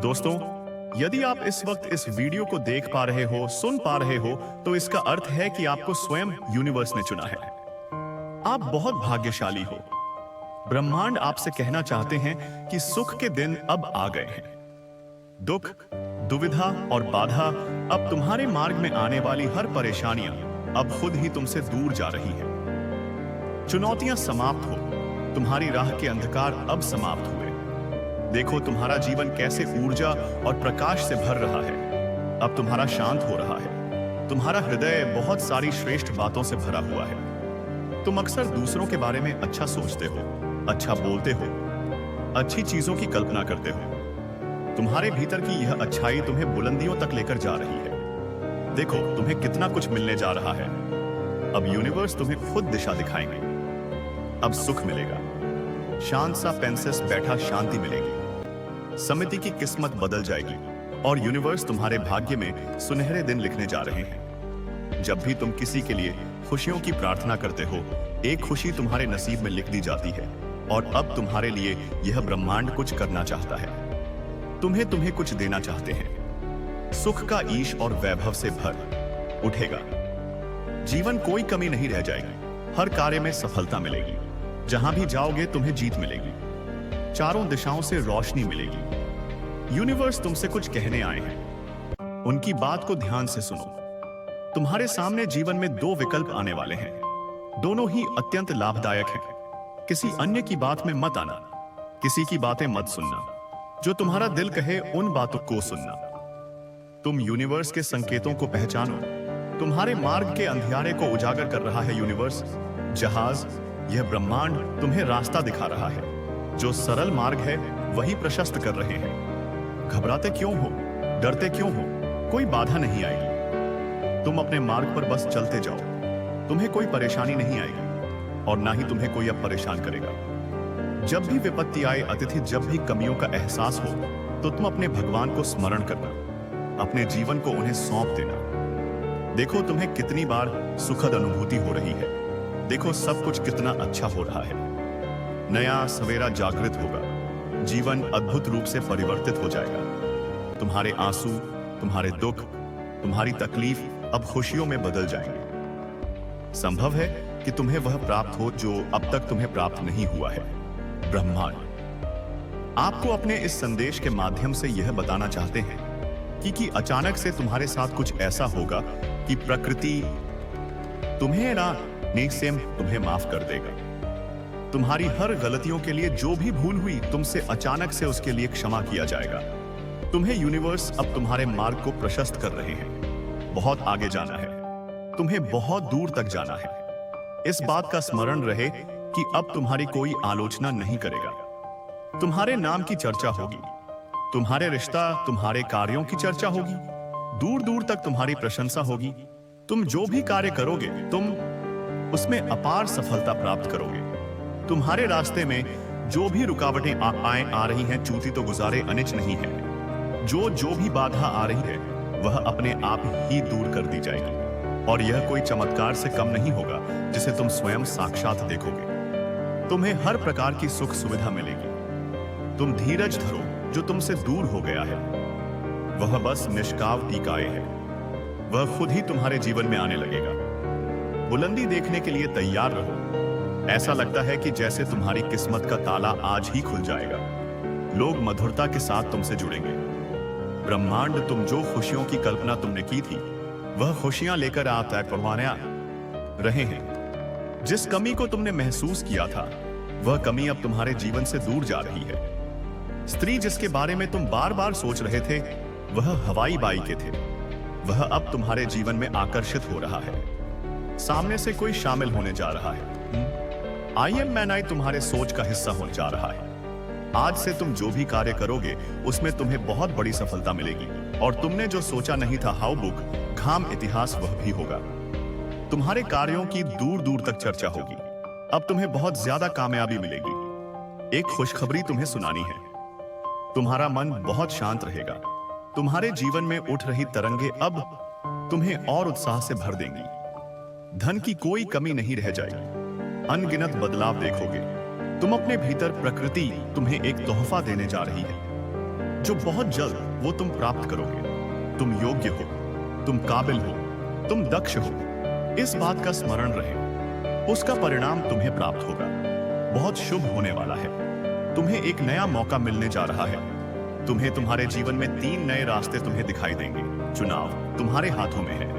दोस्तों, यदि आप इस वक्त इस वीडियो को देख पा रहे हो, सुन पा रहे हो, तो इसका अर्थ है कि आपको स्वयं यूनिवर्स ने चुना है। आप बहुत भाग्यशाली हो। ब्रह्मांड आपसे कहना चाहते हैं कि सुख के दिन अब आ गए हैं। दुख, दुविधा और बाधा, अब तुम्हारे मार्ग में आने वाली हर परेशानियां अब खुद ही तुमसे दूर जा रही है। चुनौतियां समाप्त हो, तुम्हारी राह के अंधकार अब समाप्त हुए। देखो तुम्हारा जीवन कैसे ऊर्जा और प्रकाश से भर रहा है। अब तुम्हारा शांत हो रहा है। तुम्हारा हृदय बहुत सारी श्रेष्ठ बातों से भरा हुआ है। तुम अक्सर दूसरों के बारे में अच्छा सोचते हो, अच्छा बोलते हो, अच्छी चीजों की कल्पना करते हो। तुम्हारे भीतर की यह अच्छाई तुम्हें बुलंदियों तक लेकर जा रही है। देखो तुम्हें कितना कुछ मिलने जा रहा है। अब यूनिवर्स तुम्हें खुद दिशा दिखाएंगे। अब सुख मिलेगा। शांत सा पेंसेस बैठा शांति मिलेगी। समिति की किस्मत बदल जाएगी और यूनिवर्स तुम्हारे भाग्य में सुनहरे दिन लिखने जा रहे हैं। जब भी तुम किसी के लिए खुशियों की प्रार्थना करते हो, एक खुशी तुम्हारे नसीब में लिख दी जाती है और अब तुम्हारे लिए यह ब्रह्मांड कुछ करना चाहता है। तुम्हें कुछ देना चाहते हैं। सुख का ईश और वैभव से भर उठेगा। जीवन कोई कमी नहीं रह जाएगी। हर कार्य में सफलता मिलेगी। जहां भी जाओगे तुम्हें जीत मिलेगी। चारों दिशाओं से रोशनी मिलेगी। यूनिवर्स तुमसे कुछ कहने आए हैं। उनकी बात को ध्यान से सुनो। तुम्हारे सामने जीवन में दो विकल्प आने वाले हैं। दोनों ही अत्यंत लाभदायक हैं। किसी अन्य की बात में मत आना। किसी की बातें मत सुनना। जो तुम्हारा दिल कहे उन बातों को सुनना। तुम यूनिवर्स के संकेतों को पहचानो। तुम्हारे मार्ग के अंधियारे को उजागर कर रहा है यूनिवर्स। जहाज, यह ब्रह्मांड तुम्हें रास्ता दिखा रहा है। जो सरल मार्ग है वही प्रशस्त कर रहे हैं। घबराते क्यों हो, डरते क्यों हो? कोई बाधा नहीं आएगी। तुम अपने मार्ग पर बस चलते जाओ। तुम्हें कोई परेशानी नहीं आएगी और ना ही तुम्हें कोई अब परेशान करेगा। जब भी विपत्ति आए, अतिथि जब भी कमियों का एहसास हो, तो तुम अपने भगवान को स्मरण करना। अपने जीवन को उन्हें सौंप देना। देखो तुम्हें कितनी बार सुखद अनुभूति हो रही है। देखो सब कुछ कितना अच्छा हो रहा है। नया सवेरा जागृत होगा। जीवन अद्भुत रूप से परिवर्तित हो जाएगा। तुम्हारे आंसू, तुम्हारे दुख, तुम्हारी तकलीफ अब खुशियों में बदल जाएंगे। संभव है कि तुम्हें वह प्राप्त हो जो अब तक तुम्हें प्राप्त नहीं हुआ है। ब्रह्मांड आपको अपने इस संदेश के माध्यम से यह बताना चाहते हैं कि अचानक से तुम्हारे साथ कुछ ऐसा होगा कि प्रकृति तुम्हें ना निस्सम तुम्हें माफ कर देगा। तुम्हारी हर गलतियों के लिए जो भी भूल हुई, तुमसे अचानक से उसके लिए क्षमा किया जाएगा। तुम्हें यूनिवर्स अब तुम्हारे मार्ग को प्रशस्त कर रहे हैं। बहुत आगे जाना है। तुम्हें बहुत दूर तक जाना है। इस बात का स्मरण रहे कि अब तुम्हारी कोई आलोचना नहीं करेगा। तुम्हारे नाम की चर्चा होगी। तुम्हारे रिश्ता, तुम्हारे कार्यों की चर्चा होगी। दूर दूर तक तुम्हारी प्रशंसा होगी। तुम जो भी कार्य करोगे, तुम उसमें अपार सफलता प्राप्त करोगे। तुम्हारे रास्ते में जो भी रुकावटें आ रही हैं, चूती तो गुजारे अनिच नहीं है। जो भी बाधा आ रही है वह अपने आप ही दूर कर दी जाएगी और यह कोई चमत्कार से कम नहीं होगा जिसे तुम स्वयं साक्षात देखोगे। तुम्हें हर प्रकार की सुख सुविधा मिलेगी। तुम धीरज धरो। जो तुमसे दूर हो गया है वह बस निष्काव टीकाए है। वह खुद ही तुम्हारे जीवन में आने लगेगा। बुलंदी देखने के लिए तैयार रहो। ऐसा लगता है कि जैसे तुम्हारी किस्मत का ताला आज ही खुल जाएगा। लोग मधुरता के साथ तुमसे जुड़ेंगे। ब्रह्मांड तुम जो खुशियों की कल्पना तुमने की थी, वह खुशियां लेकर आता करवाने रहे हैं। जिस कमी को तुमने महसूस किया था, वह कमी अब तुम्हारे जीवन से दूर जा रही है। स्त्री जिसके बारे में तुम बार बार सोच रहे थे, वह हवाई बाई के थे। वह अब तुम्हारे जीवन में आकर्षित हो रहा है। सामने से कोई शामिल होने जा रहा है। आई तुम्हारे सोच का हिस्सा होने जा रहा है। आज से तुम जो भी कार्य करोगे उसमें तुम्हें बहुत बड़ी सफलता मिलेगी और तुमने जो सोचा नहीं था, हाउ बुक घाम इतिहास, वह भी होगा। तुम्हारे कार्यों की दूर दूर तक चर्चा होगी। अब तुम्हें बहुत ज्यादा कामयाबी मिलेगी। एक खुशखबरी तुम्हें सुनानी है। तुम्हारा मन बहुत शांत रहेगा। तुम्हारे जीवन में उठ रही तरंगे अब तुम्हें और उत्साह से भर देंगी। धन की कोई कमी नहीं रह जाएगी। अनगिनत बदलाव देखोगे। तुम अपने भीतर, प्रकृति तुम्हें एक तोहफा देने जा रही है। जो बहुत जल्द वो तुम प्राप्त करोगे। तुम योग्य हो, तुम काबिल हो, तुम दक्ष हो। इस बात का स्मरण रहे, उसका परिणाम तुम्हें प्राप्त होगा। बहुत शुभ होने वाला है। तुम्हें एक नया मौका मिलने जा रहा है। तुम्हें तुम्हारे जीवन में 3 नए रास्ते तुम्हें दिखाई देंगे। चुनाव तुम्हारे हाथों में है।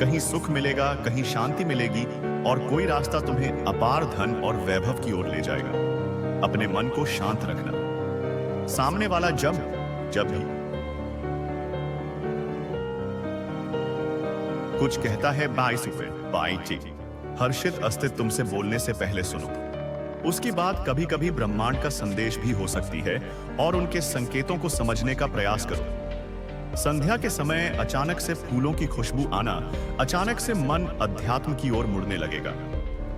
कहीं सुख मिलेगा, कहीं शांति मिलेगी, और कोई रास्ता तुम्हें अपार धन और वैभव की ओर ले जाएगा। अपने मन को शांत रखना। सामने वाला जब भी कुछ कहता है, बाय सुपर, बाय टी, हर्षित अस्तित्व तुमसे बोलने से पहले सुनो। उसकी बात कभी कभी ब्रह्मांड का संदेश भी हो सकती है, और उनके संकेतों को समझने का प्रयास करो। संध्या के समय अचानक से फूलों की खुशबू आना, अचानक से मन अध्यात्म की ओर मुड़ने लगेगा।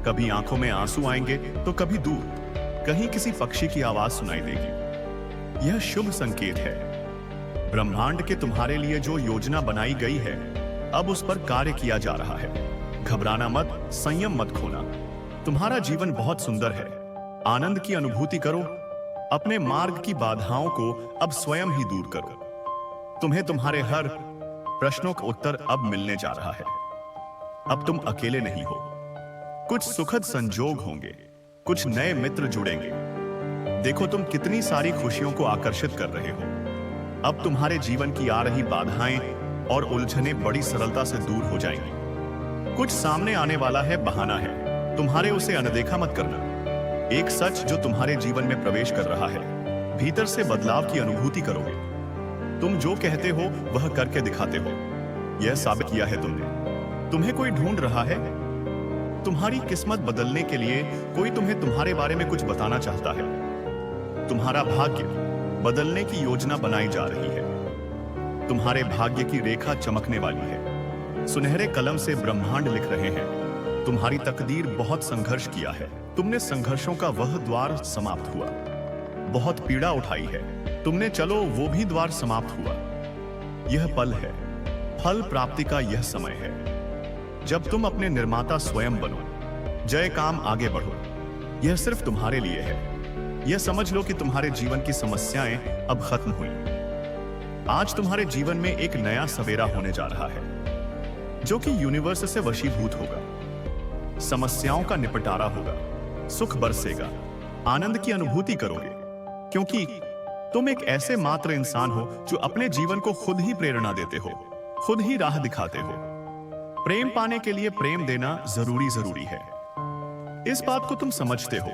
कभी आंखों में आंसू आएंगे तो कभी दूर कहीं किसी पक्षी की आवाज सुनाई देगी। यह शुभ संकेत है। ब्रह्मांड के तुम्हारे लिए जो योजना बनाई गई है, अब उस पर कार्य किया जा रहा है। घबराना मत, संयम मत खोना। तुम्हारा जीवन बहुत सुंदर है। आनंद की अनुभूति करो। अपने मार्ग की बाधाओं को अब स्वयं ही दूर करो। तुम्हें तुम्हारे हर प्रश्नों का उत्तर अब मिलने जा रहा है। अब तुम अकेले नहीं हो। कुछ सुखद संजोग होंगे, कुछ नए मित्र जुड़ेंगे। देखो तुम कितनी सारी खुशियों को आकर्षित कर रहे हो। अब तुम्हारे जीवन की आ रही बाधाएं और उलझने बड़ी सरलता से दूर हो जाएंगी। कुछ सामने आने वाला है, बहाना है, तुम्हारे उसे अनदेखा मत करना। एक सच जो तुम्हारे जीवन में प्रवेश कर रहा है। भीतर से बदलाव की अनुभूति करोगे। तुम जो कहते हो वह करके दिखाते हो। यह साबित किया है तुमने। तुम्हें कोई ढूंढ रहा है। तुम्हारी किस्मत बदलने के लिए कोई तुम्हें तुम्हारे बारे में कुछ बताना चाहता है। तुम्हारा भाग्य बदलने की योजना बनाई जा रही है। तुम्हारे भाग्य की रेखा चमकने वाली है। सुनहरे कलम से ब्रह्मांड लिख रहे हैं, तुम्हारी तकदीर बहुत संघर्ष किया है। तुमने संघर्षों का वह द्वार समाप्त हुआ। बहुत पीड़ा उठाई है तुमने, चलो वो भी द्वार समाप्त हुआ। यह पल है, फल प्राप्ति का यह समय है, जब तुम अपने निर्माता स्वयं बनो। जय काम आगे बढ़ो। यह सिर्फ तुम्हारे लिए है। यह समझ लो कि तुम्हारे जीवन की समस्याएं अब खत्म हुई। आज तुम्हारे जीवन में एक नया सवेरा होने जा रहा है, जो कि यूनिवर्स से वशीभूत होगा। समस्याओं का निपटारा होगा, सुख बरसेगा, आनंद की अनुभूति करोगे, क्योंकि तुम एक ऐसे मात्र इंसान हो जो अपने जीवन को खुद ही प्रेरणा देते हो, खुद ही राह दिखाते हो। प्रेम पाने के लिए प्रेम देना जरूरी है। इस बात को तुम समझते हो।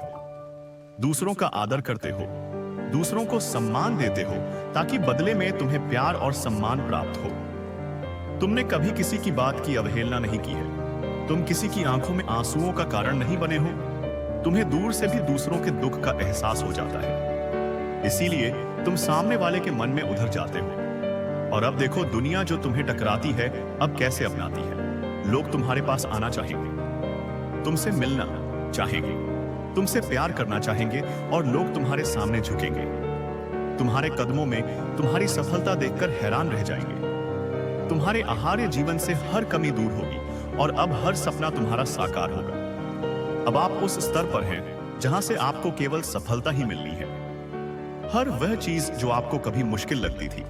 दूसरों का आदर करते हो, दूसरों को सम्मान देते हो, ताकि बदले में तुम्हें प्यार और सम्मान प्राप्त हो। तुमने कभी किसी की बात की अवहेलना नहीं की है। तुम किसी की आंखों में आंसुओं का कारण नहीं बने हो। तुम्हें दूर से भी दूसरों के दुख का एहसास हो जाता है। इसीलिए तुम सामने वाले के मन में उधर जाते हो। और अब देखो दुनिया जो तुम्हें टकराती है अब कैसे अपनाती है। लोग तुम्हारे पास आना चाहेंगे, तुमसे मिलना चाहेंगे, तुमसे प्यार करना चाहेंगे, और लोग तुम्हारे सामने झुकेंगे। तुम्हारे कदमों में तुम्हारी सफलता देखकर हैरान रह जाएंगे। तुम्हारे आहार्य जीवन से हर कमी दूर होगी, और अब हर सपना तुम्हारा साकार होगा। अब आप उस स्तर पर हैं जहां से आपको केवल सफलता ही मिलनी है। हर वह चीज जो आपको कभी मुश्किल लगती थी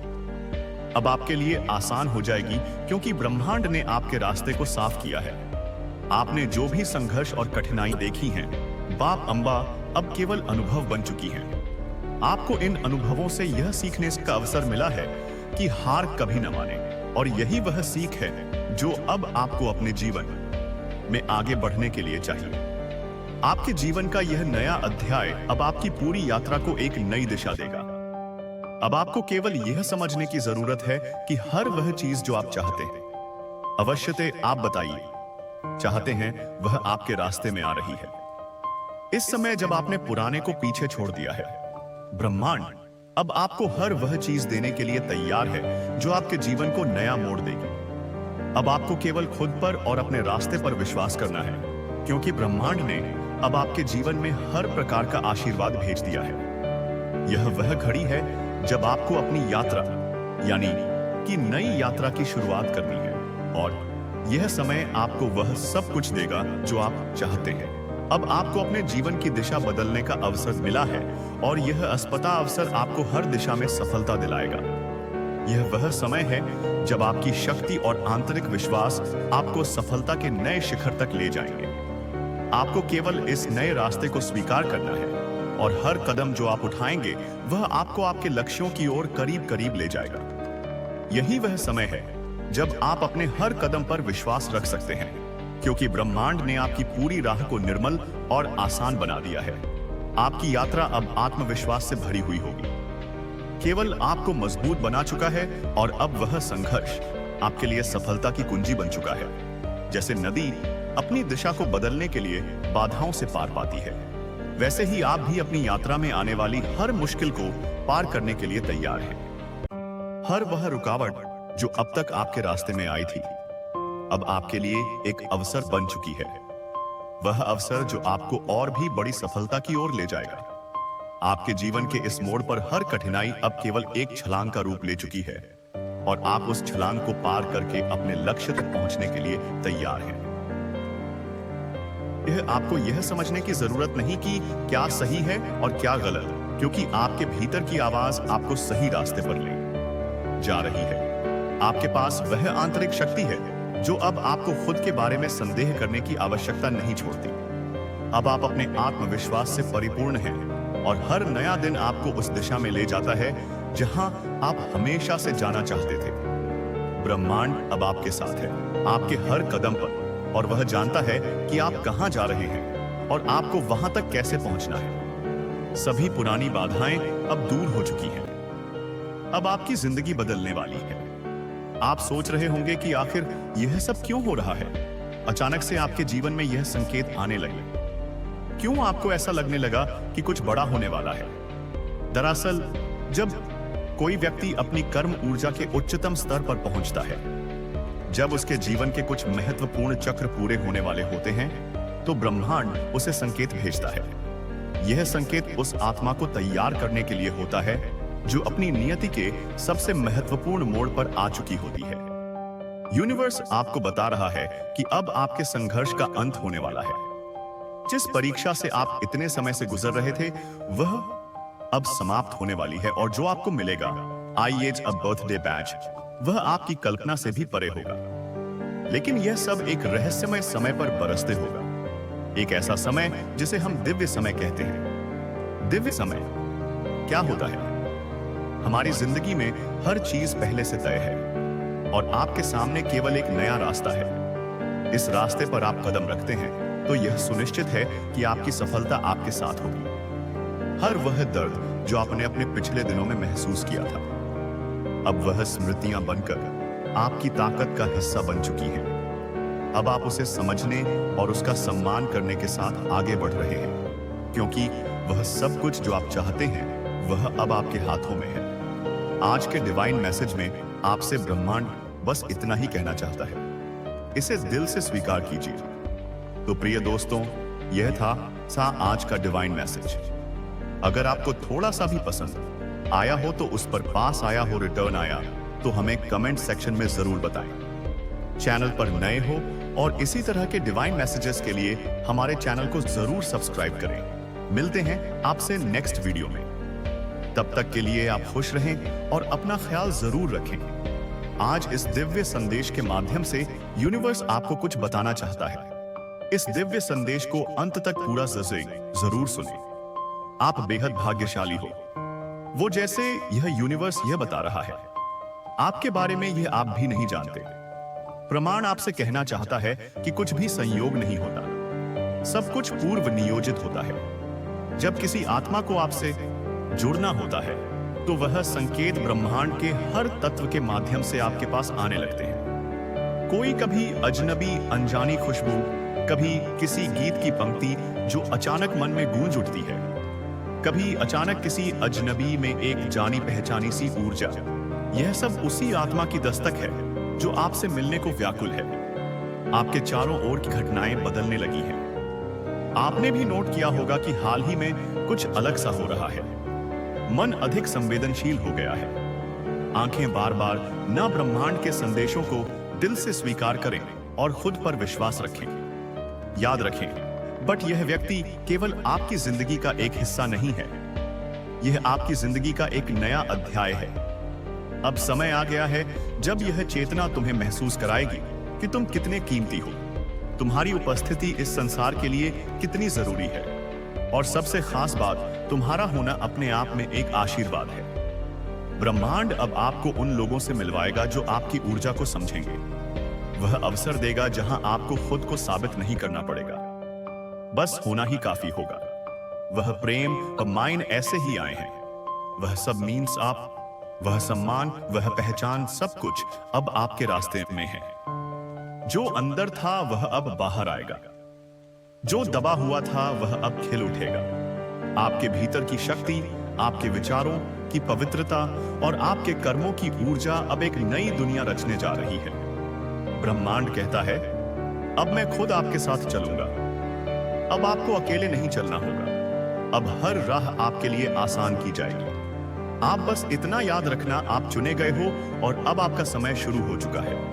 अब आपके लिए आसान हो जाएगी, क्योंकि ब्रह्मांड ने आपके रास्ते को साफ किया है। आपने जो भी संघर्ष और कठिनाई देखी हैं, बाप अम्बा अब केवल अनुभव बन चुकी हैं। आपको इन अनुभवों से यह सीखने का अवसर मिला है कि हार कभी न माने, और यही वह सीख है जो अब आपको अपने जीवन में आगे बढ़ने के लिए चाहिए। आपके जीवन का यह नया अध्याय अब आपकी पूरी यात्रा को एक नई दिशा देगा। अब आपको केवल यह समझने की जरूरत है कि हर वह चीज जो आप चाहते हैं, अवश्यते आप बताइए चाहते हैं, वह आपके रास्ते में आ रही है। इस समय जब आपने पुराने को पीछे छोड़ दिया है, ब्रह्मांड अब आपको हर वह चीज देने के लिए तैयार है जो आपके जीवन को नया मोड़ देगी। अब आपको केवल खुद पर और अपने रास्ते पर विश्वास करना है, क्योंकि ब्रह्मांड ने अब आपके जीवन में हर प्रकार का आशीर्वाद भेज दिया है। यह वह घड़ी है जब आपको अपनी यात्रा यानी कि नई यात्रा की शुरुआत करनी है, और यह समय आपको वह सब कुछ देगा जो आप चाहते हैं। अब आपको अपने जीवन की दिशा बदलने का अवसर मिला है और यह अस्पता अवसर आपको हर दिशा में सफलता दिलाएगा। यह वह समय है जब आपकी शक्ति और आंतरिक विश्वास आपको सफलता के नए शिखर तक ले जाएंगे। आपको केवल इस नए रास्ते को स्वीकार करना है और हर कदम जो आप उठाएंगे वह आपको आपके लक्ष्यों की ओर करीब करीब ले जाएगा। यही वह समय है जब आप अपने हर कदम पर विश्वास रख सकते हैं, क्योंकि ब्रह्मांड ने आपकी पूरी राह को निर्मल और आसान बना दिया है। आपकी यात्रा अब आत्मविश्वास से भरी हुई होगी। केवल आपको मजबूत बना चुका है और अब वह संघर्ष आपके लिए सफलता की कुंजी बन चुका है। जैसे नदी अपनी दिशा को बदलने के लिए बाधाओं से पार पाती है, वैसे ही आप भी अपनी यात्रा में आने वाली हर मुश्किल को पार करने के लिए तैयार हैं। हर वह रुकावट जो अब तक आपके रास्ते में आई थी, अब आपके लिए एक अवसर बन चुकी है। वह अवसर जो आपको और भी बड़ी सफलता की ओर ले जाएगा। आपके जीवन के इस मोड़ पर हर कठिनाई अब केवल एक छलांग का रूप ले चुकी है और आप उस छलांग को पार करके अपने लक्ष्य तक पहुंचने के लिए तैयार हैं। यह आपको यह समझने की जरूरत नहीं कि क्या सही है और क्या गलत, क्योंकि आपके भीतर की आवाज आपको सही रास्ते पर ले जा रही है। आपके पास वह आंतरिक शक्ति है जो अब आपको खुद के बारे में संदेह करने की आवश्यकता नहीं छोड़ती। अब आप अपने आत्मविश्वास से परिपूर्ण हैं और हर नया दिन आपको उस दिशा में ले जाता है जहां आप हमेशा से जाना चाहते थे। ब्रह्मांड अब आपके साथ है, आपके हर कदम पर, और वह जानता है कि आप कहां जा रहे हैं और आपको वहां तक कैसे पहुंचना है। सभी पुरानी बाधाएं अब दूर हो चुकी हैं। अब आपकी जिंदगी बदलने वाली है। आप सोच रहे होंगे कि आखिर यह सब क्यों हो रहा है? अचानक से आपके जीवन में यह संकेत आने लगे। क्यों आपको ऐसा लगने लगा कि कुछ बड़ा होने वाला है? दरअसल जब कोई व्यक्ति अपनी कर्म ऊर्जा के उच्चतम स्तर पर पहुंचता है, जब उसके जीवन के कुछ महत्वपूर्ण चक्र पूरे होने वाले होते हैं, तो ब्रह्मांड उसे संकेत भेजता है। यह संकेत उस आत्मा को तैयार करने के लिए होता है जो अपनी नियति के सबसे महत्वपूर्ण मोड़ पर आ चुकी होती है। यूनिवर्स आपको बता रहा है कि अब आपके संघर्ष का अंत होने वाला है। जिस परीक्षा से आप इतने समय से गुजर रहे थे, वह अब समाप्त होने वाली है और जो आपको मिलेगा, I as a birthday batch, वह आपकी कल्पना से भी परे होगा। लेकिन यह सब एक रहस्यमय समय पर बरसते होगा। एक ऐसा समय जिसे हम दिव्य समय कहते हैं। दिव्य समय क्या होता है? हमारी जिंदगी में हर चीज पहले से तय है और आपके सामने केवल एक नया रास्ता है। इस रास्ते पर आप कदम रखते हैं तो यह सुनिश्चित है कि आपकी सफलता आपके साथ होगी। हर वह दर्द जो आपने अपने पिछले दिनों में महसूस किया था, अब वह स्मृतियां बनकर आपकी ताकत का हिस्सा बन चुकी हैं। अब आप उसे समझने और उसका सम्मान करने के साथ आगे बढ़ रहे हैं, क्योंकि वह सब कुछ जो आप चाहते हैं वह अब आपके हाथों में है। आज के डिवाइन मैसेज में आपसे ब्रह्मांड बस इतना ही कहना चाहता है। इसे दिल से स्वीकार कीजिए। तो प्रिय दोस्तों, यह था आज का डिवाइन मैसेज। अगर आपको थोड़ा सा भी पसंद आया हो तो उस पर पास आया हो, रिटर्न आया, तो हमें कमेंट सेक्शन में जरूर बताएं। चैनल पर नए हो और इसी तरह के डिवाइन मैसेजेस के लिए हमारे चैनल को जरूर सब्सक्राइब करें। मिलते हैं आपसे नेक्स्ट वीडियो में। तब तक के लिए आप खुश रहें और अपना ख्याल जरूर रखें। आज इस दिव्य संदेश के माध्यम से यूनिवर्स आपको कुछ बताना चाहता है। इस दिव्य संदेश को अंत तक पूरा जरूर सुनें। आप बेहद भाग्यशाली हो। वो जैसे यह यूनिवर्स यह बता रहा है आपके बारे में, यह आप भी नहीं जानते। प्रमाण आपसे कहना चाहता है कि कुछ भी संयोग नहीं होता, सब कुछ पूर्व नियोजित होता है। जब किसी आत्मा को आपसे जुड़ना होता है तो वह संकेत ब्रह्मांड के हर तत्व के माध्यम से आपके पास आने लगते हैं। कोई कभी अजनबी अनजानी खुशबू, कभी किसी गीत की पंक्ति जो अचानक मन में गूंज उठती है, कभी अचानक किसी अजनबी में एक जानी पहचानी सी ऊर्जा। यह सब उसी आत्मा की दस्तक है जो आपसे मिलने को व्याकुल है। आपके चारों ओर की घटनाएं बदलने लगी हैं। आपने भी नोट किया होगा कि हाल ही में कुछ अलग सा हो रहा है। मन अधिक संवेदनशील हो गया है। आंखें बार बार न ब्रह्मांड के संदेशों को दिल से स्वीकार करें और खुद पर विश्वास रखें। याद रखें, बट यह व्यक्ति केवल आपकी जिंदगी का एक हिस्सा नहीं है, यह आपकी जिंदगी का एक नया अध्याय है। अब समय आ गया है जब यह चेतना तुम्हें महसूस कराएगी कि तुम कितने कीमती हो, तुम्हारी उपस्थिति इस संसार के लिए कितनी जरूरी है, और सबसे खास बात, तुम्हारा होना अपने आप में एक आशीर्वाद है। ब्रह्मांड अब आपको उन लोगों से मिलवाएगा जो आपकी ऊर्जा को समझेंगे। वह अवसर देगा जहां आपको खुद को साबित नहीं करना पड़ेगा, बस होना ही काफी होगा। वह प्रेम और माइन ऐसे ही आए हैं। वह सब मीन्स आप, वह सम्मान, वह पहचान, सब कुछ अब आपके रास्ते में है। जो अंदर था वह अब बाहर आएगा, जो दबा हुआ था वह अब खिल उठेगा। आपके भीतर की शक्ति, आपके विचारों की पवित्रता और आपके कर्मों की ऊर्जा अब एक नई दुनिया रचने जा रही है। ब्रह्मांड कहता है, अब मैं खुद आपके साथ चलूंगा। अब आपको अकेले नहीं चलना होगा, अब हर राह आपके लिए आसान की जाएगी। आप बस इतना याद रखना, आप चुने गए हो और अब आपका समय शुरू हो चुका है।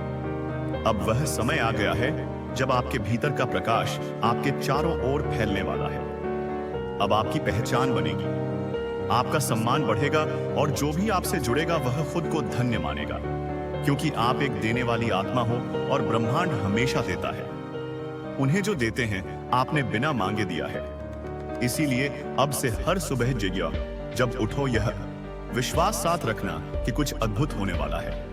अब वह समय आ गया है जब आपके भीतर का प्रकाश आपके चारों ओर फैलने वाला है। अब आपकी पहचान बनेगी, आपका सम्मान बढ़ेगा और जो भी आपसे जुड़ेगा वह खुद को धन्य मानेगा, क्योंकि आप एक देने वाली आत्मा हो और ब्रह्मांड हमेशा देता है। उन्हें जो देते हैं आपने बिना मांगे दिया है। इसीलिए अब से हर सुबह जब उठो, यह विश्वास साथ रखना कि कुछ अद्भुत होने वाला है।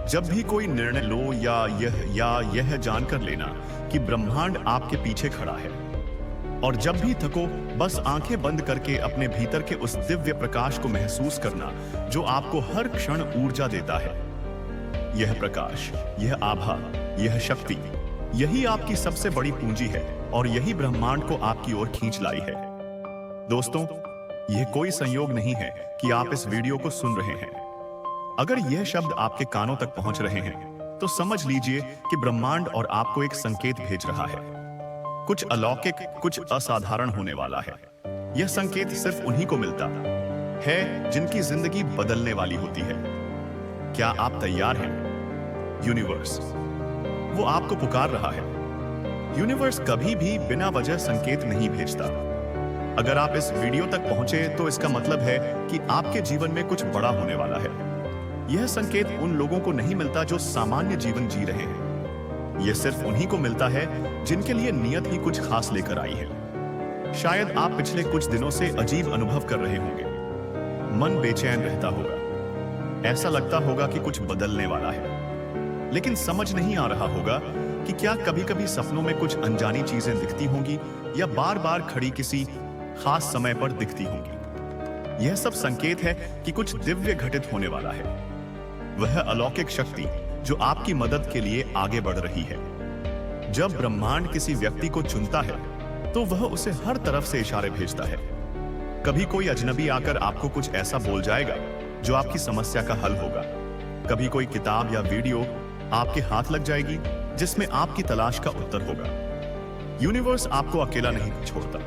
जब भी कोई निर्णय लो या यह जानकर लेना कि ब्रह्मांड आपके पीछे खड़ा है। और जब भी थको, बस आंखें बंद करके अपने भीतर के उस दिव्य प्रकाश को महसूस करना जो आपको हर क्षण ऊर्जा देता है। यह प्रकाश, यह आभा, यह शक्ति, यही आपकी सबसे बड़ी पूंजी है और यही ब्रह्मांड को आपकी ओर खींच लाई है। दोस्तों, यह कोई संयोग नहीं है कि आप इस वीडियो को सुन रहे हैं। अगर यह शब्द आपके कानों तक पहुंच रहे हैं तो समझ लीजिए कि ब्रह्मांड और आपको एक संकेत भेज रहा है। कुछ अलौकिक, कुछ असाधारण होने वाला है। यह संकेत सिर्फ उन्हीं को मिलता है जिनकी जिंदगी बदलने वाली होती है। क्या आप तैयार हैं? यूनिवर्स, वो आपको पुकार रहा है। यूनिवर्स कभी भी बिना वजह संकेत नहीं भेजता। अगर आप इस वीडियो तक पहुंचे तो इसका मतलब है कि आपके जीवन में कुछ बड़ा होने वाला है। यह संकेत उन लोगों को नहीं मिलता जो सामान्य जीवन जी रहे हैं। यह सिर्फ उन्हीं को मिलता है जिनके लिए नियत ही कुछ खास लेकर आई है। शायद आप पिछले कुछ दिनों से अजीब अनुभव कर रहे होंगे। मन बेचैन रहता होगा, ऐसा लगता होगा कि कुछ बदलने वाला है, लेकिन समझ नहीं आ रहा होगा कि क्या कभी-कभी सपनों में कुछ अनजानी चीजें दिखती होंगी या बार-बार खड़ी किसी खास समय पर दिखती होंगी। यह सब संकेत है कि कुछ दिव्य घटित होने वाला है। वह अलौकिक शक्ति जो आपकी मदद के लिए आगे बढ़ रही है। जब ब्रह्मांड किसी व्यक्ति को चुनता है तो वह उसे हर तरफ से इशारे भेजता है। कभी कोई अजनबी आकर आपको कुछ ऐसा बोल जाएगा जो आपकी समस्या का हल होगा। कभी कोई किताब या वीडियो आपके हाथ लग जाएगी जिसमें आपकी तलाश का उत्तर होगा। यूनिवर्स आपको अकेला नहीं छोड़ता।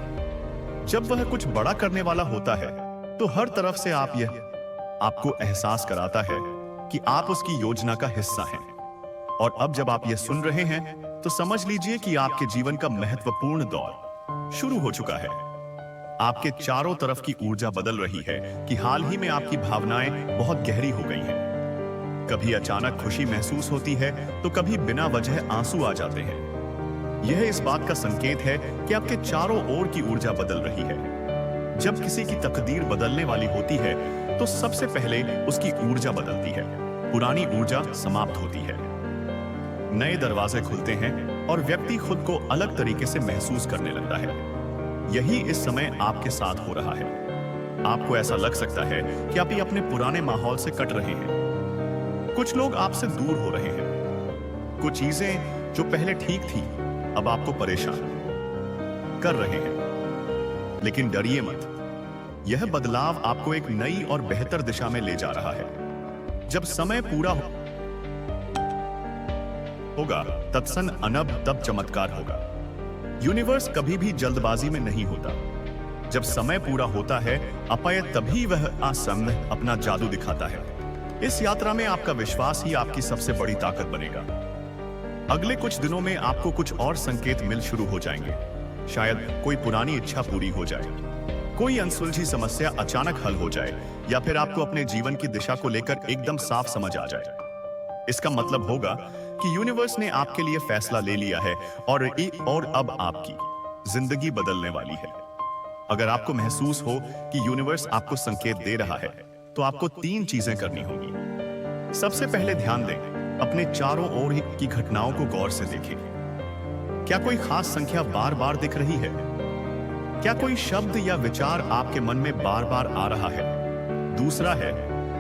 जब वह कुछ बड़ा करने वाला होता है तो हर तरफ से आपको एहसास कराता है कि आप उसकी योजना का हिस्सा हैं। और अब जब आप यह सुन रहे हैं तो समझ लीजिए कि आपके जीवन का महत्वपूर्ण दौर शुरू हो चुका है। आपके चारों तरफ की ऊर्जा बदल रही है कि हाल ही में आपकी भावनाएं बहुत गहरी हो गई हैं। कभी अचानक खुशी महसूस होती है तो कभी बिना वजह आंसू आ जाते हैं। यह इस बात का संकेत है कि आपके चारों ओर की ऊर्जा बदल रही है। जब किसी की तकदीर बदलने वाली होती है तो सबसे पहले उसकी ऊर्जा बदलती है, पुरानी ऊर्जा समाप्त होती है, नए दरवाजे खुलते हैं और व्यक्ति खुद को अलग तरीके से महसूस करने लगता है। यही इस समय आपके साथ हो रहा है। आपको ऐसा लग सकता है कि आप अपने पुराने माहौल से कट रहे हैं। कुछ लोग आपसे दूर हो रहे हैं। कुछ चीजें जो पहले ठीक थी अब आपको परेशान कर रहे हैं। लेकिन डरिए मत, यह बदलाव आपको एक नई और बेहतर दिशा में ले जा रहा है। जब समय पूरा होगा तत्सन अनब तब चमत्कार होगा। यूनिवर्स कभी भी जल्दबाजी में नहीं होता। जब समय पूरा होता है अपय तभी वह असमय अपना जादू दिखाता है। इस यात्रा में आपका विश्वास ही आपकी सबसे बड़ी ताकत बनेगा। अगले कुछ दिनों में आपको कुछ और संकेत मिल शुरू हो जाएंगे। शायद कोई पुरानी इच्छा पूरी हो जाए, कोई अनसुलझी समस्या अचानक हल हो जाए, या फिर आपको अपने जीवन की दिशा को लेकर एकदम साफ समझ आ जाए। इसका मतलब होगा कि यूनिवर्स ने आपके लिए फैसला ले लिया है और अब आपकी जिंदगी बदलने वाली है। अगर आपको महसूस हो कि यूनिवर्स आपको संकेत दे रहा है, तो आपको 3 चीजें करनी होंगी। सबसे पहले ध्यान दें, अपने चारों ओर की घटनाओं को गौर से देखें। क्या कोई खास संख्या बार बार दिख रही है? क्या कोई शब्द या विचार आपके मन में बार बार आ रहा है? दूसरा है,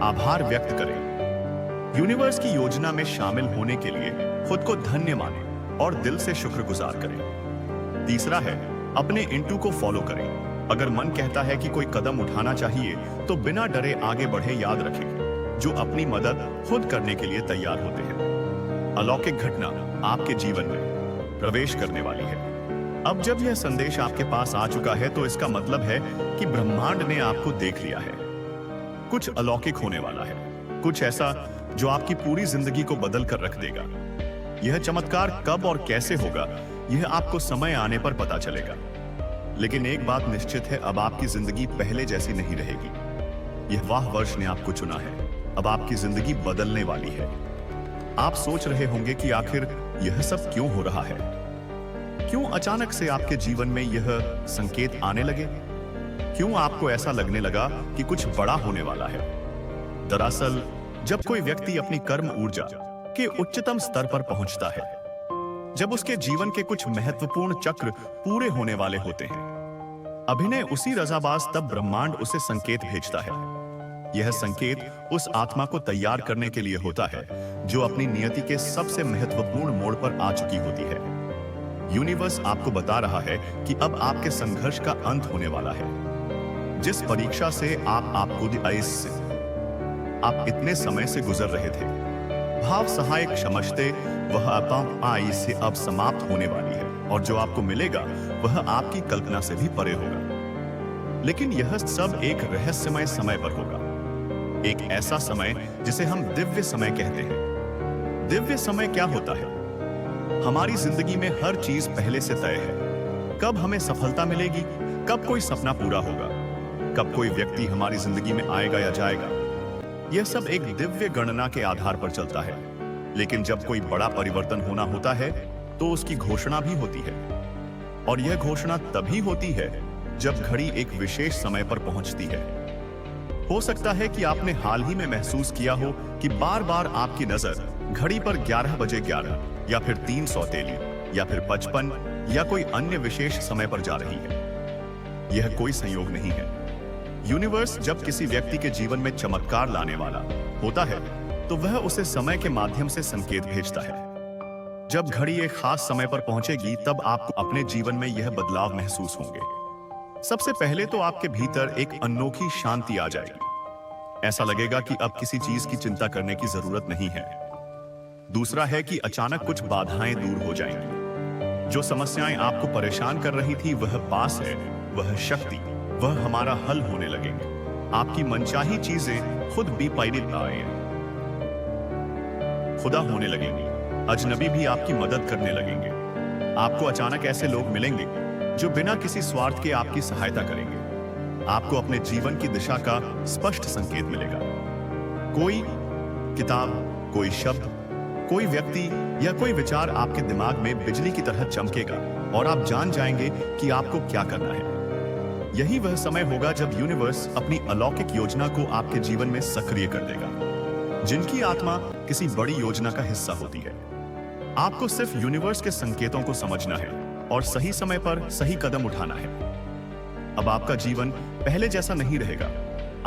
आभार व्यक्त करें। यूनिवर्स की योजना में शामिल होने के लिए खुद को धन्य मानें और दिल से शुक्रगुजार करें। तीसरा है, अपने इंटू को फॉलो करें। अगर मन कहता है कि कोई कदम उठाना चाहिए, तो बिना डरे आगे बढ़े। याद रखें, जो अपनी मदद खुद करने के लिए तैयार होते हैं। अलौकिक घटना आपके जीवन में प्रवेश करने वाली है। अब जब यह संदेश आपके पास आ चुका है, तो इसका मतलब है कि ब्रह्मांड ने आपको देख लिया है। कुछ अलौकिक होने वाला है, कुछ ऐसा जो आपकी पूरी जिंदगी को बदल कर रख देगा। यह चमत्कार कब और कैसे होगा, यह आपको समय आने पर पता चलेगा। लेकिन एक बात निश्चित है, अब आपकी जिंदगी पहले जैसी नहीं रहेगी। यह वाह वर्ष ने आपको चुना है। अब आपकी जिंदगी बदलने वाली है। आप सोच रहे होंगे कि आखिर यह सब क्यों हो रहा है? क्यों अचानक से आपके जीवन में यह संकेत आने लगे? क्यों आपको ऐसा लगने लगा कि कुछ बड़ा होने वाला है? दरअसल, जब कोई व्यक्ति अपनी कर्म ऊर्जा के उच्चतम स्तर पर पहुंचता है, जब उसके जीवन के कुछ महत्वपूर्ण चक्र पूरे होने वाले होते हैं, अभिनय उसी रजाबाज तब ब्रह्मांड उसे संकेत भेजता है। यह संकेत उस आत्मा को तैयार करने के लिए होता है जो अपनी नियति के सबसे महत्वपूर्ण मोड़ पर आ चुकी होती है। यूनिवर्स आपको बता रहा है कि अब आपके संघर्ष का अंत होने वाला है। जिस परीक्षा से आप इतने समय से गुजर रहे थे, भाव सहायक समझते, वह आई से अब समाप्त होने वाली है, और जो आपको मिलेगा वह आपकी कल्पना से भी परे होगा। लेकिन यह सब एक रहस्यमय समय पर होगा, एक ऐसा समय जिसे हम दिव्य समय कहते हैं। दिव्य समय क्या होता है? हमारी जिंदगी में हर चीज पहले से तय है। कब हमें सफलता मिलेगी, कब कोई सपना पूरा होगा, कब कोई व्यक्ति हमारी जिंदगी में आएगा या जाएगा, यह सब एक दिव्य गणना के आधार पर चलता है। लेकिन जब कोई बड़ा परिवर्तन होना होता है, तो उसकी घोषणा भी होती है। और यह घोषणा तभी होती है जब घड़ी एक विशेष समय पर पहुंचती है। हो सकता है कि आपने हाल ही में महसूस किया हो कि बार बार आपकी नजर घड़ी पर 11 बजे 11 या फिर 300 तेली या फिर 55 या कोई अन्य विशेष समय पर जा रही है। यह कोई संयोग नहीं है। यूनिवर्स जब किसी व्यक्ति के जीवन में चमत्कार लाने वाला होता है, तो वह उसे समय के माध्यम से संकेत भेजता है। जब घड़ी एक खास समय पर पहुंचेगी, तब आपको अपने जीवन में यह बदलाव महसूस होंगे। सबसे पहले तो आपके भीतर एक अनोखी शांति आ जाएगी। ऐसा लगेगा कि अब किसी चीज की चिंता करने की जरूरत नहीं है। दूसरा है कि अचानक कुछ बाधाएं दूर हो जाएंगी। जो समस्याएं आपको परेशान कर रही थी, वह पास है, वह शक्ति, वह हमारा हल होने लगेंगे। आपकी मनचाही चीजें खुद भी खुदा होने लगेंगी। अजनबी भी आपकी मदद करने लगेंगे। आपको अचानक ऐसे लोग मिलेंगे जो बिना किसी स्वार्थ के आपकी सहायता करेंगे। आपको अपने जीवन की दिशा का स्पष्ट संकेत मिलेगा। कोई किताब, कोई शब्द, कोई व्यक्ति या कोई विचार आपके दिमाग में बिजली की तरह चमकेगा और आप जान जाएंगे कि आपको क्या करना है। यही वह समय होगा जब यूनिवर्स अपनी अलौकिक योजना को आपके जीवन में सक्रिय कर देगा। जिनकी आत्मा किसी बड़ी योजना का हिस्सा होती है, आपको सिर्फ यूनिवर्स के संकेतों को समझना है और सही समय पर सही कदम उठाना है। अब आपका जीवन पहले जैसा नहीं रहेगा।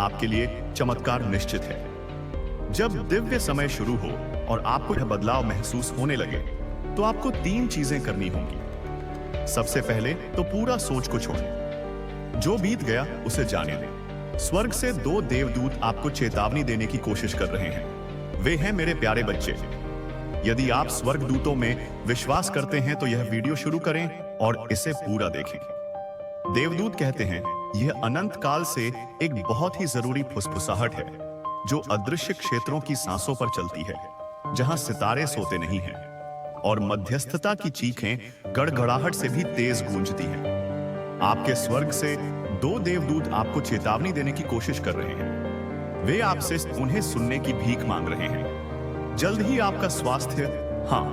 आपके लिए चमत्कार निश्चित है। जब दिव्य समय शुरू हो और आपको यह बदलाव महसूस होने लगे, तो आपको 3 चीजें करनी होंगी। सबसे पहले तो पूरा सोच को छोड़ें। जो बीत गया उसे जाने दें। स्वर्ग से 2 देवदूत आपको चेतावनी देने की कोशिश कर रहे हैं। वे हैं मेरे प्यारे बच्चे। यदि आप स्वर्गदूतों में विश्वास करते हैं, तो यह वीडियो शुरू करें और इसे पूरा देखें। देवदूत कहते हैं, यह अनंत काल से एक बहुत ही जरूरी फुसफुसाहट है जो अदृश्य क्षेत्रों की सांसों पर चलती है, जहां सितारे सोते नहीं हैं और मध्यस्थता की चीखें गड़गड़ाहट से भी तेज गूंजती हैं। आपके स्वर्ग से 2 देवदूत आपको चेतावनी देने की कोशिश कर रहे हैं। वे आपसे उन्हें सुनने की भीख मांग रहे हैं। जल्द ही आपका स्वास्थ्य, हाँ,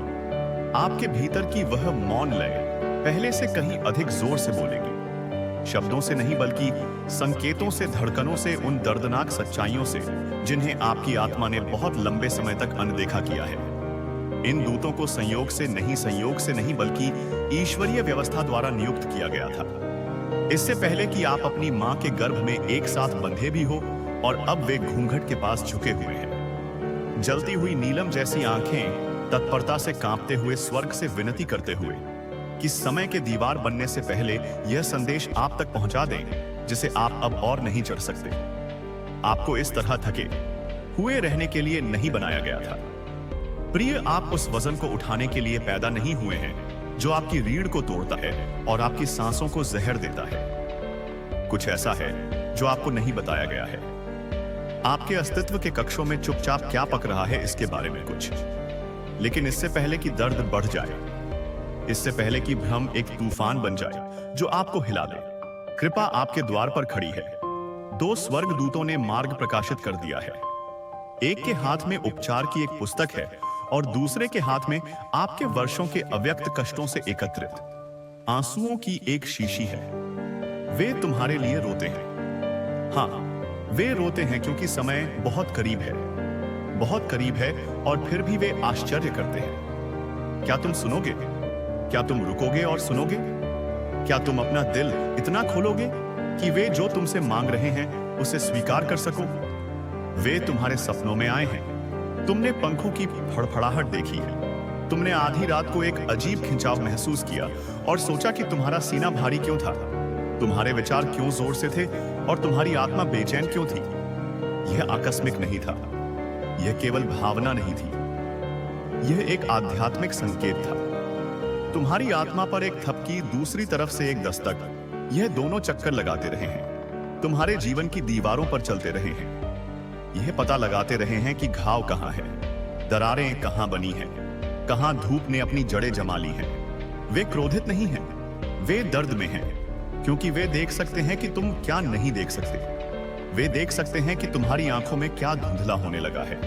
आपके भीतर की वह मौन लय पहले से कहीं अधिक जोर से बोलेगी। शब्दों से नहीं बल्कि संकेतों से, धड़कनों से, उन दर्दनाक सच्चाइयों से जिन्हें आपकी आत्मा ने बहुत लंबे समय तक अनदेखा किया है। इन दूतों को संयोग से नहीं बल्कि ईश्वरीय व्यवस्था द्वारा नियुक्त किया गया था। इससे पहले कि आप अपनी मां के गर्भ में एक साथ बंधे भी हो, और अब वे घूंघट के पास झुके हुए हैं। जलती हुई नीलम जैसी आंखें तत्परता से कांपते हुए स्वर्ग से विनती करते हुए कि समय के दीवार बनने से पहले यह संदेश आप तक पहुंचा दें जिसे आप अब और नहीं चढ़ सकते। आपको इस तरह थके हुए रहने के लिए नहीं बनाया गया था। प्रिय, आप उस वजन को उठाने के लिए पैदा नहीं हुए हैं जो आपकी रीढ़ को तोड़ता है और आपकी सांसों को जहर देता है। कुछ ऐसा है जो आपको नहीं बताया गया है। आपके अस्तित्व के कक्षों में चुपचाप क्या पक रहा है इसके बारे में कुछ। लेकिन इससे पहले कि दर्द बढ़ जाए, इससे पहले कि भ्रम एक तूफान बन जाए जो आपको हिला दे, कृपा आपके द्वार पर खड़ी है। 2 स्वर्ग दूतों ने मार्ग प्रकाशित कर दिया है। एक के हाथ में उपचार की एक पुस्तक है और दूसरे के हाथ में आपके वर्षों के अव्यक्त कष्टों से एकत्रित आंसुओं की एक शीशी है। वे तुम्हारे लिए रोते हैं। हाँ, वे रोते हैं क्योंकि समय बहुत करीब है, बहुत करीब है, और फिर भी वे आश्चर्य करते हैं। क्या तुम सुनोगे? क्या तुम रुकोगे और सुनोगे? क्या तुम अपना दिल इतना खोलोगे कि वे जो तुमसे मांग रहे हैं उसे स्वीकार कर सको? वे तुम्हारे सपनों में आए हैं। तुमने पंखों की फड़फड़ाहट देखी है। तुमने आधी रात को एक अजीब खिंचाव महसूस किया और सोचा कि तुम्हारा सीना भारी क्यों था, तुम्हारे विचार क्यों जोर से थे और तुम्हारी आत्मा बेचैन क्यों थी। यह आकस्मिक नहीं था, यह केवल भावना नहीं थी, यह एक आध्यात्मिक संकेत था। तुम्हारी आत्मा पर एक थपकी, दूसरी तरफ से एक दस्तक, यह दोनों चक्कर लगाते रहे हैं, तुम्हारे जीवन की दीवारों पर चलते रहे हैं। यह पता लगाते रहे हैं कि घाव कहां है, दरारें कहां बनी हैं, कहां धूप ने अपनी जड़ें जमा ली हैं। वे क्रोधित नहीं हैं, वे दर्द में हैं, क्योंकि वे देख सकते हैं कि तुम क्या नहीं देख सकते। वे देख सकते हैं कि तुम्हारी आंखों में क्या धुंधला होने लगा है,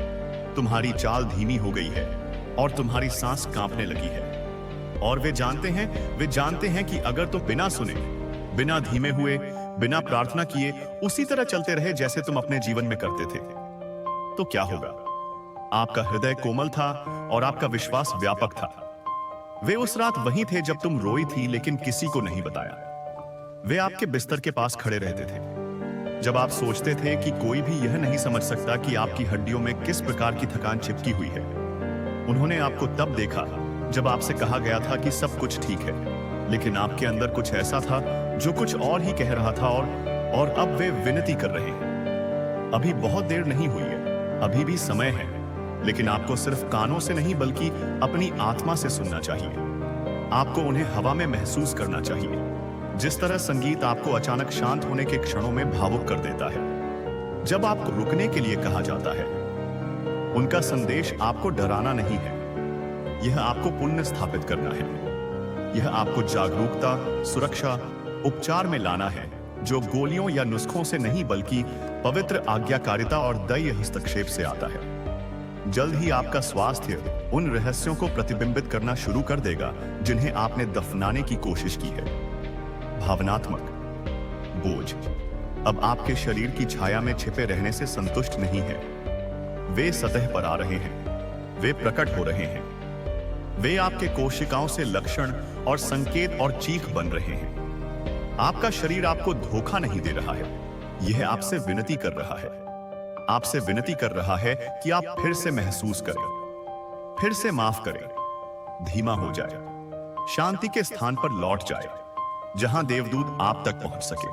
तुम्हारी चाल धीमी हो गई है और तुम्हारी सांस कांपने लगी है। और वे जानते हैं कि अगर तुम बिना सुने, बिना धीमे हुए, बिना प्रार्थना किए उसी तरह चलते रहे जैसे तुम अपने जीवन में करते थे, तो क्या होगा? आपका हृदय कोमल था और आपका विश्वास व्यापक था। वे उस रात वहीं थे जब तुम रोई थी, लेकिन किसी को नहीं बताया। वे आपके बिस्तर के पास खड़े रहते थे जब आप सोचते थे कि कोई भी यह नहीं समझ सकता कि आपकी हड्डियों में किस प्रकार की थकान चिपकी हुई है। उन्होंने आपको तब देखा जब आपसे कहा गया था कि सब कुछ ठीक है, लेकिन आपके अंदर कुछ ऐसा था जो कुछ और ही कह रहा था, और अब वे विनती कर रहे हैं। अभी बहुत देर नहीं हुई है, अभी भी समय है, लेकिन आपको सिर्फ कानों से नहीं बल्कि अपनी आत्मा से सुनना चाहिए। आपको उन्हें हवा में महसूस करना चाहिए, जिस तरह संगीत आपको अचानक शांत होने के क्षणों में भावुक कर देता है। जब आपको रुकने के लिए कहा जाता है, उनका संदेश आपको डराना नहीं है, यह आपको पुण्य स्थापित करना है। यह आपको जागरूकता, सुरक्षा, उपचार में लाना है, जो गोलियों या नुस्खों से नहीं बल्कि पवित्र आज्ञाकारिता और दया हस्तक्षेप से आता है। जल्द ही आपका स्वास्थ्य उन रहस्यों को प्रतिबिंबित करना शुरू कर देगा जिन्हें आपने दफनाने की कोशिश की है। भावनात्मक बोझ अब आपके शरीर की छाया में छिपे रहने से संतुष्ट नहीं है। वे सतह पर आ रहे हैं, वे प्रकट हो रहे हैं। वे आपके कोशिकाओं से लक्षण और संकेत और चीख बन रहे हैं। आपका शरीर आपको धोखा नहीं दे रहा है, यह आपसे विनती कर रहा है। आपसे विनती कर रहा है कि आप फिर से महसूस करें, फिर से माफ करें, धीमा हो जाए, शांति के स्थान पर लौट जाए, जहां देवदूत आप तक पहुंच सके,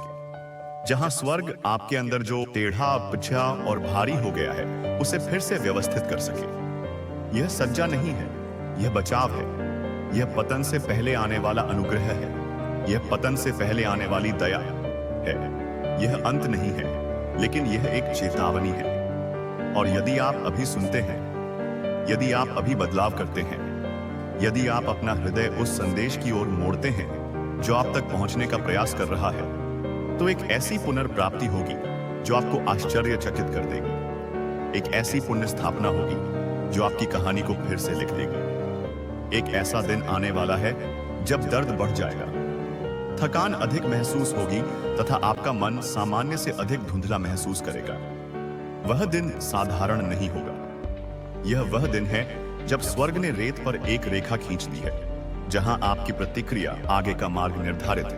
जहां स्वर्ग आपके अंदर जो टेढ़ा, पिछड़ा और भारी हो गया है उसे फिर से व्यवस्थित कर सके। यह सज्जा नहीं है, यह बचाव है, यह पतन से पहले आने वाला अनुग्रह है, यह पतन से पहले आने वाली दया है। यह अंत नहीं है, लेकिन यह एक चेतावनी है। और यदि आप अभी सुनते हैं, यदि आप अभी बदलाव करते हैं, यदि आप अपना हृदय उस संदेश की ओर मोड़ते हैं जो आप तक पहुंचने का प्रयास कर रहा है, तो एक ऐसी पुनर्प्राप्ति होगी जो आपको आश्चर्यचकित कर देगी। एक ऐसी पुण्य स्थापना होगी जो आपकी कहानी को फिर से लिख देगी। एक ऐसा दिन आने वाला है जब दर्द बढ़ जाएगा, थकान अधिक महसूस होगी तथा आपका मन सामान्य से अधिक धुंधला महसूस करेगा। वह दिन साधारण नहीं होगा। यह वह दिन है जब स्वर्ग ने रेत पर एक रेखा खींच दी है, जहां आपकी प्रतिक्रिया आगे का मार्ग निर्धारित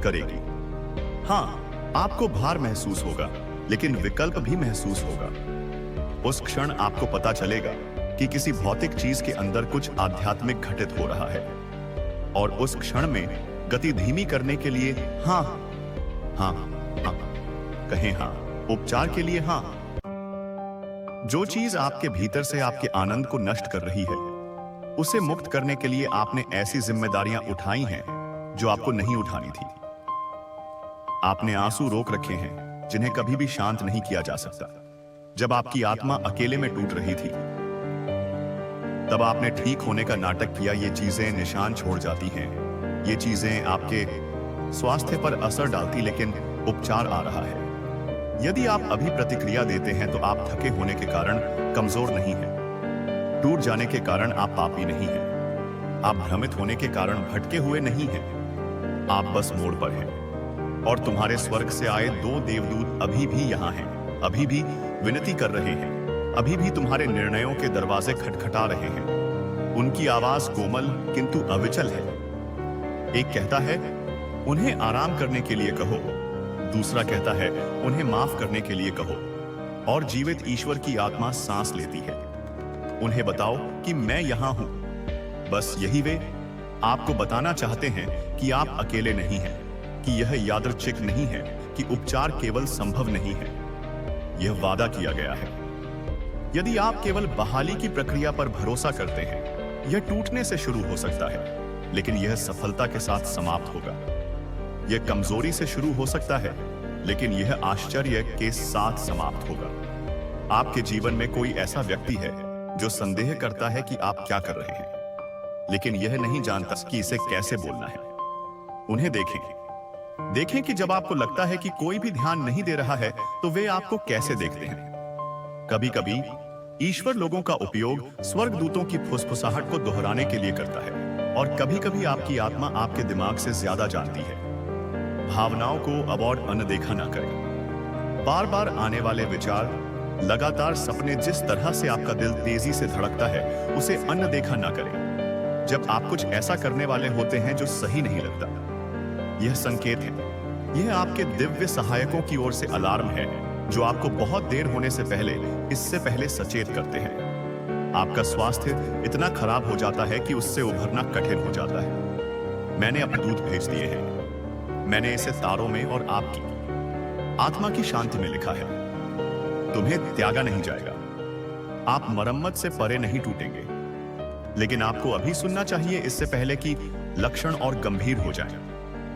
करेगी। हाँ, आपको भार महसूस होगा, लेकिन विकल्प भी महसूस होगा। उस क्षण आपको पता चलेगा कि किसी भौतिक चीज के अंदर कुछ आध्यात्मिक घटित हो रहा है, और उस क्षण में गति धीमी करने के लिए हाँ हाँ हाँ कहें, हाँ उपचार के लिए हाँ। जो चीज आपके भीतर से आपके आनंद को नष्ट कर रही है, उसे मुक्त करने के लिए आपने ऐसी जिम्मेदारियां उठाई हैं जो आपको नहीं उठानी थी। आपने आंसू रोक रखे हैं जिन्हें कभी भी शांत नहीं किया जा सकता। जब आपकी आत्मा अकेले में टूट रही थी, तब आपने ठीक होने का नाटक किया। ये चीजें निशान छोड़ जाती हैं, ये चीजें आपके स्वास्थ्य पर असर डालती, लेकिन उपचार आ रहा है। यदि आप अभी प्रतिक्रिया देते हैं तो आप थके होने के कारण कमजोर नहीं हैं, टूट जाने के कारण आप पापी नहीं हैं, आप भ्रमित होने के कारण भटके हुए नहीं हैं, आप बस मोड़ पर हैं। और तुम्हारे स्वर्ग से आए 2 देवदूत अभी भी यहाँ हैं, अभी भी विनती कर रहे हैं, अभी भी तुम्हारे निर्णयों के दरवाजे खटखटा रहे हैं। उनकी आवाज कोमल किंतु अविचल है। एक कहता है, उन्हें आराम करने के लिए कहो। दूसरा कहता है, उन्हें माफ करने के लिए कहो। और जीवित ईश्वर की आत्मा सांस लेती है। उन्हें बताओ कि मैं यहां हूं। बस यही वे आपको बताना चाहते हैं कि आप अकेले नहीं हैं, कि यह यादृच्छिक नहीं है, कि उपचार केवल संभव नहीं है, यह वादा किया गया है। यदि आप केवल बहाली की प्रक्रिया पर भरोसा करते हैं, यह टूटने से शुरू हो सकता है, लेकिन यह सफलता के साथ समाप्त होगा। यह कमजोरी से शुरू हो सकता है, लेकिन यह आश्चर्य के साथ समाप्त होगा। आपके जीवन में कोई ऐसा व्यक्ति है जो संदेह करता है कि आप क्या कर रहे हैं, लेकिन यह नहीं जानता कि इसे कैसे बोलना है। उन्हें देखें कि जब आपको लगता है कि कोई भी ध्यान नहीं दे रहा है, तो वे आपको कैसे देखते हैं। कभी कभी ईश्वर लोगों का उपयोग स्वर्गदूतों की फुसफुसाहट को दोहराने के लिए करता है, और कभी कभी आपकी आत्मा आपके दिमाग से ज्यादा जानती है। भावनाओं को अब और अनदेखा ना करें। बार बार आने वाले विचार, लगातार सपने, जिस तरह से आपका दिल तेजी से धड़कता है, उसे अनदेखा ना करें। जब आप कुछ ऐसा करने वाले होते हैं जो सही नहीं लगता, यह संकेत है। यह आपके दिव्य सहायकों की ओर से अलार्म है, जो आपको बहुत देर होने से पहले, इससे पहले सचेत करते हैं। आपका स्वास्थ्य इतना खराब हो जाता है कि उससे उभरना कठिन हो जाता है। मैंने अपने दूत भेज दिए हैं। मैंने इसे तारों में और आपकी आत्मा की शांति में लिखा है। तुम्हें त्यागा नहीं जाएगा। आप मरम्मत से परे नहीं टूटेंगे, लेकिन आपको अभी सुनना चाहिए, इससे पहले कि लक्षण और गंभीर हो जाए,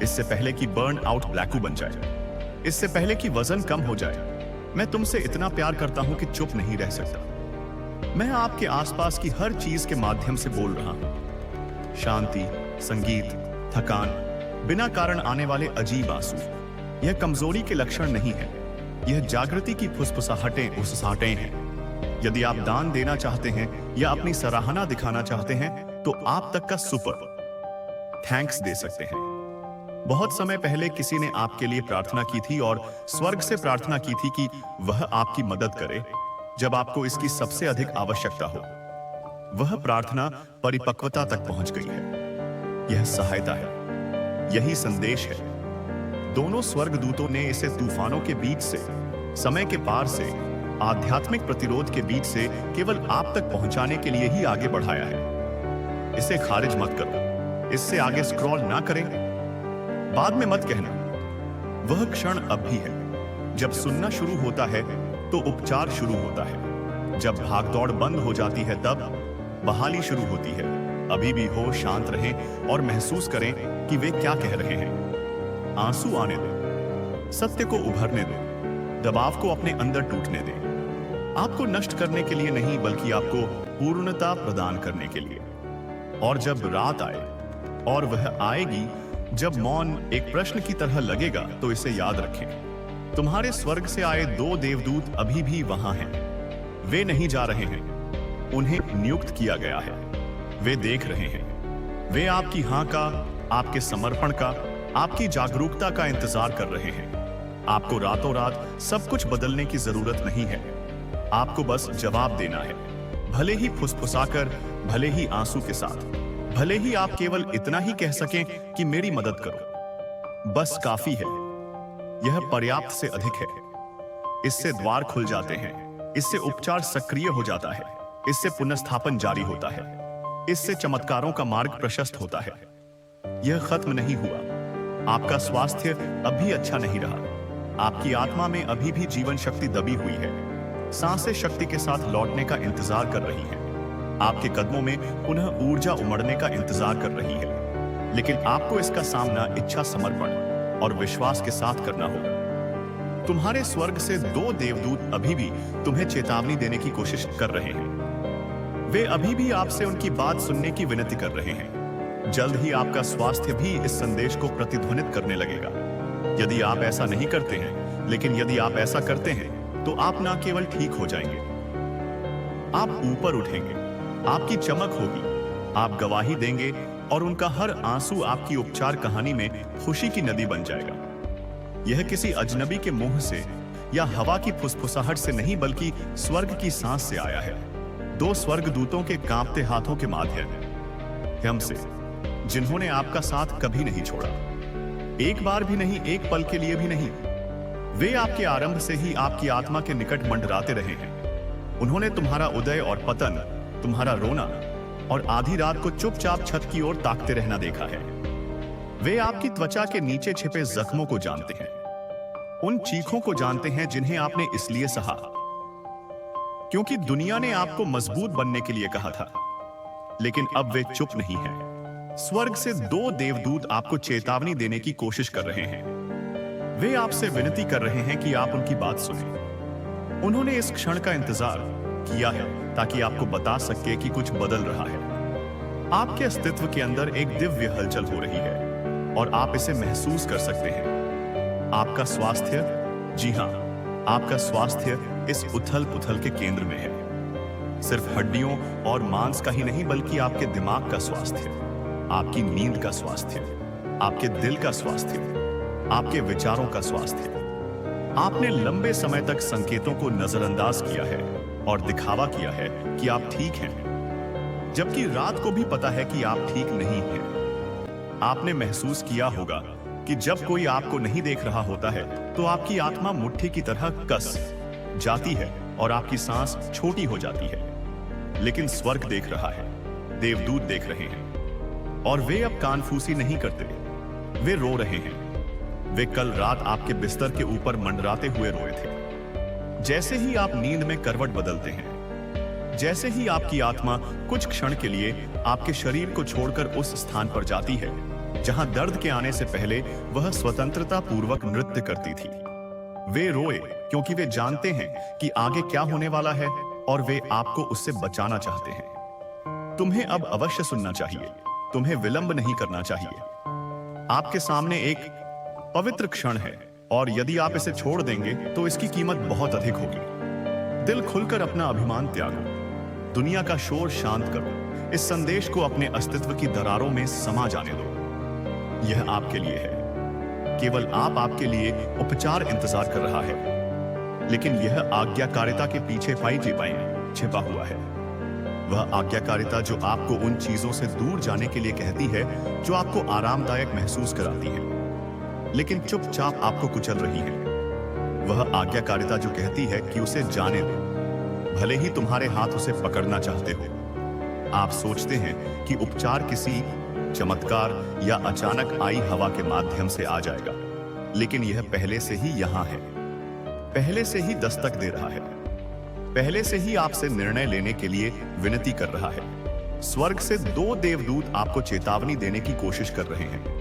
इससे पहले कि बर्न आउट ब्लैकू बन जाए, इससे पहले कि वजन कम हो जाए। मैं तुमसे इतना प्यार करता हूं कि चुप नहीं रह सकता। मैं आपके आसपास की हर चीज के माध्यम से बोल रहा हूं। शांति, संगीत, थकान, बिना कारण आने वाले अजीब आंसू, यह कमजोरी के लक्षण नहीं है, यह जागृति की फुसफुसाहटें, उससाहटें हैं। यदि आप दान देना चाहते हैं या अपनी सराहना दिखाना चाहते हैं, तो आप तक का सुपर थैंक्स दे सकते हैं। बहुत समय पहले किसी ने आपके लिए प्रार्थना की थी, और स्वर्ग से प्रार्थना की थी कि वह आपकी मदद करे जब आपको इसकी सबसे अधिक आवश्यकता हो। वह प्रार्थना परिपक्वता तक पहुंच गई है। यह सहायता है, यही संदेश है। दोनों स्वर्गदूतों ने इसे तूफानों के बीच से, समय के पार से, आध्यात्मिक प्रतिरोध के बीच से केवल आप तक पहुंचाने के लिए ही आगे बढ़ाया है। इसे खारिज मत करो, इससे आगे स्क्रॉल ना करें, बाद में मत कहना। वह क्षण अब भी है। जब सुनना शुरू होता है तो उपचार शुरू होता है। जब भागदौड़ बंद हो जाती है, तब बहाली शुरू होती है। अभी भी हो, शांत रहें और महसूस करें कि वे क्या कह रहे हैं। आंसू आने दो, सत्य को उभरने दो, दबाव को अपने अंदर टूटने दें। आपको नष्ट करने के लिए नहीं, बल्कि आपको पूर्णता प्रदान करने के लिए। और जब रात आए, और वह आएगी जब मौन एक प्रश्न की तरह लगेगा, तो इसे याद रखें। तुम्हारे स्वर्ग से आए 2 देवदूत अभी भी वहां हैं। वे नहीं जा रहे हैं, उन्हें नियुक्त किया गया है। वे देख रहे हैं। वे आपकी हां का, आपके समर्पण का, आपकी जागरूकता का इंतजार कर रहे हैं। आपको रातों रात सब कुछ बदलने की जरूरत नहीं है। आपको बस जवाब देना है, भले ही फुसफुसाकर, भले ही आंसू के साथ, भले ही आप केवल इतना ही कह सकें कि मेरी मदद करो। बस काफी है। यह पर्याप्त से अधिक है। इससे द्वार खुल जाते हैं, इससे उपचार सक्रिय हो जाता है, इससे पुनर्स्थापन जारी होता है, इससे चमत्कारों का मार्ग प्रशस्त होता है। यह खत्म नहीं हुआ। आपका स्वास्थ्य अभी अच्छा नहीं रहा। आपकी आत्मा में अभी भी जीवन शक्ति दबी हुई है। सांसें शक्ति के साथ लौटने का इंतजार कर रही हैं। आपके कदमों में पुनः ऊर्जा उमड़ने का इंतजार कर रही है। लेकिन आपको इसका सामना इच्छा, समर्पण और विश्वास के साथ करना होगा। तुम्हारे स्वर्ग से 2 देवदूत अभी भी तुम्हें चेतावनी देने की कोशिश कर रहे हैं। वे अभी भी आपसे उनकी बात सुनने की विनती कर रहे हैं। जल्द ही आपका स्वास्थ्य भी इस संदेश को प्रतिध्वनित करने लगेगा। यदि आप ऐसा नहीं करते हैं, लेकिन यदि आप ऐसा करते हैं, तो आप न केवल ठीक हो जाएंगे, आप ऊपर उठेंगे, आपकी चमक होगी, आप गवाही देंगे और उनका हर आंसू आपकी उपचार कहानी में खुशी की नदी बन जाएगा। यह किसी अजनबी के मुंह से या हवा की फुसफुसाहट से नहीं, बल्कि स्वर्ग की सांस से आया है। 2 स्वर्गदूतों के कांपते हाथों के माध्यम से, जिन्होंने आपका साथ कभी नहीं छोड़ा, एक बार भी नहीं, एक पल के लिए भी नहीं। वे आपके आरंभ से ही आपकी आत्मा के निकट मंडराते रहे हैं। उन्होंने तुम्हारा उदय और पतन, तुम्हारा रोना और आधी रात को चुपचाप छत की ओर ताकते रहना देखा है। वे आपकी त्वचा के नीचे छिपे जख्मों को जानते हैं, उन चीखों को जानते हैं जिन्हें आपने इसलिए सहा क्योंकि दुनिया ने आपको मजबूत बनने के लिए कहा था। लेकिन अब वे चुप नहीं हैं। स्वर्ग से 2 देवदूत आपको चेतावनी देने की कोशिश कर रहे हैं। वे आपसे विनती कर रहे हैं कि आप उनकी बात सुनें। उन्होंने इस क्षण का इंतजार किया है ताकि आपको बता सके कि कुछ बदल रहा है। आपके अस्तित्व के अंदर एक दिव्य हलचल हो रही है और आप इसे महसूस कर सकते हैं। आपका स्वास्थ्य, जी हां, आपका स्वास्थ्य इस उथल-पुथल के केंद्र में है। सिर्फ हड्डियों और मांस का ही नहीं, बल्कि आपके दिमाग का स्वास्थ्य, आपकी नींद का स्वास्थ्य, आपके दिल का स्वास्थ्य, आपके विचारों का स्वास्थ्य। आपने लंबे समय तक संकेतों को नजरअंदाज किया है और दिखावा किया है कि आप ठीक हैं, जबकि रात को भी पता है कि आप ठीक नहीं हैं। आपने महसूस किया होगा कि जब कोई आपको नहीं देख रहा होता है, तो आपकी आत्मा मुट्ठी की तरह कस जाती है और आपकी सांस छोटी हो जाती है। लेकिन स्वर्ग देख रहा है, देवदूत देख रहे हैं, और वे अब कानफूसी नहीं करते। वे रो रहे हैं। वे कल रात आपके बिस्तर के ऊपर मंडराते हुए रोए थे। जैसे ही आप नींद में करवट बदलते हैं, जैसे ही आपकी आत्मा कुछ क्षण के लिए आपके शरीर को छोड़कर उस स्थान पर जाती है जहां दर्द के आने से पहले वह स्वतंत्रता पूर्वक नृत्य करती थी। वे रोए क्योंकि वे जानते हैं कि आगे क्या होने वाला है और वे आपको उससे बचाना चाहते हैं। तुम्हें अब अवश्य सुनना चाहिए, तुम्हें विलंब नहीं करना चाहिए। आपके सामने एक पवित्र क्षण है और यदि आप इसे छोड़ देंगे तो इसकी कीमत बहुत अधिक होगी। दिल खुलकर अपना अभिमान त्यागो, दुनिया का शोर शांत करो, इस संदेश को अपने अस्तित्व की दरारों में समा जाने दो। यह आपके लिए है, केवल आपके लिए उपचार इंतजार कर रहा है। लेकिन यह आज्ञाकारिता के पीछे छिपा हुआ है। वह आज्ञाकारिता जो आपको उन चीजों से दूर जाने के लिए कहती है जो आपको आरामदायक महसूस कराती है, लेकिन चुपचाप आपको कुचल रही है। वह आज्ञाकारिता जो कहती है कि उसे जाने दो, भले ही तुम्हारे हाथ उसे पकड़ना चाहते हो। आप सोचते हैं कि उपचार किसी चमत्कार या अचानक आई हवा के माध्यम से आ जाएगा, लेकिन यह पहले से ही यहां है, पहले से ही दस्तक दे रहा है, पहले से ही आपसे निर्णय लेने के लिए विनती कर रहा है। स्वर्ग से 2 देवदूत आपको चेतावनी देने की कोशिश कर रहे हैं।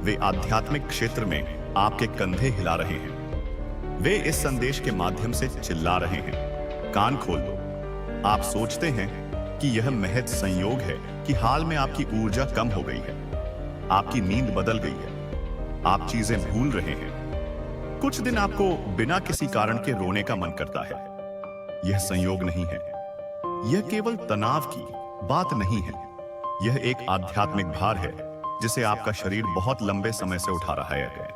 वे आध्यात्मिक क्षेत्र में आपके कंधे हिला रहे हैं। वे इस संदेश के माध्यम से चिल्ला रहे हैं, कान खोल लो। आप सोचते हैं कि यह महज संयोग है कि हाल में आपकी ऊर्जा कम हो गई है, आपकी नींद बदल गई है, आप चीजें भूल रहे हैं। कुछ दिन आपको बिना किसी कारण के रोने का मन करता है। यह संयोग नहीं है, यह केवल तनाव की बात नहीं है, यह एक आध्यात्मिक भार है जिसे आपका शरीर बहुत लंबे समय से उठा रहा है।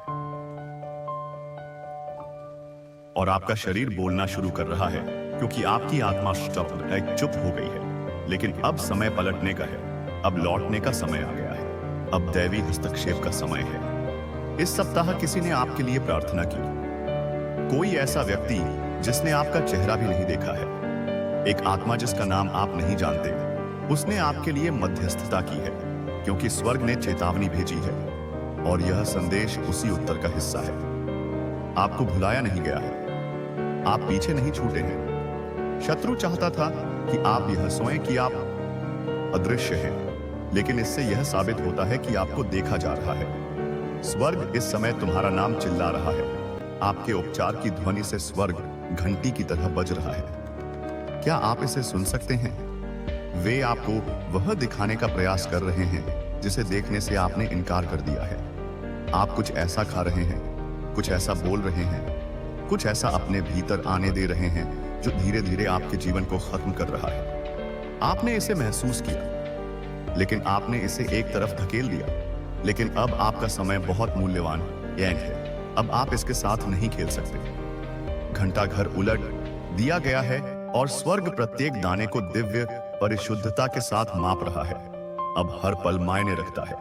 और आपका शरीर बोलना शुरू कर रहा है क्योंकि आपकी आत्मा चुप हो गई है। लेकिन अब समय पलटने का है, अब लौटने का समय आ गया है, अब दैवी हस्तक्षेप का समय है। इस सप्ताह किसी ने आपके लिए प्रार्थना की, कोई ऐसा व्यक्ति जिसने आपका चेहरा भी नहीं देखा है, एक आत्मा जिसका नाम आप नहीं जानते, उसने आपके लिए मध्यस्थता की है क्योंकि स्वर्ग ने चेतावनी भेजी है और यह संदेश उसी उत्तर का हिस्सा है। आपको भुलाया नहीं गया है, आप पीछे नहीं छूटे हैं। शत्रु चाहता था कि आप यह सोचें कि आप अदृश्य हैं, लेकिन इससे यह साबित होता है कि आपको देखा जा रहा है। स्वर्ग इस समय तुम्हारा नाम चिल्ला रहा है। आपके उपचार की ध्वनि से स्वर्ग घंटी की तरह बज रहा है। क्या आप इसे सुन सकते हैं? वे आपको वह दिखाने का प्रयास कर रहे हैं जिसे देखने से आपने इनकार कर दिया है। आप कुछ ऐसा खा रहे हैं, कुछ ऐसा बोल रहे हैं, कुछ ऐसा अपने भीतर आने दे रहे हैं जो धीरे धीरे आपके जीवन को खत्म कर रहा है। आपने इसे महसूस किया, लेकिन आपने इसे एक तरफ धकेल दिया। लेकिन अब आपका समय बहुत मूल्यवान है। अब आप इसके साथ नहीं खेल सकते। घंटा घर उलट दिया गया है और स्वर्ग प्रत्येक दाने को दिव्य परिशुद्धता के साथ माप रहा है। अब हर पल मायने रखता है।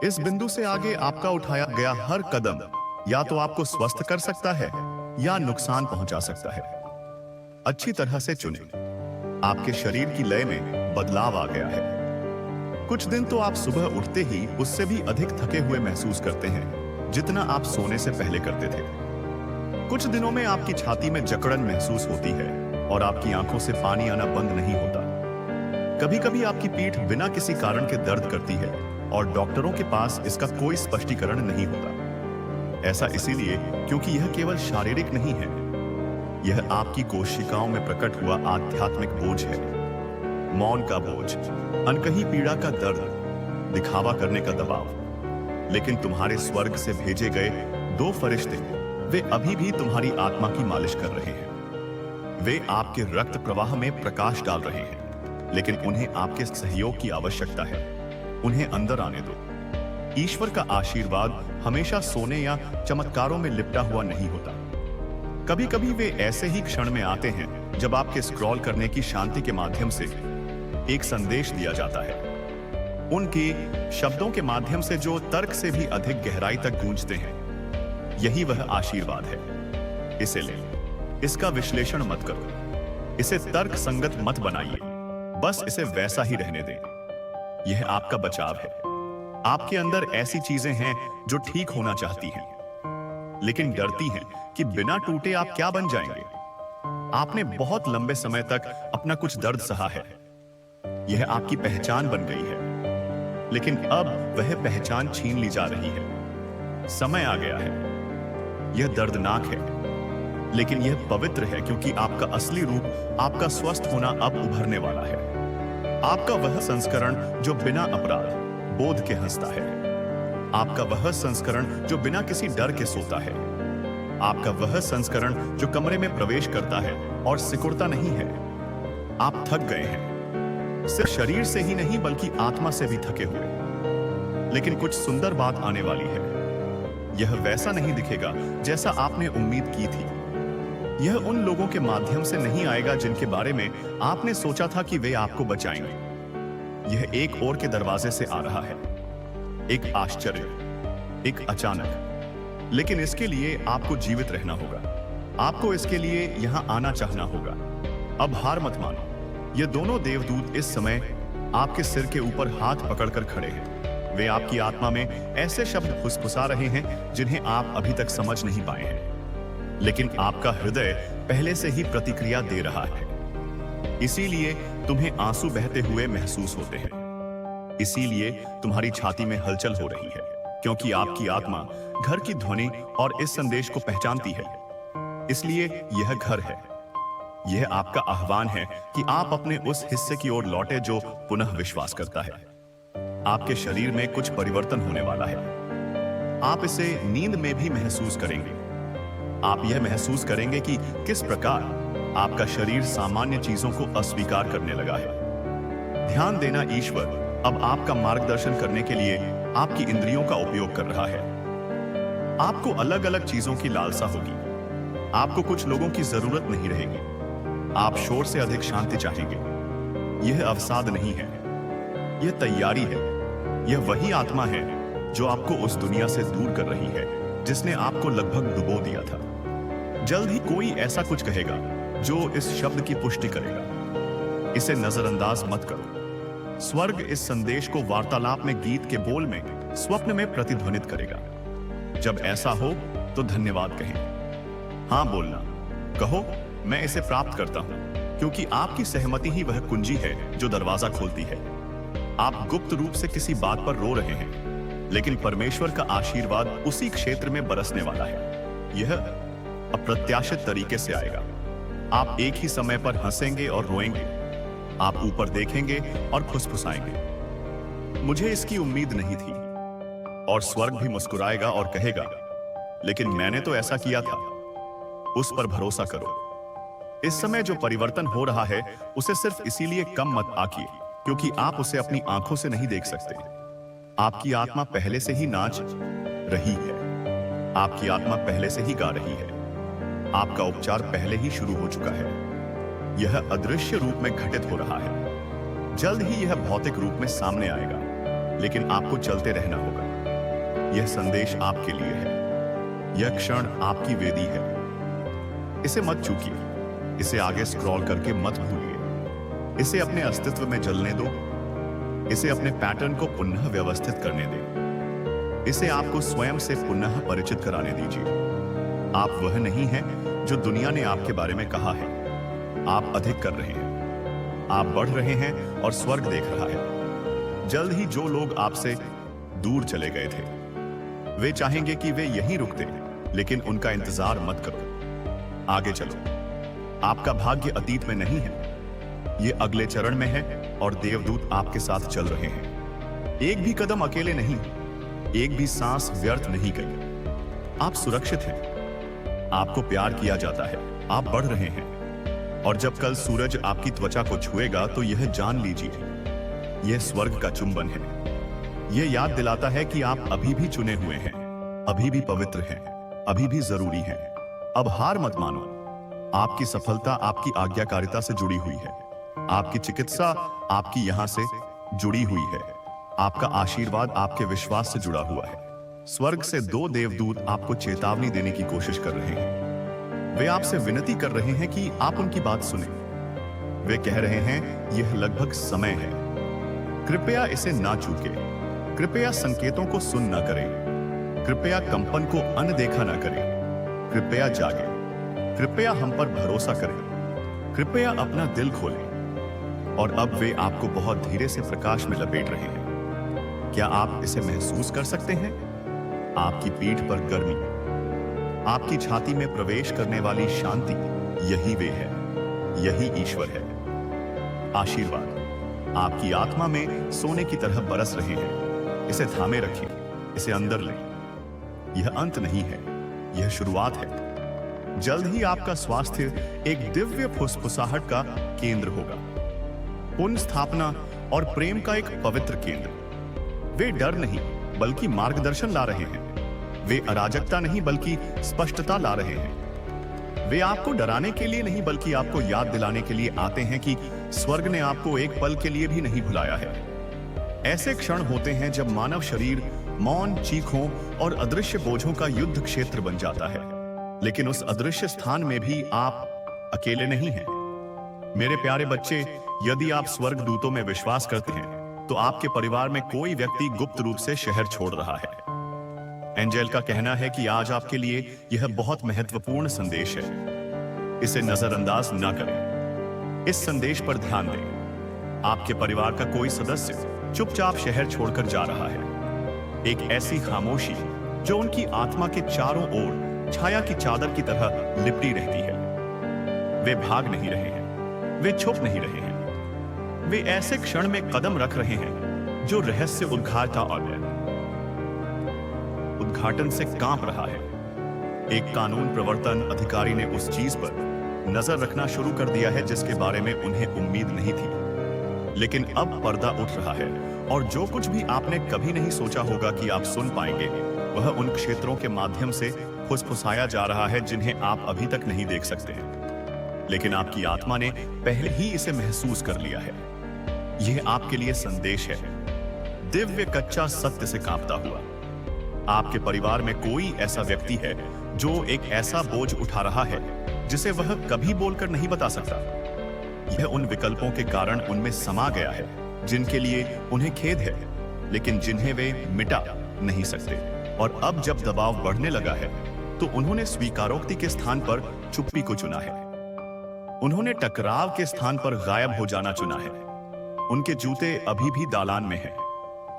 इस बिंदु से आगे आपका उठाया गया हर कदम या तो आपको स्वस्थ कर सकता है या नुकसान पहुंचा सकता है। अच्छी तरह से चुने। आपके शरीर की लय में बदलाव आ गया है। कुछ दिन तो आप सुबह उठते ही उससे भी अधिक थके हुए महसूस करते हैं जितना आप सोने से पहले करते थे। कुछ दिनों में आपकी छाती में जकड़न महसूस होती है और आपकी आंखों से पानी आना बंद नहीं होता। कभी कभी आपकी पीठ बिना किसी कारण के दर्द करती है और डॉक्टरों के पास इसका कोई स्पष्टीकरण नहीं होता। ऐसा इसीलिए क्योंकि यह केवल शारीरिक नहीं है, यह आपकी कोशिकाओं में प्रकट हुआ आध्यात्मिक बोझ है। मौन का बोझ, अनकही पीड़ा का दर्द, दिखावा करने का दबाव। लेकिन तुम्हारे स्वर्ग से भेजे गए दो फरिश्ते, वे अभी भी तुम्हारी आत्मा की मालिश कर रहे हैं। वे आपके रक्त प्रवाह में प्रकाश डाल रहे हैं, लेकिन उन्हें आपके सहयोग की आवश्यकता है। उन्हें अंदर आने दो। ईश्वर का आशीर्वाद हमेशा सोने या चमत्कारों में लिपटा हुआ नहीं होता। कभी कभी वे ऐसे ही क्षण में आते हैं जब आपके स्क्रॉल करने की शांति के माध्यम से एक संदेश दिया जाता है, उनके शब्दों के माध्यम से जो तर्क से भी अधिक गहराई तक गूंजते हैं। यही वह आशीर्वाद है। इसे ले, इसका विश्लेषण मत करो, इसे तर्क संगत मत बनाइए, बस इसे वैसा ही रहने दें। यह आपका बचाव है। आपके अंदर ऐसी चीजें हैं जो ठीक होना चाहती हैं, लेकिन डरती हैं कि बिना टूटे आप क्या बन जाएंगे। आपने बहुत लंबे समय तक अपना कुछ दर्द सहा है, यह आपकी पहचान बन गई है, लेकिन अब वह पहचान छीन ली जा रही है। समय आ गया है। यह दर्दनाक है, लेकिन यह पवित्र है क्योंकि आपका असली रूप, आपका स्वस्थ होना अब उभरने वाला है। आपका वह संस्करण जो बिना अपराध बोध के हंसता है, आपका वह संस्करण जो बिना किसी डर के सोता है, आपका वह संस्करण जो कमरे में प्रवेश करता है और सिकुड़ता नहीं है। आप थक गए हैं, सिर्फ शरीर से ही नहीं बल्कि आत्मा से भी थके हुए। लेकिन कुछ सुंदर बात आने वाली है। यह वैसा नहीं दिखेगा जैसा आपने उम्मीद की थी। यह उन लोगों के माध्यम से नहीं आएगा जिनके बारे में आपने सोचा था कि वे आपको बचाएंगे। यह एक और के दरवाजे से आ रहा है, एक आश्चर्य, एक अचानक। लेकिन इसके लिए आपको जीवित रहना होगा। आपको इसके लिए यहां आना चाहना होगा। अब हार मत मानो। ये दोनों देवदूत इस समय आपके सिर के ऊपर हाथ पकड़कर खड़े हैं। वे आपकी आत्मा में ऐसे शब्द फुसफुसा रहे हैं जिन्हें आप अभी तक समझ नहीं पाए हैं, लेकिन आपका हृदय पहले से ही प्रतिक्रिया दे रहा है। इसीलिए तुम्हें आंसू बहते हुए महसूस होते हैं। इसीलिए तुम्हारी छाती में हलचल हो रही है, क्योंकि आपकी आत्मा घर की ध्वनि और इस संदेश को पहचानती है। इसलिए यह घर है। यह आपका आह्वान है कि आप अपने उस हिस्से की ओर लौटे जो पुनः विश्वास करता है। आपके शरीर में कुछ परिवर्तन होने वाला है। आप इसे नींद में भी महसूस करेंगे। आप यह महसूस करेंगे कि किस प्रकार आपका शरीर सामान्य चीजों को अस्वीकार करने लगा है। ध्यान देना, ईश्वर अब आपका मार्गदर्शन करने के लिए आपकी इंद्रियों का उपयोग कर रहा है। आपको अलग अलग चीजों की लालसा होगी। आपको कुछ लोगों की जरूरत नहीं रहेगी। आप शोर से अधिक शांति चाहेंगे। यह अवसाद नहीं है, यह तैयारी है। यह वही आत्मा है जो आपको उस दुनिया से दूर कर रही है जिसने आपको लगभग डुबो दिया था। जल्द ही कोई ऐसा कुछ कहेगा जो इस शब्द की पुष्टि करेगा। इसे नजरअंदाज मत करो। स्वर्ग इस संदेश को वार्तालाप में गीत के बोल में, स्वप्न में प्रतिध्वनित करेगा। जब ऐसा हो तो धन्यवाद कहें। हां बोलना, कहो मैं इसे प्राप्त करता हूं, क्योंकि आपकी सहमति ही वह कुंजी है जो दरवाजा खोलती है। आप गुप्त रूप से किसी बात पर रो रहे हैं, लेकिन परमेश्वर का आशीर्वाद उसी क्षेत्र में बरसने वाला है। यह अप्रत्याशित तरीके से आएगा। आप एक ही समय पर हंसेंगे और रोएंगे। आप ऊपर देखेंगे और फुसफुसाएंगे। मुझे इसकी उम्मीद नहीं थी। और स्वर्ग भी मुस्कुराएगा और कहेगा, लेकिन मैंने तो ऐसा किया था। उस पर भरोसा करो। इस समय जो परिवर्तन हो रहा है उसे सिर्फ इसीलिए कम मत आंकिए क्योंकि आप उसे अपनी आंखों से नहीं देख सकते। आपकी आत्मा पहले से ही नाच रही है। आपकी आत्मा पहले से ही गा रही है। आपका उपचार पहले ही शुरू हो चुका है। यह अदृश्य रूप में घटित हो रहा है। जल्द ही यह भौतिक रूप में सामने आएगा, लेकिन आपको चलते रहना होगा। यह संदेश आपके लिए है। यह क्षण आपकी वेदी है। इसे मत चूकिए। इसे आगे स्क्रॉल करके मत भूलिए। इसे अपने अस्तित्व में जलने दो। इसे अपने पैटर्न को पुनः व्यवस्थित करने दें। इसे आपको स्वयं से पुनः परिचित कराने दीजिए। आप वह नहीं हैं जो दुनिया ने आपके बारे में कहा है। आप अधिक कर रहे हैं। आप बढ़ रहे हैं और स्वर्ग देख रहा है। जल्द ही जो लोग आपसे दूर चले गए थे, वे चाहेंगे कि वे यहीं रुकते, लेकिन उनका इंतजार मत करो। आगे चलो। आपका भाग्य अतीत में नहीं है, यह अगले चरण में है और देवदूत आपके साथ चल रहे हैं। एक भी कदम अकेले नहीं, एक भी सांस व्यर्थ नहीं गई। आप सुरक्षित हैं। आपको प्यार किया जाता है। आप बढ़ रहे हैं। और जब कल सूरज आपकी त्वचा को छुएगा तो यह जान लीजिए, यह स्वर्ग का चुंबन है। यह याद दिलाता है कि आप अभी भी चुने हुए हैं, अभी भी पवित्र हैं, अभी भी जरूरी हैं। अब हार मत मानो। आपकी सफलता आपकी आज्ञाकारिता से जुड़ी हुई है। आपकी चिकित्सा आपकी यहां से जुड़ी हुई है। आपका आशीर्वाद आपके विश्वास से जुड़ा हुआ है। स्वर्ग से 2 देवदूत आपको चेतावनी देने की कोशिश कर रहे हैं। वे आपसे विनती कर रहे हैं कि आप उनकी बात सुने। वे कह रहे हैं, यह लगभग समय है। कृपया इसे ना चूके। कृपया संकेतों को सुन ना करें। कृपया कंपन को अनदेखा ना करें। कृपया जागें। कृपया हम पर भरोसा करें। कृपया अपना दिल खोलें। और अब वे आपको बहुत धीरे से प्रकाश में लपेट रहे हैं। क्या आप इसे महसूस कर सकते हैं? आपकी पीठ पर गर्मी, आपकी छाती में प्रवेश करने वाली शांति, यही वे है। यही ईश्वर है। आशीर्वाद आपकी आत्मा में सोने की तरह बरस रहे हैं। इसे थामे रखें, इसे अंदर लें। यह अंत नहीं है, यह शुरुआत है। जल्द ही आपका स्वास्थ्य एक दिव्य फुसफुसाहट का केंद्र होगा। पुनः स्थापना और प्रेम का एक पवित्र केंद्र। वे डर नहीं बल्कि मार्गदर्शन ला रहे हैं। वे अराजकता नहीं बल्कि स्पष्टता ला रहे हैं। वे आपको डराने के लिए नहीं बल्कि आपको याद दिलाने के लिए आते हैं कि स्वर्ग ने आपको एक पल के लिए भी नहीं भुलाया है। ऐसे क्षण होते हैं जब मानव शरीर मौन, चीखों और अदृश्य बोझों का युद्ध क्षेत्र बन जाता है। लेकिन उस अदृश्य स्थान में भी आप अकेले नहीं हैं। मेरे प्यारे बच्चे, यदि आप स्वर्ग दूतों में विश्वास करते हैं तो आपके परिवार में कोई व्यक्ति गुप्त रूप से शहर छोड़ रहा है। एंजेल का कहना है कि आज आपके लिए यह बहुत महत्वपूर्ण संदेश है। इसे नजरअंदाज ना करें। इस संदेश पर ध्यान दें। आपके परिवार का कोई सदस्य चुपचाप शहर छोड़कर जा रहा है। एक ऐसी खामोशी जो उनकी आत्मा के चारों ओर छाया की चादर की तरह लिपटी रहती है। वे भाग नहीं रहे हैं, वे छुप नहीं रहे हैं, वे ऐसे क्षण में कदम रख रहे हैं जो रहस्य उद्घाटन से कांप रहा है। एक कानून प्रवर्तन अधिकारी ने उस चीज पर नजर रखना शुरू कर दिया है जिसके बारे में उन्हें उम्मीद नहीं थी। लेकिन अब पर्दा उठ रहा है और जो कुछ भी आपने कभी नहीं सोचा होगा कि आप सुन पाएंगे, वह उन क्षेत्रों के माध्यम से फुसफुसाया जा रहा है जिन्हें आप अभी तक नहीं देख सकते हैं। लेकिन आपकी आत्मा ने पहले ही इसे महसूस कर लिया है। यह आपके लिए संदेश है, दिव्य कच्चा सत्य से कांपता हुआ। आपके परिवार में कोई ऐसा व्यक्ति है जो एक ऐसा बोझ उठा रहा है जिसे वह कभी बोलकर नहीं बता सकता। यह उन विकल्पों के कारण उनमें समा गया है जिनके लिए उन्हें खेद है, लेकिन जिन्हें वे मिटा नहीं सकते। और अब जब दबाव बढ़ने लगा है तो उन्होंने स्वीकारोक्ति के स्थान पर चुप्पी को चुना है। उन्होंने टकराव के स्थान पर गायब हो जाना चुना है। उनके जूते अभी भी दालान में हैं,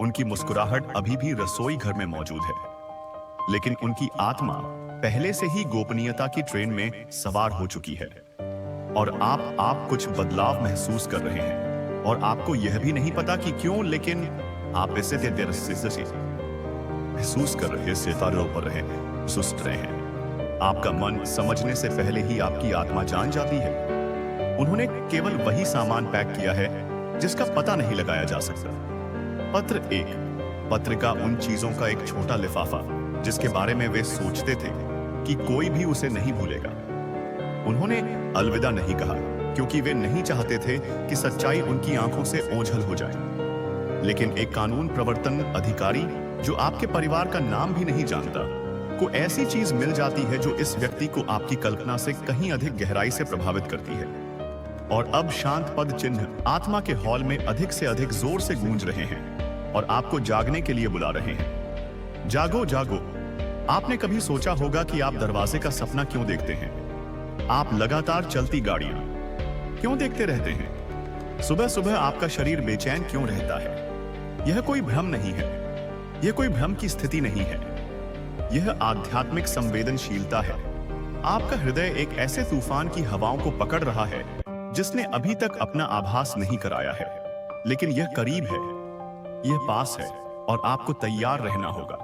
उनकी मुस्कुराहट अभी भी रसोई घर में मौजूद है, लेकिन उनकी आत्मा पहले से ही गोपनीयता की ट्रेन में सवार हो चुकी है। और आप कुछ बदलाव महसूस कर रहे हैं और आपको यह भी नहीं पता कि क्यों, लेकिन आप इसे महसूस कर रहे सितारों पर रहे, सुस्त रहे हैं। आपका मन समझने से पहले ही आपकी आत्मा जान जाती है। उन्होंने केवल वही सामान पैक किया है जिसका पता नहीं लगाया जा सकता। पत्र 1, पत्रिका उन चीजों का एक छोटा लिफाफा जिसके बारे में वे सोचते थे कि कोई भी उसे नहीं भूलेगा। उन्होंने अलविदा नहीं कहा क्योंकि वे नहीं चाहते थे कि सच्चाई उनकी आंखों से ओझल हो जाए। लेकिन एक कानून प्रवर्तन अधिकारी जो आपके परिवार का नाम भी नहीं जानता को ऐसी चीज मिल जाती है जो इस व्यक्ति को आपकी कल्पना से कहीं अधिक गहराई से प्रभावित करती है। और अब शांत पद चिन्ह आत्मा के हॉल में अधिक से अधिक जोर से गूंज रहे हैं और आपको जागने के लिए बुला रहे हैं। जागो जागो। आपने कभी सोचा होगा कि आप दरवाजे का सपना क्यों देखते हैं? आप लगातार चलती गाड़ियां क्यों देखते रहते हैं? सुबह सुबह आपका शरीर बेचैन क्यों रहता है? यह कोई भ्रम नहीं है, यह कोई भ्रम की स्थिति नहीं है, यह आध्यात्मिक संवेदनशीलता है। आपका हृदय एक ऐसे तूफान की हवाओं को पकड़ रहा है जिसने अभी तक अपना आभास नहीं कराया है, लेकिन यह करीब है, यह पास है और आपको तैयार रहना होगा।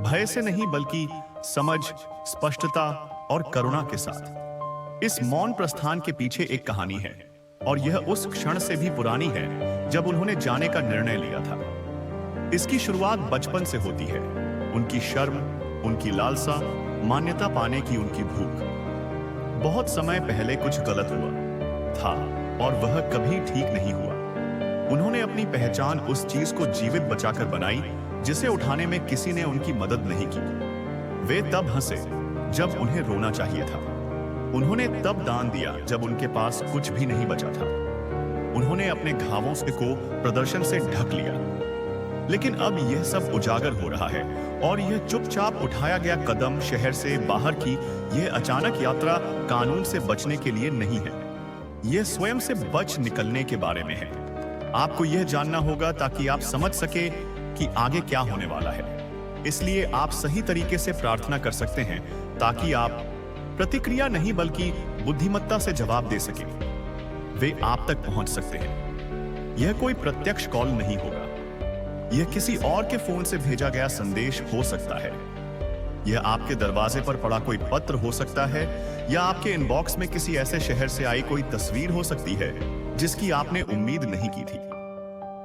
भय से नहीं बल्कि समझ, स्पष्टता और करुणा के साथ। इस मौन प्रस्थान के पीछे एक कहानी है और यह उस क्षण से भी पुरानी है जब उन्होंने जाने का निर्णय लिया था। इसकी शुरुआत बचपन से होती है। उनकी शर्म, उनकी लालसा, मान्यता पाने की उनकी भूख। बहुत समय पहले कुछ गलत हुआ था और वह कभी ठीक नहीं हुआ। उन्होंने अपनी पहचान उस चीज को जीवित बचाकर बनाई जिसे उठाने में किसी ने उनकी मदद नहीं की। वे तब हंसे जब उन्हें रोना चाहिए था। उन्होंने तब दान दिया जब उनके पास कुछ भी नहीं बचा था। उन्होंने अपने घावों को प्रदर्शन से ढक लिया। लेकिन अब यह सब उजागर हो रहा है और यह चुपचाप उठाया गया कदम शहर से बाहर की यह अचानक यात्रा कानून से बचने के लिए नहीं है। यह स्वयं से बच निकलने के बारे में है। आपको यह जानना होगा ताकि आप समझ सके कि आगे क्या होने वाला है। इसलिए आप सही तरीके से प्रार्थना कर सकते हैं ताकि आप प्रतिक्रिया नहीं बल्कि बुद्धिमत्ता से जवाब दे सकें। वे आप तक पहुंच सकते हैं। यह कोई प्रत्यक्ष कॉल नहीं होगा। यह किसी और के फोन से भेजा गया संदेश हो सकता है। यह आपके दरवाजे पर पड़ा कोई पत्र हो सकता है या आपके इनबॉक्स में किसी ऐसे शहर से आई कोई तस्वीर हो सकती है जिसकी आपने उम्मीद नहीं की थी।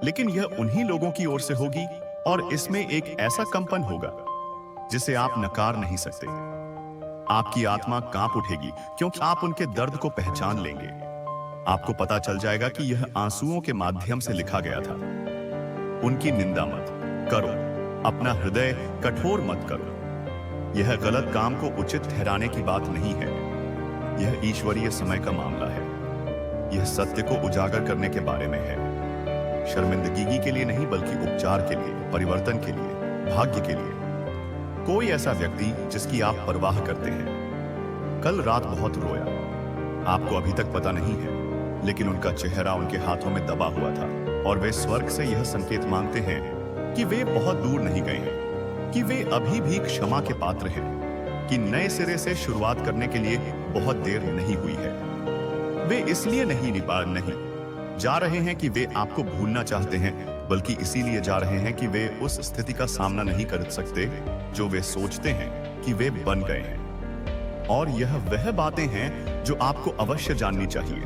लेकिन यह उन्हीं लोगों की ओर से होगी और इसमें एक ऐसा कंपन होगा जिसे आप नकार नहीं सकते। आपकी आत्मा कांप उठेगी क्योंकि आप उनके दर्द को पहचान लेंगे। आपको पता चल जाएगा कि यह आंसुओं के माध्यम से लिखा गया था। उनकी निंदा मत करो, अपना हृदय कठोर मत करो। यह गलत काम को उचित ठहराने की बात नहीं है। यह ईश्वरीय समय का मामला है। यह सत्य को उजागर करने के बारे में है। शर्मिंदगी के लिए नहीं बल्कि उपचार के लिए, परिवर्तन के लिए, भाग्य के लिए। कोई ऐसा व्यक्ति जिसकी आप परवाह करते हैं कल रात बहुत रोया। आपको अभी तक पता नहीं है, लेकिन उनका चेहरा उनके हाथों में दबा हुआ था और वे स्वर्ग से यह संकेत मांगते हैं कि वे बहुत दूर नहीं गए हैं, कि वे अभी भी क्षमा के पात्र हैं, कि नए सिरे से शुरुआत करने के लिए बहुत देर नहीं हुई है। वे इसलिए नहीं जा रहे हैं कि वे आपको भूलना चाहते हैं, बल्कि इसीलिए जा रहे हैं कि वे उस स्थिति का सामना नहीं कर सकते जो वे सोचते हैं कि वे बन गए हैं। और यह वह बातें हैं जो आपको अवश्य जाननी चाहिए।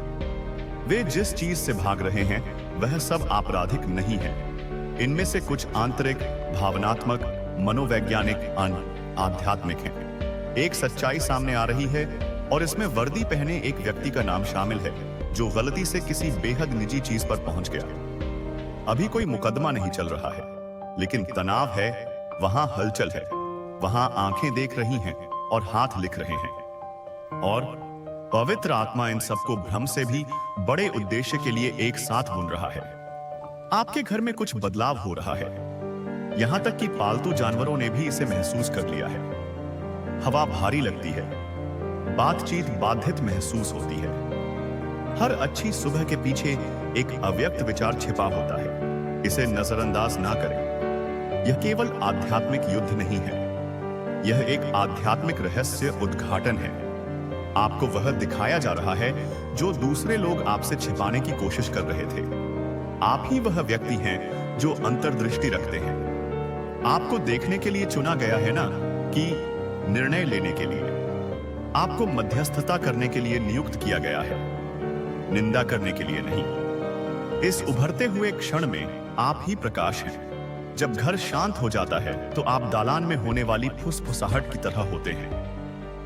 वे जिस चीज से भाग रहे हैं वह सब आपराधिक नहीं है। इनमें से कुछ आंतरिक, भावनात्मक, मनोवैज्ञानिक, अन्य आध्यात्मिक हैं। एक सच्चाई सामने आ रही है और इसमें वर्दी पहने एक व्यक्ति का नाम शामिल है जो गलती से किसी बेहद निजी चीज पर पहुंच गया। अभी कोई मुकदमा नहीं चल रहा है, लेकिन तनाव है, वहां हलचल है, वहां आंखें देख रही हैं और हाथ लिख रहे हैं। और पवित्र आत्मा इन सबको भ्रम से भी बड़े उद्देश्य के लिए एक साथ बुन रहा है। आपके घर में कुछ बदलाव हो रहा है, यहां तक कि पालतू जानवरों ने भी इसे महसूस कर लिया है। हवा भारी लगती है, बातचीत बाधित महसूस होती है। हर अच्छी सुबह के पीछे एक अव्यक्त विचार छिपा होता है। इसे नजरअंदाज ना करें। यह केवल आध्यात्मिक युद्ध नहीं है, यह एक आध्यात्मिक रहस्य उद्घाटन है। आपको वह दिखाया जा रहा है जो दूसरे लोग आपसे छिपाने की कोशिश कर रहे थे। आप ही वह व्यक्ति हैं जो अंतर्दृष्टि रखते हैं। आपको देखने के लिए चुना गया है ना, कि निर्णय लेने के लिए। आपको मध्यस्थता करने के लिए नियुक्त किया गया है, निंदा करने के लिए नहीं। इस उभरते हुए क्षण में आप ही प्रकाश हैं। जब घर शांत हो जाता है तो आप दालान में होने वाली फुसफुसाहट की तरह होते हैं।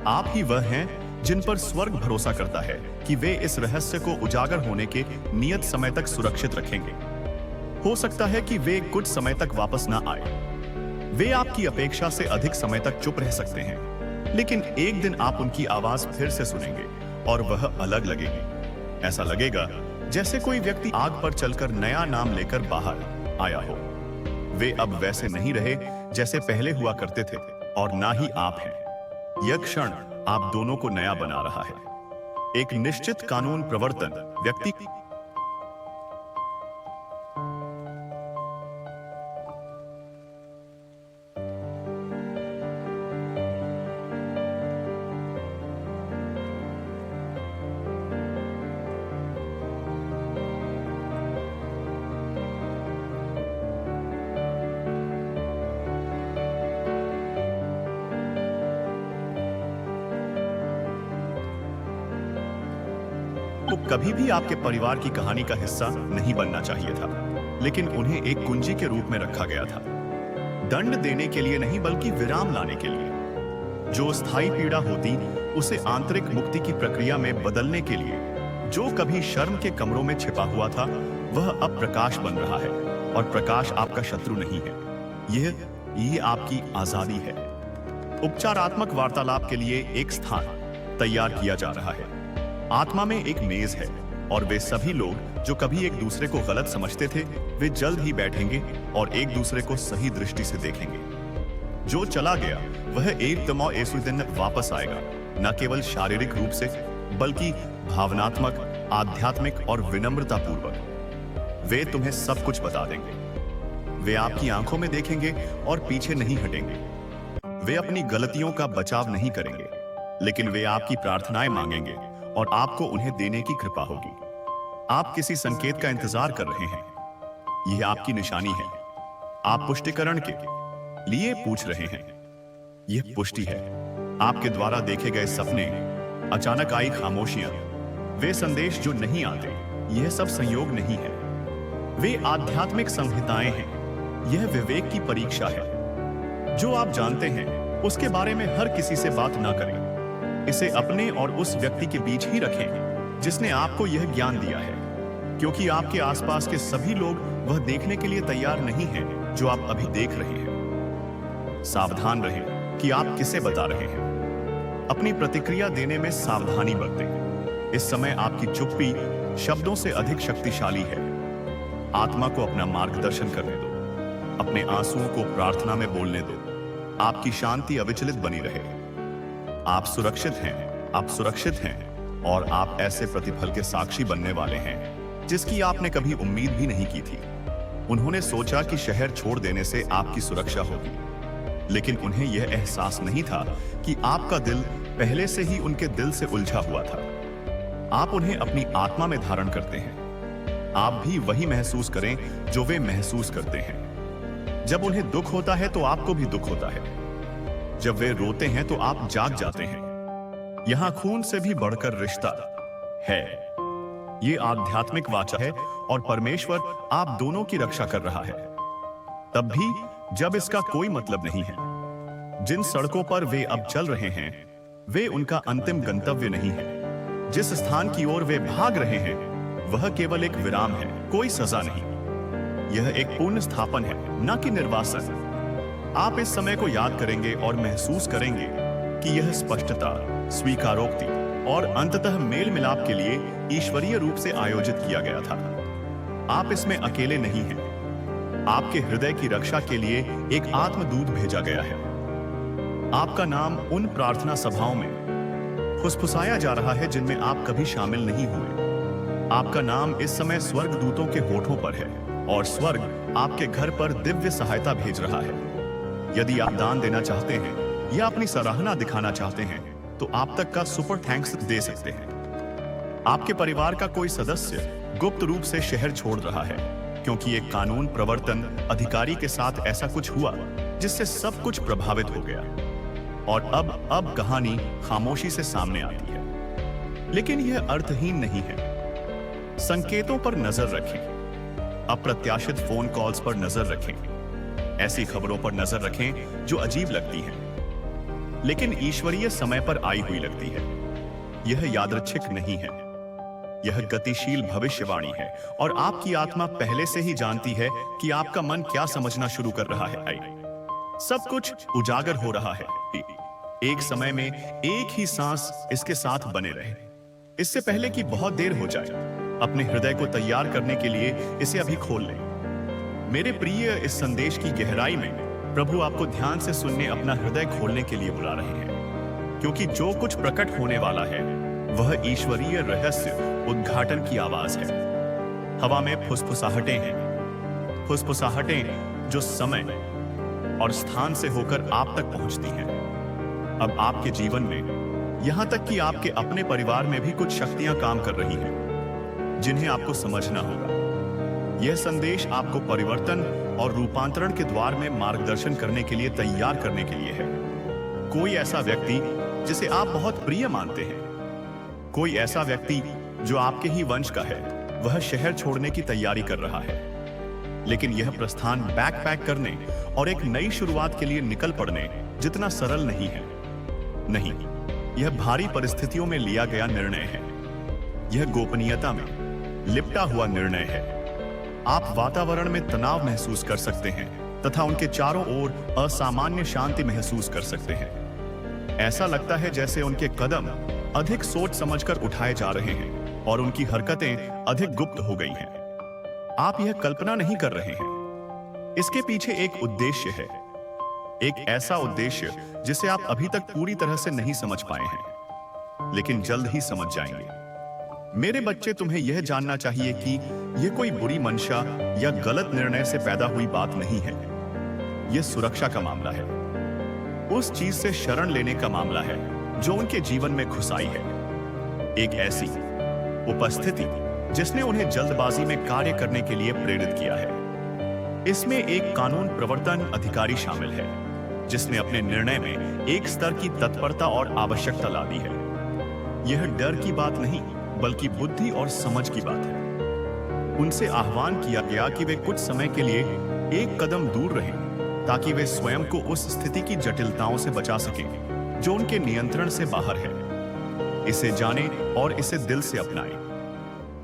आप ही वह हैं जिन पर स्वर्ग भरोसा करता है कि वे इस रहस्य को उजागर होने के नियत समय तक सुरक्षित रखेंगे। हो सकता है कि वे कुछ समय तक वापस ना आए। वे आपकी अपेक्षा से अधिक समय तक चुप रह सकते हैं, लेकिन एक दिन आप उनकी आवाज फिर से सुनेंगे और वह अलग लगेगी। ऐसा लगेगा जैसे कोई व्यक्ति आग पर चलकर नया नाम लेकर बाहर आया हो। वे अब वैसे नहीं रहे जैसे पहले हुआ करते थे, और ना ही आप हैं। यह क्षण आप दोनों को नया बना रहा है। एक निश्चित कानून प्रवर्तन व्यक्ति को कभी भी आपके परिवार की कहानी का हिस्सा नहीं बनना चाहिए था, लेकिन उन्हें एक कुंजी के रूप में रखा गया था। दंड देने के लिए नहीं, बल्कि विराम लाने के लिए। जो स्थायी पीड़ा होती उसे आंतरिक मुक्ति की प्रक्रिया में बदलने के लिए। जो कभी शर्म के कमरों में छिपा हुआ था वह अब प्रकाश बन रहा है, और प्रकाश आपका शत्रु नहीं है। यह आपकी आजादी है। उपचारात्मक वार्तालाप के लिए एक स्थान तैयार किया जा रहा है। आत्मा में एक मेज है, और वे सभी लोग जो कभी एक दूसरे को गलत समझते थे वे जल्द ही बैठेंगे और एक दूसरे को सही दृष्टि से देखेंगे। जो चला गया वह एक तमो ऐसु दिन वापस आएगा, न केवल शारीरिक रूप से बल्कि भावनात्मक, आध्यात्मिक और विनम्रता पूर्वक। वे तुम्हें सब कुछ बता देंगे। वे आपकी आंखों में देखेंगे और पीछे नहीं हटेंगे। वे अपनी गलतियों का बचाव नहीं करेंगे, लेकिन वे आपकी प्रार्थनाएं मांगेंगे और आपको उन्हें देने की कृपा होगी। आप किसी संकेत का इंतजार कर रहे हैं। यह आपकी निशानी है। आप पुष्टिकरण के लिए पूछ रहे हैं। यह पुष्टि है। आपके द्वारा देखे गए सपने, अचानक आई खामोशियां, वे संदेश जो नहीं आते, यह सब संयोग नहीं है। वे आध्यात्मिक संहिताएं हैं। यह विवेक की परीक्षा है। जो आप जानते हैं उसके बारे में हर किसी से बात ना करें। इसे अपने और उस व्यक्ति के बीच ही रखें जिसने आपको यह ज्ञान दिया है, क्योंकि आपके आसपास के सभी लोग वह देखने के लिए तैयार नहीं हैं जो आप अभी देख रहे हैं। सावधान रहें कि आप किसे बता रहे हैं। अपनी प्रतिक्रिया देने में सावधानी बरतें। इस समय आपकी चुप्पी शब्दों से अधिक शक्तिशाली है। आत्मा को अपना मार्गदर्शन करने दो। अपने आंसुओं को प्रार्थना में बोलने दो। आपकी शांति अविचलित बनी रहे। आप सुरक्षित हैं, आप सुरक्षित हैं, और आप ऐसे प्रतिफल के साक्षी बनने वाले हैं जिसकी आपने कभी उम्मीद भी नहीं की थी। उन्होंने सोचा कि शहर छोड़ देने से आपकी सुरक्षा होगी, लेकिन उन्हें यह एहसास नहीं था कि आपका दिल पहले से ही उनके दिल से उलझा हुआ था। आप उन्हें अपनी आत्मा में धारण करते हैं। आप भी वही महसूस करें जो वे महसूस करते हैं। जब उन्हें दुख होता है तो आपको भी दुख होता है। जब वे रोते हैं तो आप जाग जाते हैं। यहां खून से भी बढ़कर रिश्ता है। ये आध्यात्मिक वाचा है और परमेश्वर आप दोनों की रक्षा कर रहा है, तब भी जब इसका कोई मतलब नहीं है। जिन सड़कों पर वे अब चल रहे हैं वे उनका अंतिम गंतव्य नहीं है। जिस स्थान की ओर वे भाग रहे हैं वह केवल एक विराम है, कोई सजा नहीं। यह एक पूर्ण स्थापन है, न कि निर्वासन। आप इस समय को याद करेंगे और महसूस करेंगे कि यह स्पष्टता, स्वीकारोक्ति और अंततः मेल मिलाप के लिए ईश्वरीय रूप से आयोजित किया गया था। आप इसमें अकेले नहीं हैं। आपके हृदय की रक्षा के लिए एक आत्मदूत भेजा गया है। आपका नाम उन प्रार्थना सभाओं में फुसफुसाया जा रहा है जिनमें आप कभी शामिल नहीं हुए। आपका नाम इस समय स्वर्ग दूतों के होठों पर है और स्वर्ग आपके घर पर दिव्य सहायता भेज रहा है। यदि आप दान देना चाहते हैं या अपनी सराहना दिखाना चाहते हैं तो आप तक का सुपर थैंक्स दे सकते हैं। आपके परिवार का कोई सदस्य गुप्त रूप से शहर छोड़ रहा है क्योंकि एक कानून प्रवर्तन अधिकारी के साथ ऐसा कुछ हुआ जिससे सब कुछ प्रभावित हो गया और अब कहानी खामोशी से सामने आती है। लेकिन यह अर्थहीन नहीं है। संकेतों पर नजर रखें, अप्रत्याशित फोन कॉल्स पर नजर रखें, ऐसी खबरों पर नजर रखें जो अजीब लगती हैं लेकिन ईश्वरीय समय पर आई हुई लगती है। यह यादृच्छिक नहीं है, यह गतिशील भविष्यवाणी है और आपकी आत्मा पहले से ही जानती है कि आपका मन क्या समझना शुरू कर रहा है। सब कुछ उजागर हो रहा है। एक समय में एक ही सांस इसके साथ बने रहे। इससे पहले कि बहुत देर हो जाए, अपने हृदय को तैयार करने के लिए इसे अभी खोल लें। मेरे प्रिय, इस संदेश की गहराई में प्रभु आपको ध्यान से सुनने, अपना हृदय खोलने के लिए बुला रहे हैं, क्योंकि जो कुछ प्रकट होने वाला है वह ईश्वरीय रहस्य उद्घाटन की आवाज है। हवा में फुसफुसाहटें हैं, फुसफुसाहटें जो समय और स्थान से होकर आप तक पहुंचती हैं। अब आपके जीवन में, यहां तक कि आपके अपने परिवार में भी कुछ शक्तियां काम कर रही हैं जिन्हें आपको समझना होगा। यह संदेश आपको परिवर्तन और रूपांतरण के द्वार में मार्गदर्शन करने के लिए तैयार करने के लिए है। कोई ऐसा व्यक्ति जिसे आप बहुत प्रिय मानते हैं, कोई ऐसा व्यक्ति जो आपके ही वंश का है, वह शहर छोड़ने की तैयारी कर रहा है। लेकिन यह प्रस्थान बैकपैक करने और एक नई शुरुआत के लिए निकल पड़ने जितना सरल नहीं है। नहीं, यह भारी परिस्थितियों में लिया गया निर्णय है। यह गोपनीयता में लिपटा हुआ निर्णय है। आप वातावरण में तनाव महसूस कर सकते हैं तथा उनके चारों ओर असामान्य शांति महसूस कर सकते हैं। ऐसा लगता है जैसे उनके कदम अधिक सोच समझकर उठाए जा रहे हैं और उनकी हरकतें अधिक गुप्त हो गई हैं। आप यह कल्पना नहीं कर रहे हैं। इसके पीछे एक उद्देश्य है, एक ऐसा उद्देश्य जिसे आप अभी तक पूरी तरह से नहीं समझ पाए हैं, लेकिन जल्द ही समझ जाएंगे। मेरे बच्चे, तुम्हें यह जानना चाहिए कि यह कोई बुरी मंशा या गलत निर्णय से पैदा हुई बात नहीं है। यह सुरक्षा का मामला है, उस चीज से शरण लेने का मामला है जो उनके जीवन में घुस आई है। एक ऐसी उपस्थिति जिसने उन्हें जल्दबाजी में कार्य करने के लिए प्रेरित किया है। इसमें एक कानून प्रवर्तन अधिकारी शामिल है जिसने अपने निर्णय में एक स्तर की तत्परता और आवश्यकता ला दी है। यह डर की बात नहीं बल्कि बुद्धि और समझ की बात है। उनसे आह्वान किया गया कि वे कुछ समय के लिए एक कदम दूर रहें ताकि वे स्वयं को उस स्थिति की जटिलताओं से बचा सकें जो उनके नियंत्रण से बाहर है। इसे जाने और इसे दिल से अपनाएं।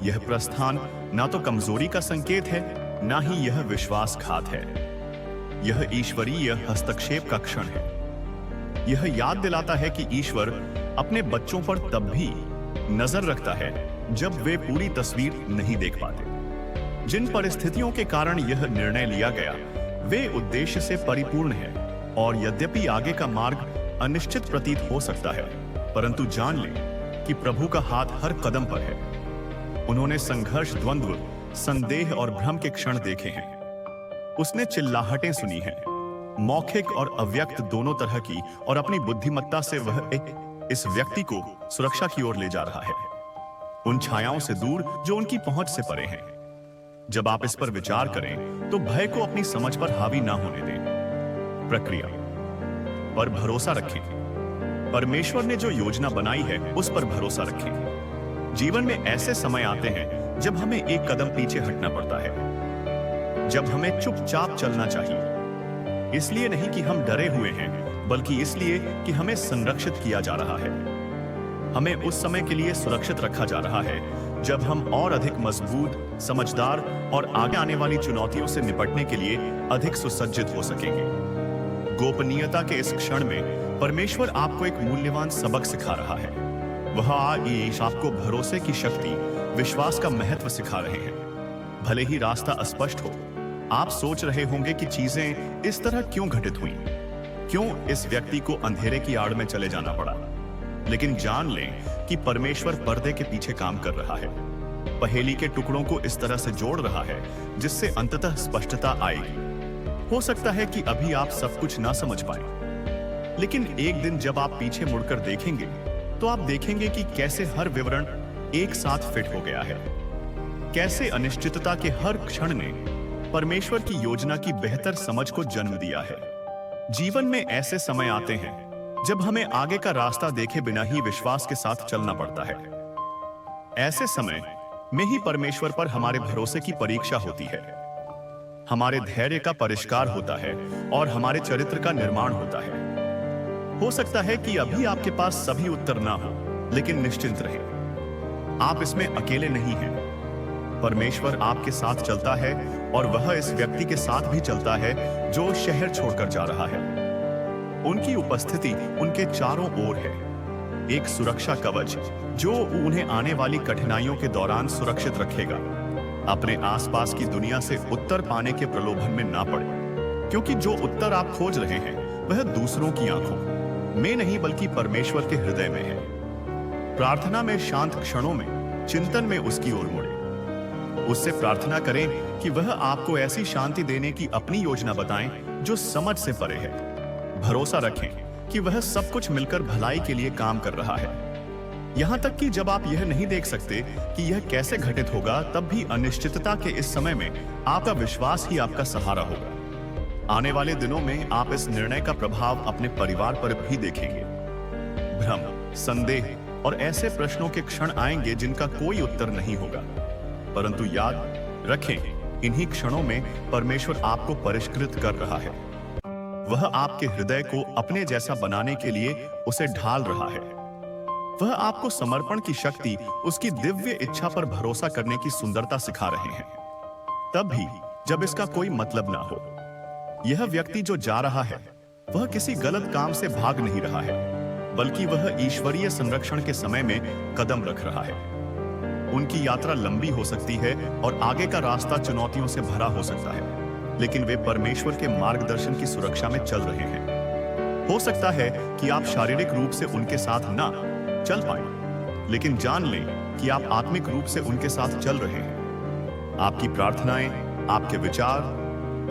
यह प्रस्थान ना तो कमजोरी का संकेत है, ना ही यह विश्वासघात है। यह ईश्वरीय हस्तक्षेप का क्षण है। यह याद दिलाता है कि ईश्वर अपने बच्चों पर तब भी नजर रखता है जब वे पूरी तस्वीर नहीं देख पाते। जिन परिस्थितियों के कारण यह निर्णय लिया गया वे उद्देश्य से परिपूर्ण है और यद्यपि आगे का मार्ग अनिश्चित प्रतीत हो सकता है, परंतु जान लें कि प्रभु का हाथ हर कदम पर है। उन्होंने संघर्ष, द्वंद्व, संदेह और भ्रम के क्षण देखे हैं। उसने चिल्लाहटें सुनी हैं, मौखिक और अव्यक्त दोनों तरह की, और अपनी बुद्धिमत्ता से वह इस व्यक्ति को सुरक्षा की ओर ले जा रहा है। उन छायाओं से दूर जो उनकी पहुंच से परे हैं। जब आप इस पर विचार करें तो भय को अपनी समझ पर हावी ना होने दें। प्रक्रिया पर भरोसा रखें। परमेश्वर ने जो योजना बनाई है उस पर भरोसा रखें। जीवन में ऐसे समय आते हैं जब हमें एक कदम पीछे हटना पड़ता है, जब हमें चुपचाप चलना चाहिए। इसलिए नहीं कि हम डरे हुए हैं, बल्कि इसलिए कि हमें संरक्षित किया जा रहा है। हमें उस समय के लिए सुरक्षित रखा जा रहा है जब हम और अधिक मजबूत, समझदार और आगे आने वाली चुनौतियों से निपटने के लिए अधिक सुसज्जित हो सकेंगे। गोपनीयता के इस क्षण में परमेश्वर आपको एक मूल्यवान सबक सिखा रहा है। वह आज आपको भरोसे की शक्ति, विश्वास का महत्व सिखा रहे हैं। भले ही रास्ता अस्पष्ट हो, आप सोच रहे होंगे कि चीजें इस तरह क्यों घटित हुई, क्यों इस व्यक्ति को अंधेरे की आड़ में चले जाना पड़ा। लेकिन जान लें कि परमेश्वर पर्दे के पीछे काम कर रहा है, पहेली के टुकड़ों को इस तरह से जोड़ रहा है जिससे अंततः स्पष्टता आएगी। हो सकता है कि अभी आप सब कुछ ना समझ पाए, लेकिन एक दिन जब आप पीछे मुड़कर देखेंगे तो आप देखेंगे कि कैसे हर विवरण एक साथ फिट हो गया है, कैसे अनिश्चितता के हर क्षण ने परमेश्वर की योजना की बेहतर समझ को जन्म दिया है। जीवन में ऐसे समय आते हैं जब हमें आगे का रास्ता देखे बिना ही विश्वास के साथ चलना पड़ता है। ऐसे समय में ही परमेश्वर पर हमारे भरोसे की परीक्षा होती है, हमारे धैर्य का परिष्कार होता है और हमारे चरित्र का निर्माण होता है। हो सकता है कि अभी आपके पास सभी उत्तर ना हो, लेकिन निश्चिंत रहें, आप इसमें अकेले नहीं हैं। परमेश्वर आपके साथ चलता है और वह इस व्यक्ति के साथ भी चलता है जो शहर छोड़कर जा रहा है। उनकी उपस्थिति उनके चारों ओर है, एक सुरक्षा कवच जो उन्हें आने वाली कठिनाइयों के दौरान सुरक्षित रखेगा। अपने आसपास की दुनिया से उत्तर पाने के प्रलोभन में ना पड़े, क्योंकि जो उत्तर आप खोज रहे हैं वह दूसरों की आंखों में नहीं बल्कि परमेश्वर के हृदय में है। प्रार्थना में शांत क्षणों में चिंतन में उसकी ओर मुड़े। उससे प्रार्थना करें कि वह आपको ऐसी शांति देने की अपनी योजना बताएं जो समझ से परे है। भरोसा रखें कि वह सब कुछ मिलकर भलाई के लिए काम कर रहा है। यहां तक कि जब आप यह नहीं देख सकते कि यह कैसे घटित होगा, तब भी अनिश्चितता के इस समय में आपका विश्वास ही आपका सहारा होगा। आने वाले दिनों में आप इस निर्णय का प्रभाव अपने परिवार पर भी देखेंगे। भ्रम, संदेह और ऐसे प्रश्नों के क्षण आएंगे जिनका कोई उत्तर नहीं होगा, परंतु याद रखें, इन्हीं क्षणों में परमेश्वर आपको परिष्कृत कर रहा है। वह आपके हृदय को अपने जैसा बनाने के लिए उसे ढाल रहा है। वह आपको समर्पण की शक्ति, उसकी दिव्य इच्छा पर भरोसा करने की सुंदरता सिखा रहे हैं, तब भी जब इसका कोई मतलब ना हो। यह व्यक्ति जो जा रहा है वह किसी गलत काम से भाग नहीं रहा है, बल्कि वह ईश्वरीय संरक्षण के समय में कदम रख रहा है। उनकी यात्रा लंबी हो सकती है और आगे का रास्ता चुनौतियों से भरा हो सकता है, लेकिन वे परमेश्वर के मार्गदर्शन की सुरक्षा में चल रहे हैं। हो सकता है कि आप शारीरिक रूप से उनके साथ ना चल पाए, लेकिन जान लें कि आप आत्मिक रूप से उनके साथ चल रहे हैं। आपकी प्रार्थनाएं, आपके विचार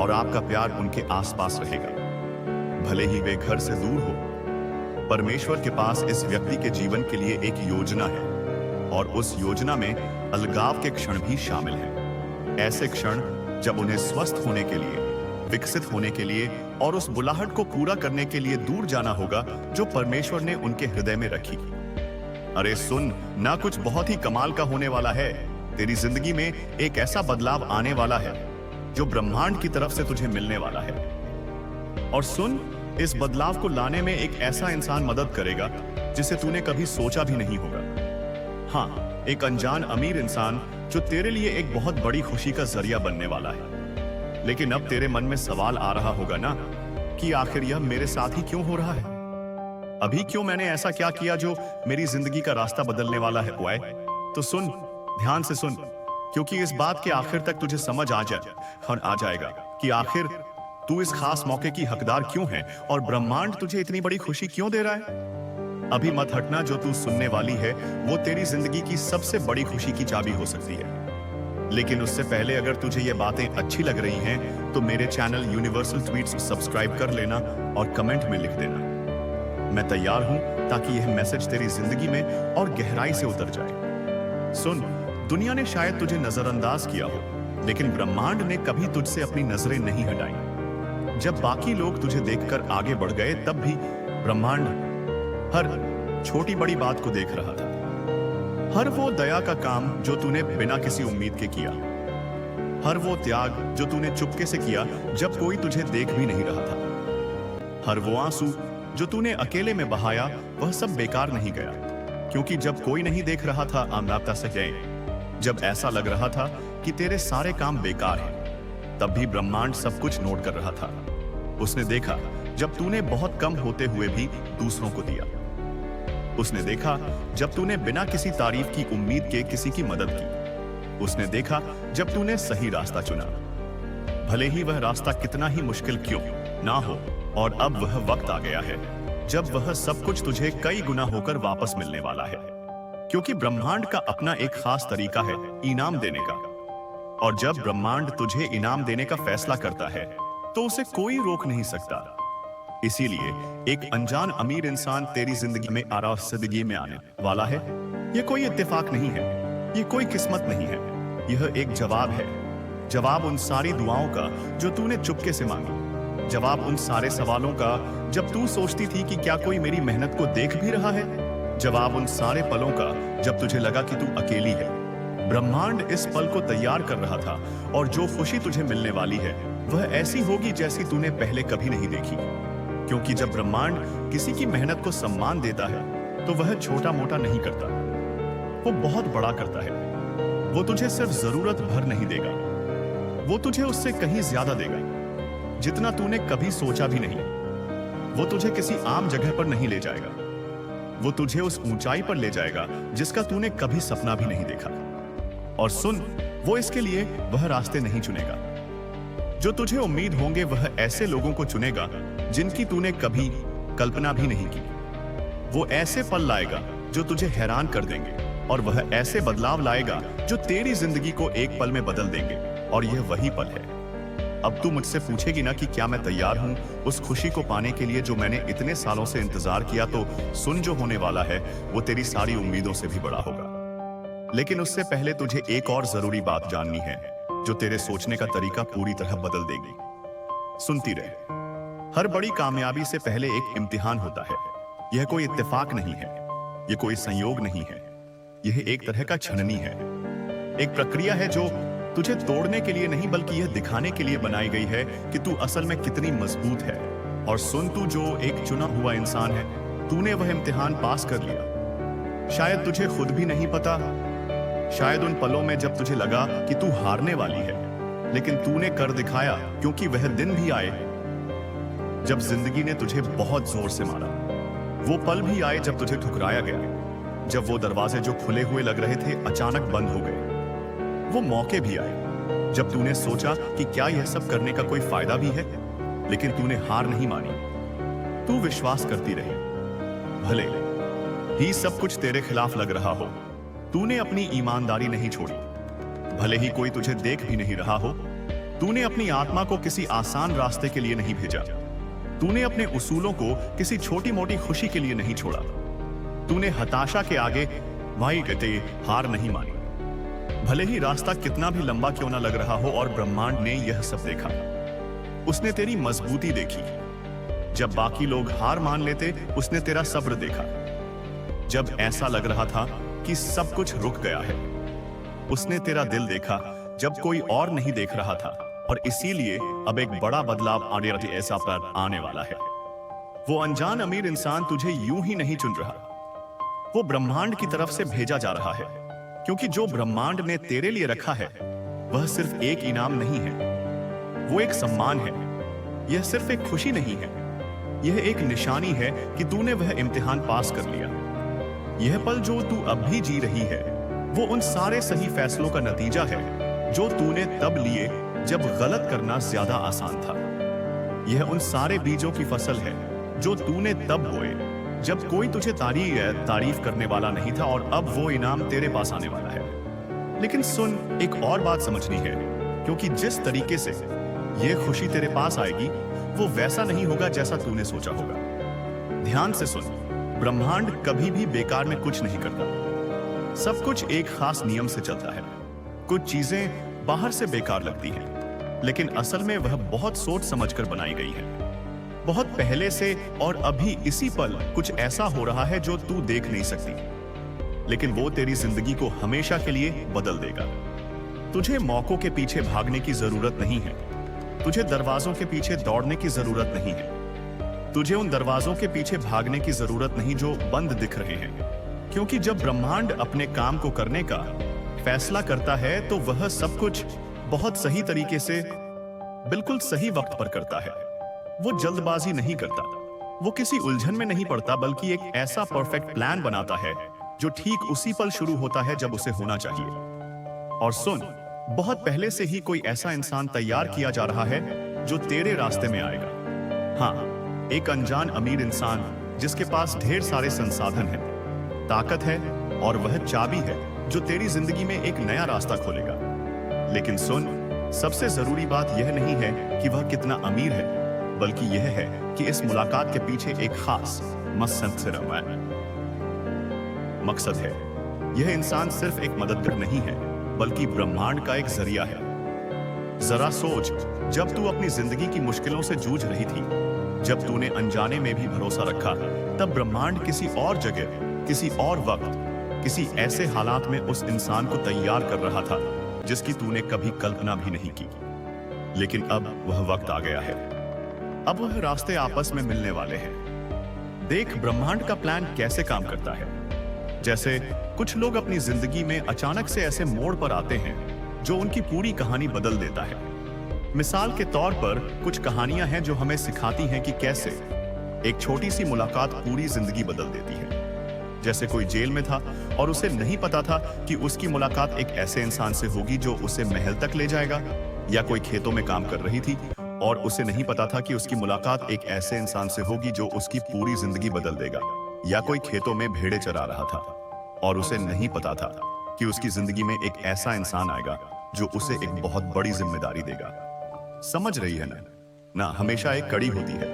और आपका प्यार उनके आसपास रहेगा। भले ही वे घर से दूर हो, परमेश्वर के पास इस व्यक्ति के जीवन के लिए एक योजना है और उस योजना में अलगाव के क्षण भी शामिल हैं। ऐसे क्षण जब उन्हें स्वस्थ होने के लिए, विकसित होने के लिए और उस बुलाहट को पूरा करने के लिए दूर जाना होगा जो परमेश्वर ने उनके हृदय में रखी। अरे सुन ना, कुछ बहुत ही कमाल का होने वाला है। तेरी जिंदगी में एक ऐसा बदलाव आने वाला है जो ब्रह्मांड की तरफ से तुझे मिलने वाला है। और सुन, इस बदलाव को लाने में एक ऐसा इंसान मदद करेगा जिसे तूने कभी सोचा भी नहीं होगा। हाँ, एक अनजान अमीर इंसान जो तेरे लिए एक बहुत बड़ी खुशी का जरिया बनने वाला है। लेकिन अब तेरे मन में सवाल आ रहा होगा ना कि आखिर यह मेरे साथ ही क्यों हो रहा है? अभी क्यों मैंने ऐसा क्या किया जो मेरी जिंदगी का रास्ता बदलने वाला है? तो सुन, ध्यान से सुन, क्योंकि इस बात के आखिर तक तुझे समझ आ जाएगा कि आखिर तू इस खास मौके की हकदार क्यों है और ब्रह्मांड तुझे इतनी बड़ी खुशी क्यों दे रहा है। अभी मत हटना, जो तू सुनने वाली है वो तेरी जिंदगी की सबसे बड़ी खुशी की चाबी हो सकती है। लेकिन उससे पहले अगर तुझे ये बातें अच्छी लग रही हैं तो मेरे चैनल यूनिवर्सल ट्वीट्स सब्सक्राइब कर लेना और कमेंट में लिख देना। मैं तैयार हूं ताकि यह मैसेज तेरी जिंदगी में और गहराई से उतर जाए। सुन, दुनिया ने शायद तुझे नजरअंदाज किया हो, लेकिन ब्रह्मांड ने कभी तुझसे अपनी नजरें नहीं हटाई। जब बाकी लोग तुझे देखकर आगे बढ़ गए, तब भी ब्रह्मांड हर छोटी बड़ी बात को देख रहा था। हर वो दया का काम जो तूने बिना किसी उम्मीद के किया, हर वो त्याग जो तूने चुपके से किया जब कोई तुझे देख भी नहीं रहा था, हर वो आंसू जो तूने अकेले में बहाया, वह सब बेकार नहीं गया। क्योंकि जब कोई नहीं देख रहा था, आमनाता से गए, जब ऐसा लग रहा था कि तेरे सारे काम बेकार हैं, तब भी ब्रह्मांड सब कुछ नोट कर रहा था। उसने देखा जब तूने बहुत कम होते हुए भी दूसरों को दिया। उसने देखा जब तूने बिना किसी तारीफ की उम्मीद के किसी की मदद की। उसने देखा जब तूने सही रास्ता चुना, भले ही वह रास्ता कितना ही मुश्किल क्यों ना हो। और अब वह वक्त आ गया है जब वह सब कुछ तुझे कई गुना होकर वापस मिलने वाला है। क्योंकि ब्रह्मांड का अपना एक खास तरीका है इनाम देने का। और जब ब्रह्मांड तुझे इनाम देने का फैसला करता है, तो उसे कोई रोक नहीं सकता। इसीलिए एक अनजान अमीर इंसान तेरी जिंदगी में आरास्तिगी में आने वाला है। यह कोई इत्तेफाक नहीं है, यह कोई किस्मत नहीं है, यह एक जवाब है। जवाब उन सारी दुआओं का जो तूने चुपके से मांगी। जवाब उन सारे सवालों का जब तू सोचती थी कि क्या कोई मेरी मेहनत को देख भी रहा है। जवाब उन सारे पलों का जब तुझे लगा कि तू अकेली है। ब्रह्मांड इस पल को तैयार कर रहा था, और जो खुशी तुझे मिलने वाली है वह ऐसी होगी जैसी तूने पहले कभी नहीं देखी। क्योंकि जब ब्रह्मांड किसी की मेहनत को सम्मान देता है, तो वह छोटा मोटा नहीं करता, वो बहुत बड़ा करता है। वो तुझे सिर्फ जरूरत भर नहीं देगा, वो तुझे उससे कहीं ज्यादा देगा, जितना तूने कभी सोचा भी नहीं। वो तुझे किसी आम जगह पर नहीं ले जाएगा, वो तुझे उस ऊंचाई पर ले जाएगा जिसका तूने कभी सपना भी नहीं देखा। और सुन, वो इसके लिए वह रास्ते नहीं चुनेगा जो तुझे उम्मीद होंगे, वह ऐसे लोगों को चुनेगा जिनकी तूने कभी कल्पना भी नहीं की। वो ऐसे पल लाएगा जो तुझे हैरान कर देंगे, और वह ऐसे बदलाव लाएगा जो तेरी जिंदगी को एक पल में बदल देंगे। और यह वही पल है। अब तू मुझसे पूछेगी ना कि क्या मैं तैयार हूं उस खुशी को पाने के लिए जो मैंने इतने सालों से इंतजार किया। तो सुन, जो होने वाला है वो तेरी सारी उम्मीदों से भी बड़ा होगा। लेकिन उससे पहले तुझे एक और जरूरी बात जाननी है जो तेरे सोचने का तरीका पूरी तरह बदल देगी। सुनती रहे, हर बड़ी कामयाबी से पहले एक इम्तिहान होता है। यह कोई इत्तेफाक नहीं है, यह कोई संयोग नहीं है, यह एक तरह का छननी है। एक प्रक्रिया है जो तुझे तोड़ने के लिए नहीं, बल्कि यह दिखाने के लिए बनाई गई है कि तू असल में कितनी मजबूत है। और सुन, तू जो एक चुना हुआ इंसान है, तूने वह इम्तिहान पास कर लिया। शायद तुझे खुद भी नहीं पता, शायद उन पलों में जब तुझे लगा कि तू हारने वाली है, लेकिन तूने कर दिखाया। क्योंकि वह दिन भी आए जब जिंदगी ने तुझे बहुत जोर से मारा। वो पल भी आए जब तुझे ठुकराया गया, जब वो दरवाजे जो खुले हुए लग रहे थे अचानक बंद हो गए। वो मौके भी आए जब तूने सोचा कि क्या यह सब करने का कोई फायदा भी है, लेकिन तूने हार नहीं मानी। तू विश्वास करती रही, भले ही सब कुछ तेरे खिलाफ लग रहा हो। तूने अपनी ईमानदारी नहीं छोड़ी, भले ही कोई तुझे देख भी नहीं रहा हो। तूने अपनी आत्मा को किसी आसान रास्ते के लिए नहीं भेजा। तूने अपने उसूलों को किसी छोटी मोटी खुशी के लिए नहीं छोड़ा। तूने हताशा के आगे भाई कहते हार नहीं मानी, भले ही रास्ता कितना भी लंबा क्यों ना लग रहा हो। और ब्रह्मांड ने यह सब देखा, उसने तेरी मजबूती देखी। जब बाकी लोग हार मान लेते, उसने तेरा सब्र देखा। जब ऐसा लग रहा था कि सब कुछ रुक गया है, उसने तेरा दिल देखा जब कोई और नहीं देख रहा था। और इसीलिए अब एक बड़ा बदलाव ऐसा पर आने वाला है। वो अनजान अमीर इंसान तुझे यूं ही नहीं चुन रहा, वो ब्रह्मांड की तरफ से भेजा जा रहा है। क्योंकि जो ब्रह्मांड ने तेरे लिए रखा है वह सिर्फ एक इनाम नहीं है, वो एक सम्मान है। यह सिर्फ एक खुशी नहीं है, यह एक निशानी है कि तूने वह इम्तिहान पास कर लिया। यह पल जो तू अब भी जी रही है, वो उन सारे सही फैसलों का नतीजा है जो तूने तब लिए जब गलत करना ज्यादा आसान था। यह उन सारे बीजों की फसल है जो तूने तब बोए जब कोई तुझे तारीफ करने वाला नहीं था। और अब वो इनाम तेरे पास आने वाला है। लेकिन सुन, एक और बात समझनी है, क्योंकि जिस तरीके से यह खुशी तेरे पास आएगी वो वैसा नहीं होगा जैसा तूने सोचा होगा। ध्यान से सुन, ब्रह्मांड कभी भी बेकार में कुछ नहीं करता। सब कुछ एक खास नियम से चलता है। कुछ चीजें बाहर से बेकार लगती हैं, लेकिन असल में वह बहुत सोच समझकर बनाई गई है। बहुत पहले से और अभी इसी पल कुछ ऐसा हो रहा है जो तू देख नहीं सकती, लेकिन वो तेरी जिंदगी को हमेशा के लिए बदल देगा। तुझे मौकों के पीछे भागने की जरूरत नहीं है। तुझे दरवाजों के पीछे दौड़ने की जरूरत नहीं है। तुझे उन दरवाजों के पीछे भागने की जरूरत नहीं जो बंद दिख रहे हैं, क्योंकि जब ब्रह्मांड अपने काम को करने का फैसला करता है तो वह सब कुछ बहुत सही तरीके से बिल्कुल सही वक्त पर करता है। वो जल्दबाजी नहीं करता, वो किसी उलझन में नहीं पड़ता, बल्कि एक ऐसा परफेक्ट प्लान बनाता है जो ठीक उसी पल शुरू होता है जब उसे होना चाहिए। और सुन, बहुत पहले से ही कोई ऐसा इंसान तैयार किया जा रहा है जो तेरे रास्ते में आएगा। हाँ, एक अनजान अमीर इंसान जिसके पास ढेर सारे संसाधन हैं, ताकत है और वह चाबी है जो तेरी जिंदगी में एक नया रास्ता खोलेगा। लेकिन सुन, सबसे जरूरी बात यह नहीं है कि वह कितना अमीर है, बल्कि यह है कि इस मुलाकात के पीछे एक खास मकसद है। यह इंसान सिर्फ एक मददगार नहीं है, बल्कि ब्रह्मांड का एक जरिया है। जरा सोच, जब तू अपनी जिंदगी की मुश्किलों से जूझ रही थी, जब तूने अनजाने में भी भरोसा रखा, तब ब्रह्मांड किसी और जगह, किसी और वक्त, किसी ऐसे हालात में उस इंसान को तैयार कर रहा था जिसकी तूने कभी कल्पना भी नहीं की। लेकिन अब वह वक्त आ गया है। अब वह रास्ते आपस में मिलने वाले हैं। देख, ब्रह्मांड का प्लान कैसे काम करता है। जैसे कुछ लोग अपनी जिंदगी में अचानक से ऐसे मोड़ पर आते हैं जो उनकी पूरी कहानी बदल देता है। मिसाल के तौर पर कुछ कहानियां हैं जो हमें सिखाती हैं कि कैसे एक छोटी सी मुलाकात पूरी जिंदगी बदल देती है। जैसे कोई जेल में था और उसे नहीं पता था कि उसकी मुलाकात एक ऐसे इंसान से होगी जो उसे महल तक ले जाएगा, या कोई खेतों में काम कर रही थी और उसे नहीं पता था कि उसकी मुलाकात एक ऐसे इंसान से होगी जो उसकी पूरी जिंदगी बदल देगा, या कोई खेतों में भेड़ें चरा रहा था और उसे नहीं पता था कि उसकी जिंदगी में एक ऐसा इंसान आएगा जो उसे एक बहुत बड़ी जिम्मेदारी देगा। समझ रही है ना? हमेशा एक कड़ी होती है,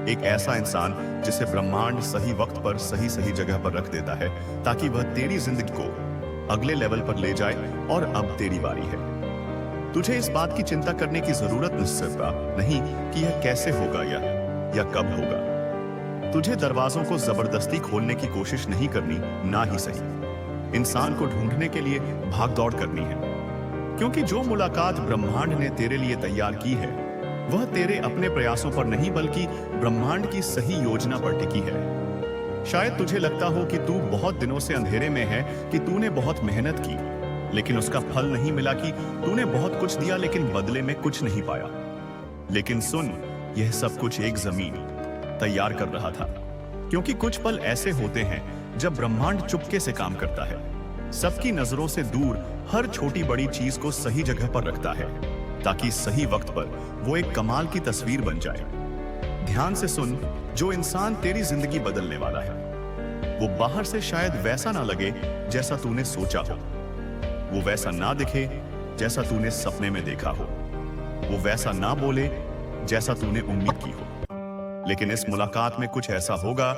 एक ऐसा इंसान जिसे ब्रह्मांड सही वक्त पर सही जगह पर रख देता है ताकि वह तेरी जिंदगी को अगले लेवल पर ले जाए। और अब तेरी बारी है। तुझे इस बात की चिंता करने की जरूरत नहीं कि यह कैसे होगा या कब होगा। तुझे दरवाजों को जबरदस्ती खोलने की कोशिश नहीं करनी, ना ही सही इंसान को ढूंढने के लिए भागदौड़ करनी है, क्योंकि जो मुलाकात ब्रह्मांड ने तेरे लिए तैयार की है वह तेरे अपने प्रयासों पर नहीं, बल्कि ब्रह्मांड की सही योजना पर टिकी है। शायद तुझे लगता हो कि तू बहुत दिनों से अंधेरे में है, कि तूने बहुत मेहनत की लेकिन उसका फल नहीं मिला, कि तूने बहुत कुछ दिया लेकिन बदले में कुछ नहीं पाया। लेकिन सुन, यह सब कुछ एक जमीन तैयार कर रहा था, क्योंकि कुछ पल ऐसे होते हैं जब ब्रह्मांड चुपके से काम करता है, सबकी नजरों से दूर हर छोटी बड़ी चीज को सही जगह पर रखता है ताकि सही वक्त पर वो एक कमाल की तस्वीर बन जाए। ध्यान से सुन, जो इंसान तेरी जिंदगी बदलने वाला है वो बाहर से शायद वैसा ना लगे जैसा तूने सोचा हो, वो वैसा ना दिखे जैसा तूने सपने में देखा हो, वो वैसा ना बोले जैसा तूने उम्मीद की हो, लेकिन इस मुलाकात में कुछ ऐसा होगा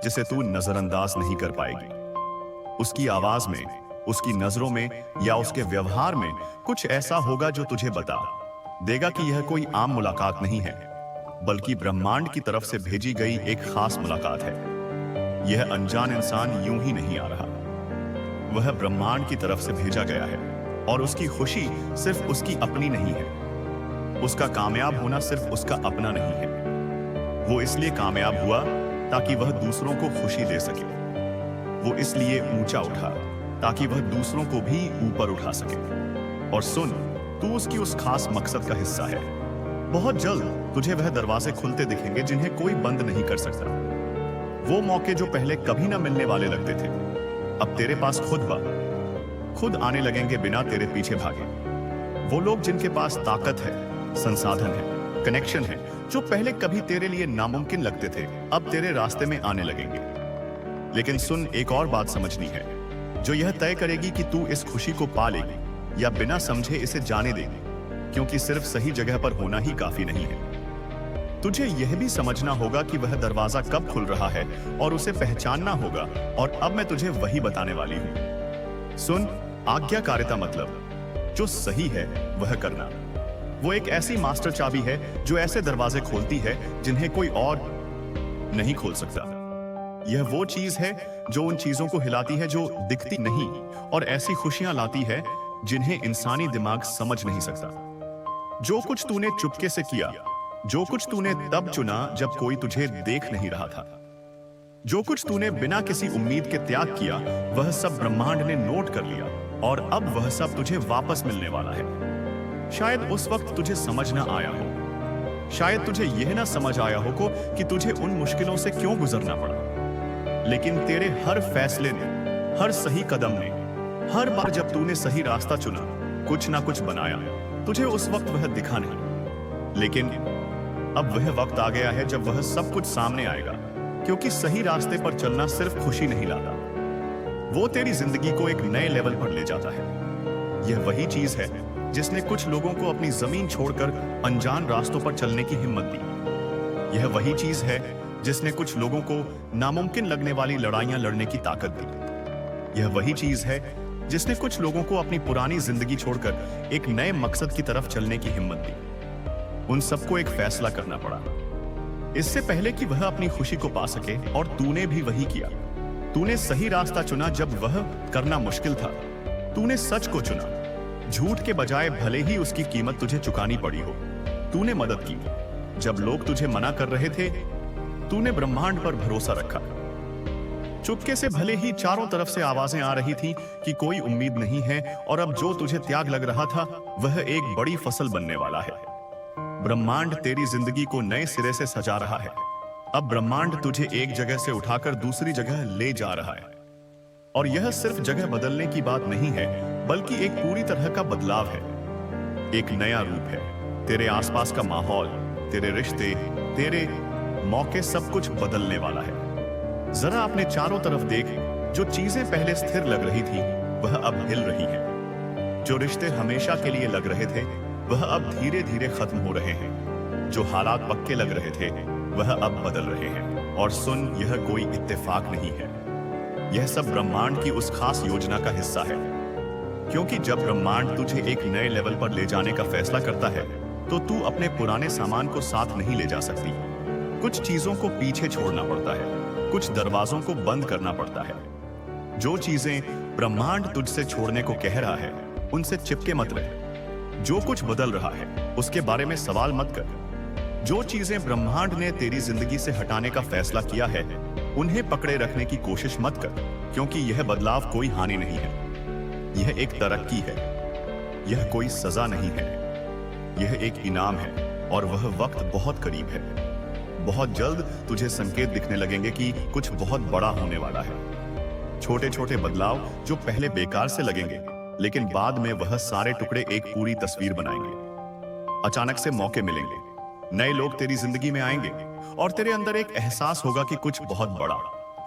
जिसे तू नजरअंदाज नहीं कर पाएगी। उसकी आवाज में, उसकी नजरों में या उसके व्यवहार में कुछ ऐसा होगा जो तुझे बता देगा कि यह कोई आम मुलाकात नहीं है, बल्कि ब्रह्मांड की तरफ से भेजी गई एक खास मुलाकात है। यह अनजान इंसान यूं ही नहीं आ रहा, वह ब्रह्मांड की तरफ से भेजा गया है, और उसकी खुशी सिर्फ उसकी अपनी नहीं है, उसका कामयाब होना सिर्फ उसका अपना नहीं है। वो इसलिए कामयाब हुआ ताकि वह दूसरों को खुशी दे सके, वो इसलिए ऊंचा उठा ताकि वह दूसरों को भी ऊपर उठा सके। और सुन, तू उसकी उस खास मकसद का हिस्सा है। बहुत जल्द तुझे वह दरवाजे खुलते दिखेंगे जिन्हें कोई बंद नहीं कर सकता। वो मौके जो पहले कभी ना मिलने वाले लगते थे, अब तेरे पास खुद आने लगेंगे बिना तेरे पीछे भागे। वो लोग जिनके पास ताकत है, संसाधन है, कनेक्शन है, जो पहले कभी तेरे लिए नामुमकिन लगते थे, अब तेरे रास्ते में आने लगेंगे। लेकिन सुन, एक और बात समझनी है जो यह तय करेगी कि तू इस खुशी को पा लेगी या बिना समझे इसे जाने देगी, क्योंकि सिर्फ सही जगह पर होना ही काफी नहीं है। तुझे यह भी समझना होगा कि वह दरवाजा कब खुल रहा है और उसे पहचानना होगा, और अब मैं तुझे वही बताने वाली हूँ। सुन, आज्ञाकारिता मतलब जो सही है वह करना। वो एक ऐसी मास्टर चाबी है जो ऐसे दरवाजे खोलती है जिन्हें कोई और नहीं खोल सकता। यह वो चीज है जो उन चीजों को हिलाती है जो दिखती नहीं, और ऐसी खुशियां लाती है जिन्हें इंसानी दिमाग समझ नहीं सकता। जो कुछ तूने चुपके से किया, जो कुछ तूने तब चुना जब कोई तुझे देख नहीं रहा था, जो कुछ तूने बिना किसी उम्मीद के त्याग किया, वह सब ब्रह्मांड ने नोट कर लिया और अब वह सब तुझे वापस मिलने वाला है। शायद उस वक्त तुझे समझ ना आया हो, शायद तुझे यह ना समझ आया हो कि तुझे उन मुश्किलों से क्यों गुजरना पड़ा, लेकिन तेरे हर फैसले ने, हर सही कदम ने, हर बार जब तूने सही रास्ता चुना, कुछ ना कुछ बनाया। तुझे उस वक्त वह दिखा नहीं, लेकिन अब वह वक्त आ गया है जब वह सब कुछ सामने आएगा, क्योंकि सही रास्ते पर चलना सिर्फ खुशी नहीं लाता, वो तेरी जिंदगी को एक नए लेवल पर ले जाता है। यह वही चीज है जिसने कुछ लोगों को अपनी जमीन छोड़कर अनजान रास्तों पर चलने की हिम्मत दी। यह वही चीज है जिसने कुछ लोगों को नामुमकिन लगने वाली लड़ाइयां लड़ने की ताकत दी। यह वही चीज है जिसने कुछ लोगों को अपनी पुरानी जिंदगी छोड़कर एक नए मकसद की तरफ चलने की हिम्मत दी। उन सबको एक फैसला करना पड़ा, इससे पहले कि वह अपनी खुशी को पा सके, और तूने भी वही किया। तूने सही रास्ता चुना जब वह करना मुश्किल था। तूने सच को चुना, झूठ के बजाय, भले ही उसकी कीमत तुझे चुकानी पड़ी हो। तूने मदद की जब लोग तुझे मना कर रहे थे। तूने ब्रह्मांड पर भरोसा रखा, चुपके से, भले ही चारों तरफ से आवाजें आ रही थी कि कोई उम्मीद नहीं है, और अब जो तुझे त्याग लग रहा था वह एक बड़ी फसल बनने वाला है। ब्रह्मांड तेरी जिंदगी को नए सिरे से सजा रहा है। अब ब्रह्मांड तुझे एक जगह से उठाकर दूसरी जगह ले जा रहा है, और यह सिर्फ जगह बदलने की बात नहीं है, बल्कि एक पूरी तरह का बदलाव है। एक नया रूप है। तेरे आसपास का माहौल, तेरे रिश्ते, तेरे मौके, सब कुछ बदलने वाला है। जरा अपने चारों तरफ देख, जो चीजें पहले स्थिर लग रही थी वह अब हिल रही हैं। जो रिश्ते हमेशा के लिए लग रहे थे वह अब धीरे धीरे खत्म हो रहे हैं। जो हालात पक्के लग रहे थे वह अब बदल रहे हैं। और सुन, यह कोई इत्तेफाक नहीं है, यह सब ब्रह्मांड की उस खास योजना का हिस्सा है। क्योंकि जब ब्रह्मांड तुझे एक नए लेवल पर ले जाने का फैसला करता है, तो तू अपने पुराने सामान को साथ नहीं ले जा सकती। कुछ चीजों को पीछे छोड़ना पड़ता है, कुछ दरवाजों को बंद करना पड़ता है। जो चीजें ब्रह्मांड तुझसे छोड़ने को कह रहा है, उनसे चिपके मत रहे। जो कुछ बदल रहा है उसके बारे में सवाल मत कर। जो चीजें ब्रह्मांड ने तेरी जिंदगी से हटाने का फैसला किया है, उन्हें पकड़े रखने की कोशिश मत कर, क्योंकि यह बदलाव कोई हानि नहीं है, यह एक तरक्की है। यह कोई सजा नहीं है, यह एक इनाम है, और वह वक्त बहुत करीब है। बहुत जल्द तुझे संकेत दिखने लगेंगे कि कुछ बहुत बड़ा होने वाला है। छोटे छोटे बदलाव जो पहले बेकार से लगेंगे, लेकिन बाद में वह सारे टुकड़े एक पूरी तस्वीर बनाएंगे। अचानक से मौके मिलेंगे, नए लोग तेरी जिंदगी में आएंगे, और तेरे अंदर एक एहसास होगा कि कुछ बहुत बड़ा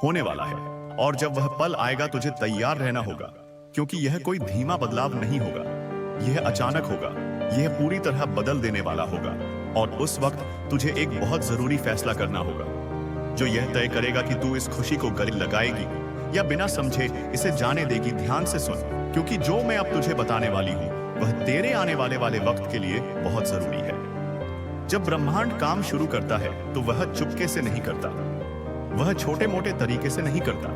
होने वाला है। और जब वह पल आएगा, तुझे तैयार रहना होगा, क्योंकि यह कोई धीमा बदलाव नहीं होगा, यह अचानक होगा, यह पूरी तरह बदल देने वाला होगा। और उस वक्त तुझे एक बहुत जरूरी फैसला करना होगा, जो यह तय करेगा कि तू इस खुशी को गले लगाएगी या बिना समझे इसे जाने देगी। ध्यान से सुन, क्योंकि जो मैं अब तुझे बताने वाली हूं वह तेरे आने वाले वक्त के लिए बहुत जरूरी है। जब ब्रह्मांड काम शुरू करता है तो वह चुपके से नहीं करता, वह छोटे मोटे तरीके से नहीं करता,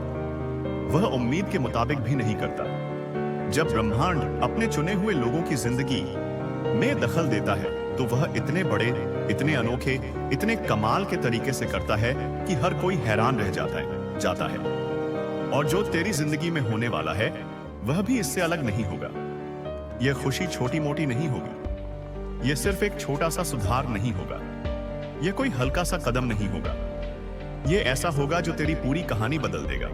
वह उम्मीद के मुताबिक भी नहीं करता। जब ब्रह्मांड अपने चुने हुए लोगों की जिंदगी में दखल देता है, तो वह इतने बड़े, इतने अनोखे, इतने कमाल के तरीके से करता है कि हर कोई हैरान रह जाता है। और जो तेरी जिंदगी में होने वाला है वह भी इससे अलग नहीं होगा। यह खुशी छोटी मोटी नहीं होगी, यह सिर्फ एक छोटा सा सुधार नहीं होगा, यह कोई हल्का सा कदम नहीं होगा। यह ऐसा होगा जो तेरी पूरी कहानी बदल देगा,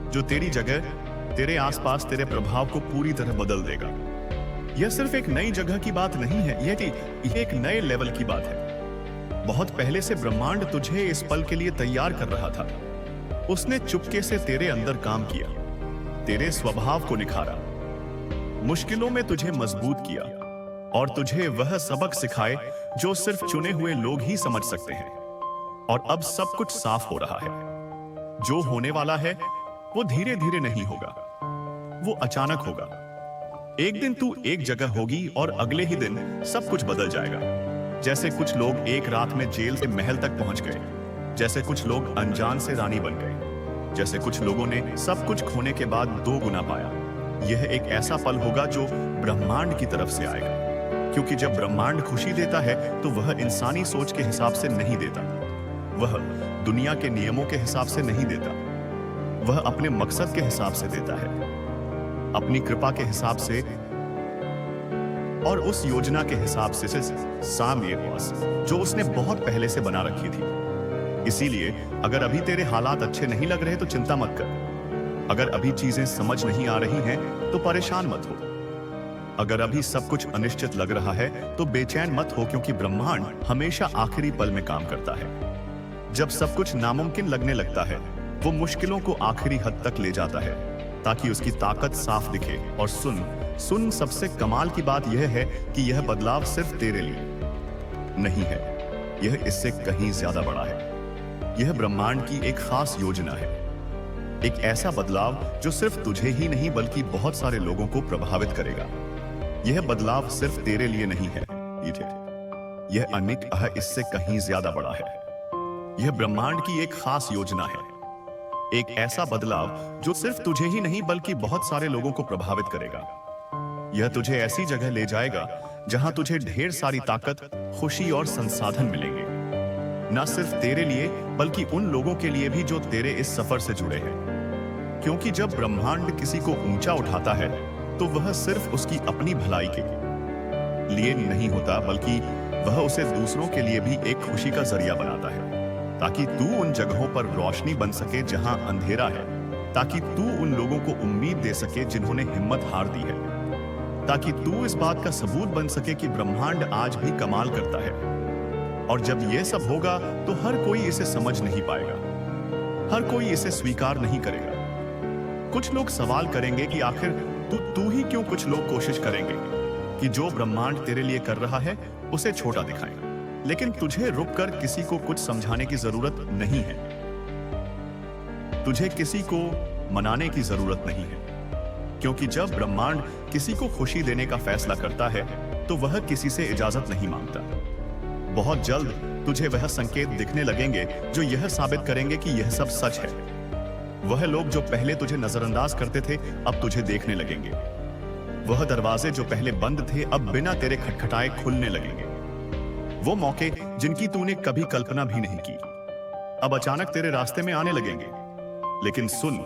जो तेरी जगह, तेरे आसपास, तेरे प्रभाव को पूरी तरह बदल देगा। यह सिर्फ एक नई जगह की बात नहीं है, यह एक नए लेवल की बात है। बहुत पहले से ब्रह्मांड तुझे इस पल के लिए तैयार कर रहा था। उसने चुपके से तेरे अंदर काम किया, तेरे स्वभाव को निखारा, मुश्किलों में तुझे मजबूत किया, और तुझे वह सबक सिखाए जो सिर्फ चुने हुए लोग ही समझ सकते हैं। और अब सब कुछ साफ हो रहा है। जो होने वाला है वो धीरे धीरे नहीं होगा, वो अचानक होगा। एक दिन तू एक जगह होगी और अगले ही दिन सब कुछ बदल जाएगा। जैसे कुछ लोग एक रात में जेल से महल तक पहुंच गए, जैसे कुछ लोग अनजान से रानी बन गए, जैसे कुछ लोगों ने सब कुछ खोने के बाद 2 गुना पाया। यह एक ऐसा पल होगा जो ब्रह्मांड की तरफ से आएगा, क्योंकि जब ब्रह्मांड खुशी देता है तो वह इंसानी सोच के हिसाब से नहीं देता, वह दुनिया के नियमों के हिसाब से नहीं देता, वह अपने मकसद के हिसाब से देता है, अपनी कृपा के हिसाब से और उस योजना के हिसाब से जो उसने बहुत पहले से बना रखी थी। इसीलिए अगर अभी तेरे हालात अच्छे नहीं लग रहे तो चिंता मत कर। अगर अभी चीजें समझ नहीं आ रही हैं तो परेशान मत हो। अगर अभी सब कुछ अनिश्चित लग रहा है तो बेचैन मत हो, क्योंकि ब्रह्मांड हमेशा आखिरी पल में काम करता है। जब सब कुछ नामुमकिन लगने लगता है, वो मुश्किलों को आखिरी हद तक ले जाता है ताकि उसकी ताकत साफ दिखे। और सुन, सबसे कमाल की बात यह है कि यह बदलाव सिर्फ तेरे लिए नहीं है, यह इससे कहीं ज्यादा बड़ा है। यह ब्रह्मांड की एक खास योजना है, एक ऐसा बदलाव जो सिर्फ तुझे ही नहीं बल्कि बहुत सारे लोगों को प्रभावित करेगा। यह बदलाव सिर्फ तेरे लिए नहीं है, यह अनेक इससे कहीं ज्यादा बड़ा है। यह ब्रह्मांड की एक खास योजना है, एक ऐसा बदलाव जो सिर्फ तुझे ही नहीं बल्कि बहुत सारे लोगों को प्रभावित करेगा। यह तुझे ऐसी जगह ले जाएगा जहां तुझे ढेर सारी ताकत, खुशी और संसाधन मिलेंगे, न सिर्फ तेरे लिए बल्कि उन लोगों के लिए भी जो तेरे इस सफर से जुड़े हैं। क्योंकि जब ब्रह्मांड किसी को ऊंचा उठाता है तो वह सिर्फ उसकी अपनी भलाई के लिए नहीं होता, बल्कि वह उसे दूसरों के लिए भी एक खुशी का जरिया बनाता है, ताकि तू उन जगहों पर रोशनी बन सके जहां अंधेरा है, ताकि तू उन लोगों को उम्मीद दे सके जिन्होंने हिम्मत हार दी है, ताकि तू इस बात का सबूत बन सके कि ब्रह्मांड आज भी कमाल करता है। और जब यह सब होगा तो हर कोई इसे समझ नहीं पाएगा, हर कोई इसे स्वीकार नहीं करेगा। कुछ लोग सवाल करेंगे कि आखिर तू ही क्यों? कुछ लोग कोशिश करेंगे कि जो ब्रह्मांड तेरे लिए कर रहा है उसे छोटा दिखाएं। लेकिन तुझे रुककर किसी को कुछ समझाने की जरूरत नहीं है, तुझे किसी को मनाने की जरूरत नहीं है, क्योंकि जब ब्रह्मांड किसी को खुशी देने का फैसला करता है तो वह किसी से इजाजत नहीं मांगता। बहुत जल्द तुझे वह संकेत दिखने लगेंगे जो यह साबित करेंगे कि यह सब सच है। वह लोग जो पहले तुझे नजरअंदाज करते थे अब तुझे देखने लगेंगे। वह दरवाजे जो पहले बंद थे अब बिना तेरे खटखटाए खुलने लगेंगे। वो मौके जिनकी तूने कभी कल्पना भी नहीं की अब अचानक तेरे रास्ते में आने लगेंगे। लेकिन सुन,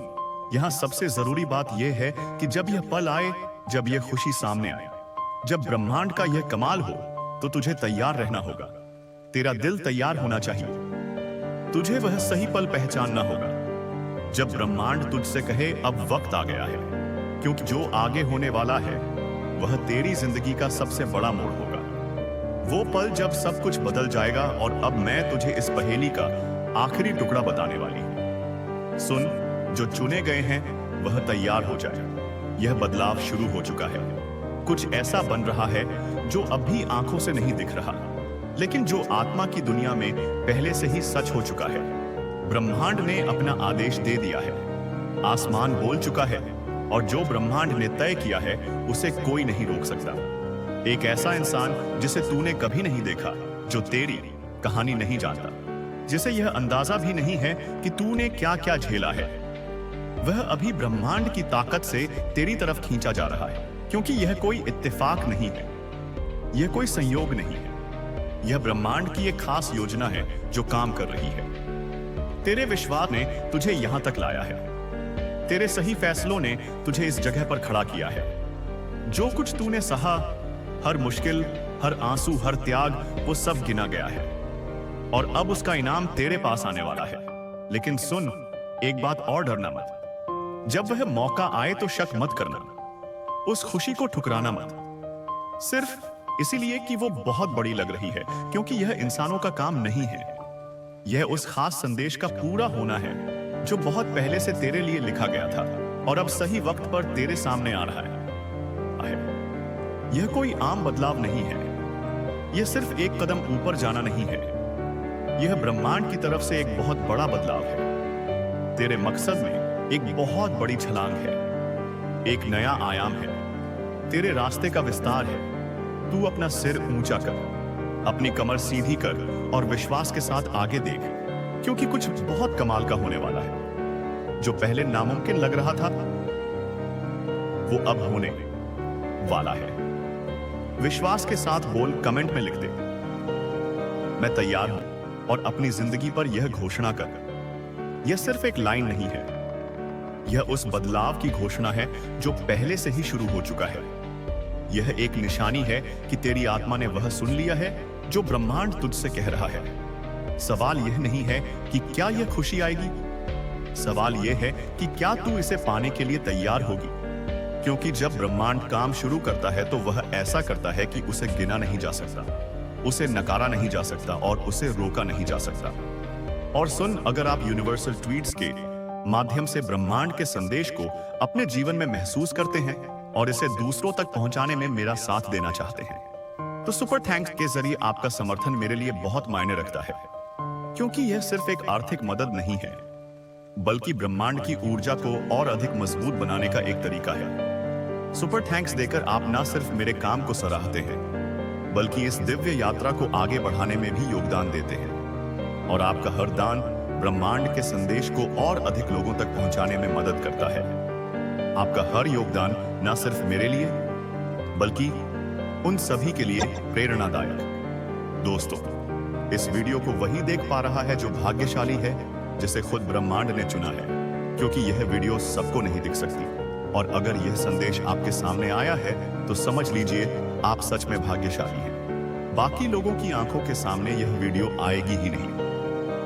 यहां सबसे जरूरी बात यह है कि जब यह पल आए, जब यह खुशी सामने आए, जब ब्रह्मांड का यह कमाल हो, तो तुझे तैयार रहना होगा। तेरा दिल तैयार होना चाहिए। तुझे वह सही पल पहचानना होगा जब ब्रह्मांड तुझसे कहे अब वक्त आ गया है, क्योंकि जो आगे होने वाला है वह तेरी जिंदगी का सबसे बड़ा मोड़ होगा। वो पल जब सब कुछ बदल जाएगा। और अब मैं तुझे इस पहेली का आखिरी टुकड़ा बताने वाली हूं। सुन, जो चुने गए हैं वह तैयार हो जाए। यह बदलाव शुरू हो चुका है। कुछ ऐसा बन रहा है जो अब भी आंखों से नहीं दिख रहा, लेकिन जो आत्मा की दुनिया में पहले से ही सच हो चुका है। ब्रह्मांड ने अपना आदेश दे दिया है, आसमान बोल चुका है, और जो ब्रह्मांड ने तय किया है उसे कोई नहीं रोक सकता। एक ऐसा इंसान जिसे तूने कभी नहीं देखा, जो तेरी कहानी नहीं जानता, जिसे यह अंदाजा भी नहीं है कि तूने क्या क्या झेला है, वह अभी ब्रह्मांड की ताकत से तेरी तरफ खींचा जा रहा है। क्योंकि यह कोई इत्तेफाक नहीं है, यह कोई संयोग नहीं है, यह ब्रह्मांड की एक खास योजना है जो काम कर रही है। तेरे विश्वास ने तुझे यहां तक लाया है, तेरे सही फैसलों ने तुझे इस जगह पर खड़ा किया है। जो कुछ तूने सहा, हर मुश्किल, हर आंसू, हर त्याग, वो सब गिना गया है और अब उसका इनाम तेरे पास आने वाला है। लेकिन सुन, एक बात और, डरना मत। जब वह मौका आए तो शक मत करना, उस खुशी को ठुकराना मत, सिर्फ इसीलिए कि वो बहुत बड़ी लग रही है, क्योंकि यह इंसानों का काम नहीं है। यह उस खास संदेश का पूरा होना है जो बहुत पहले से तेरे लिए लिखा गया था और अब सही वक्त पर तेरे सामने आ रहा है। यह कोई आम बदलाव नहीं है, यह सिर्फ एक कदम ऊपर जाना नहीं है, यह ब्रह्मांड की तरफ से एक बहुत बड़ा बदलाव है। तेरे मकसद में एक बहुत बड़ी छलांग है। एक नया आयाम है, तेरे रास्ते का विस्तार है। तू अपना सिर ऊंचा कर, अपनी कमर सीधी कर और विश्वास के साथ आगे देख, क्योंकि कुछ बहुत कमाल का होने वाला है। जो पहले नामुमकिन लग रहा था वो अब होने वाला है। विश्वास के साथ बोल, कमेंट में लिख दे, मैं तैयार हूं, और अपनी जिंदगी पर यह घोषणा कर। यह सिर्फ एक लाइन नहीं है, यह उस बदलाव की घोषणा है जो पहले से ही शुरू हो चुका है। यह एक निशानी है कि तेरी आत्मा ने वह सुन लिया है जो ब्रह्मांड तुझसे कह रहा है। सवाल यह नहीं है कि क्या यह खुशी आएगी, सवाल यह है कि क्या तू इसे पाने के लिए तैयार होगी। क्योंकि जब ब्रह्मांड काम शुरू करता है तो वह ऐसा करता है कि उसे गिना नहीं जा सकता, उसे नकारा नहीं जा सकता और उसे रोका नहीं जा सकता। और सुन, अगर आप यूनिवर्सल ट्वीट्स के माध्यम से ब्रह्मांड के संदेश को अपने जीवन में महसूस करते हैं और इसे दूसरों तक पहुंचाने में मेरा साथ देना चाहते हैं, तो सुपर थैंक्स के जरिए आपका समर्थन मेरे लिए बहुत मायने रखता है। क्योंकि यह सिर्फ एक आर्थिक मदद नहीं है, बल्कि ब्रह्मांड की ऊर्जा को और अधिक मजबूत बनाने का एक तरीका है। सुपर थैंक्स देकर आप ना सिर्फ मेरे काम को सराहते हैं, बल्कि इस दिव्य यात्रा को आगे बढ़ाने में भी योगदान देते हैं। और आपका हर दान ब्रह्मांड के संदेश को और अधिक लोगों तक पहुंचाने में मदद करता है। आपका हर योगदान न सिर्फ मेरे लिए, बल्कि उन सभी के लिए प्रेरणादायक। दोस्तों, इस वीडियो को वही देख पा रहा है जो भाग्यशाली है, जिसे खुद ब्रह्मांड ने चुना है। क्योंकि यह वीडियो सबको नहीं दिख सकती, और अगर यह संदेश आपके सामने आया है तो समझ लीजिए आप सच में भाग्यशाली हैं। बाकी लोगों की आंखों के सामने यह वीडियो आएगी ही नहीं,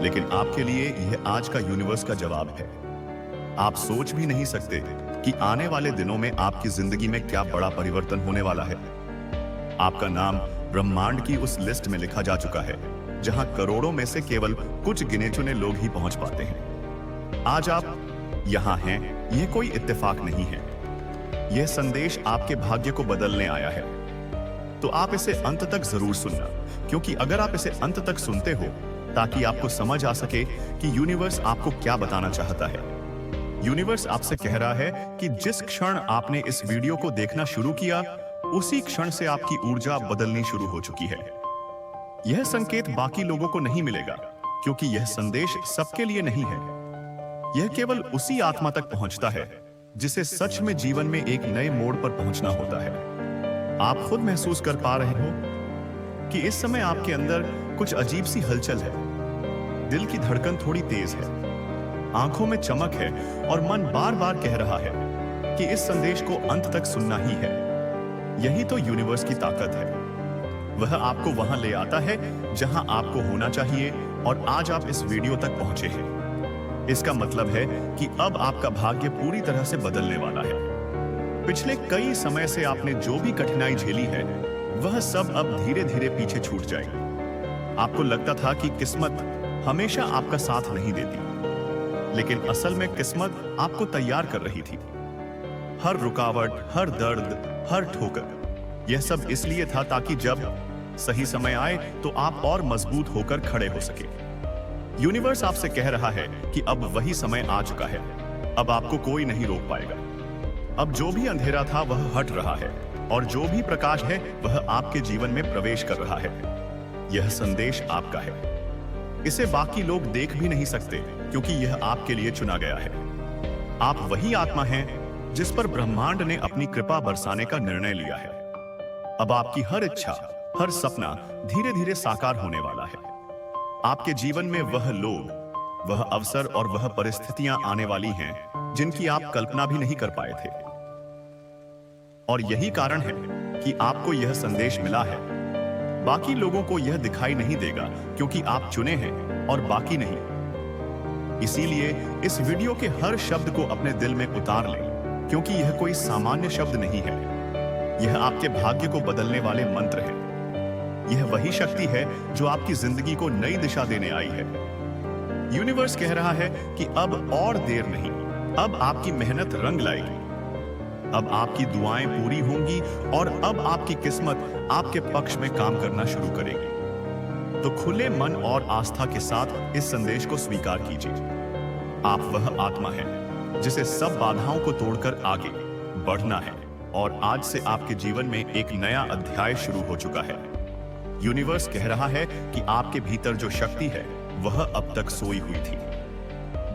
लेकिन आपके लिए यह आज का यूनिवर्स का जवाब है। आप सोच भी नहीं सकते कि आने वाले दिनों में आपकी जिंदगी में क्या बड़ा परिवर्तन होने वाला है। आपका नाम ब्रह्मांड की उस लिस्ट में लिखा जा चुका है जहां करोड़ों में से केवल कुछ गिने चुने लोग ही पहुंच पाते हैं। आज आप यहां हैं, यह कोई इत्तेफाक नहीं है। यह संदेश आपके भाग्य को बदलने आया है। तो आप इसे अंत तक जरूर सुनना, क्योंकि अगर आप इसे अंत तक सुनते हो ताकि आपको समझ आ सके कि यूनिवर्स आपको क्या बताना चाहता है। यूनिवर्स आपसे कह रहा है कि जिस क्षण आपने इस वीडियो को देखना शुरू किया, उसी क्षण से आपकी ऊर्जा बदलनी शुरू हो चुकी है। यह संकेत बाकी लोगों को नहीं मिलेगा, क्योंकि यह संदेश सबके लिए नहीं है। यह केवल उसी आत्मा तक पहुंचता है जिसे सच में जीवन में एक नए मोड़ पर पहुंचना होता है। आप खुद महसूस कर पा रहे हो कि इस समय आपके अंदर कुछ अजीब सी हलचल है। दिल की धड़कन थोड़ी तेज है, आंखों में चमक है, और मन बार बार कह रहा है कि इस संदेश को अंत तक सुनना ही है। यही तो यूनिवर्स की ताकत है। वह आपको वहां ले आता है जहां आपको होना चाहिए, और आज आप इस वीडियो तक पहुंचे हैं। इसका मतलब है कि अब आपका भाग्य पूरी तरह से बदलने वाला है। पिछले कई समय से आपने जो भी कठिनाई झेली है, वह सब अब धीरे धीरे पीछे छूट जाएगी। आपको लगता था कि किस्मत हमेशा आपका साथ नहीं देती, लेकिन असल में किस्मत आपको तैयार कर रही थी। हर रुकावट, हर दर्द, हर ठोकर, यह सब इसलिए था ताकि जब सही समय आए तो आप और मजबूत होकर खड़े हो सके। यूनिवर्स आपसे कह रहा है कि अब वही समय आ चुका है। अब आपको कोई नहीं रोक पाएगा। अब जो भी अंधेरा था वह हट रहा है, और जो भी प्रकाश है वह आपके जीवन में प्रवेश कर रहा है। यह संदेश आपका है। इसे बाकी लोग देख भी नहीं सकते, क्योंकि यह आपके लिए चुना गया है। आप वही आत्मा हैं जिस पर ब्रह्मांड ने अपनी कृपा बरसाने का निर्णय लिया है। अब आपकी हर इच्छा, हर सपना धीरे धीरे साकार होने वाला है। आपके जीवन में वह लोग, वह अवसर और वह परिस्थितियां आने वाली हैं जिनकी आप कल्पना भी नहीं कर पाए थे। और यही कारण है कि आपको यह संदेश मिला है। बाकी लोगों को यह दिखाई नहीं देगा, क्योंकि आप चुने हैं और बाकी नहीं। इसीलिए इस वीडियो के हर शब्द को अपने दिल में उतार लें, क्योंकि यह कोई सामान्य शब्द नहीं है। यह आपके भाग्य को बदलने वाले मंत्र है। यह वही शक्ति है जो आपकी जिंदगी को नई दिशा देने आई है। यूनिवर्स कह रहा है कि अब और देर नहीं, अब आपकी मेहनत रंग लाएगी। अब आपकी दुआएं पूरी होंगी, और अब आपकी किस्मत आपके पक्ष में काम करना शुरू करेगी। तो खुले मन और आस्था के साथ इस संदेश को स्वीकार कीजिए। आप वह आत्मा है जिसे सब बाधाओं को तोड़कर आगे बढ़ना है और आज से आपके जीवन में एक नया अध्याय शुरू हो चुका है। यूनिवर्स कह रहा है कि आपके भीतर जो शक्ति है वह अब तक सोई हुई थी।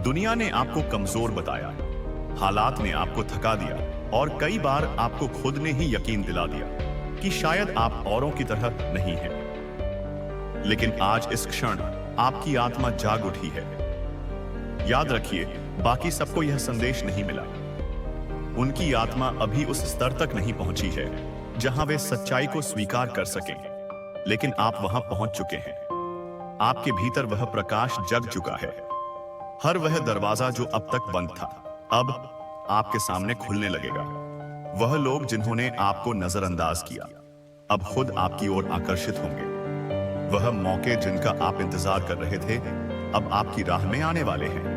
दुनिया ने आपको कमजोर बताया, हालात ने आपको थका दिया और कई बार आपको खुद ने ही यकीन दिला दिया कि शायद आप औरों की तरह नहीं हैं। लेकिन आज इस क्षण आपकी आत्मा जाग उठी है। याद रखिए, बाकी सबको यह संदेश नहीं मिला। उनकी आत्मा अभी उस स्तर तक नहीं पहुंची है जहां वे सच्चाई को स्वीकार कर सकें, लेकिन आप वहां पहुंच चुके हैं। आपके भीतर वह प्रकाश जग चुका है। हर वह दरवाजा जो अब तक बंद था, अब आपके सामने खुलने लगेगा। वह लोग जिन्होंने आपको नजरअंदाज किया, अब खुद आपकी ओर आकर्षित होंगे। वह मौके जिनका आप इंतजार कर रहे थे, अब आपकी राह में आने वाले हैं।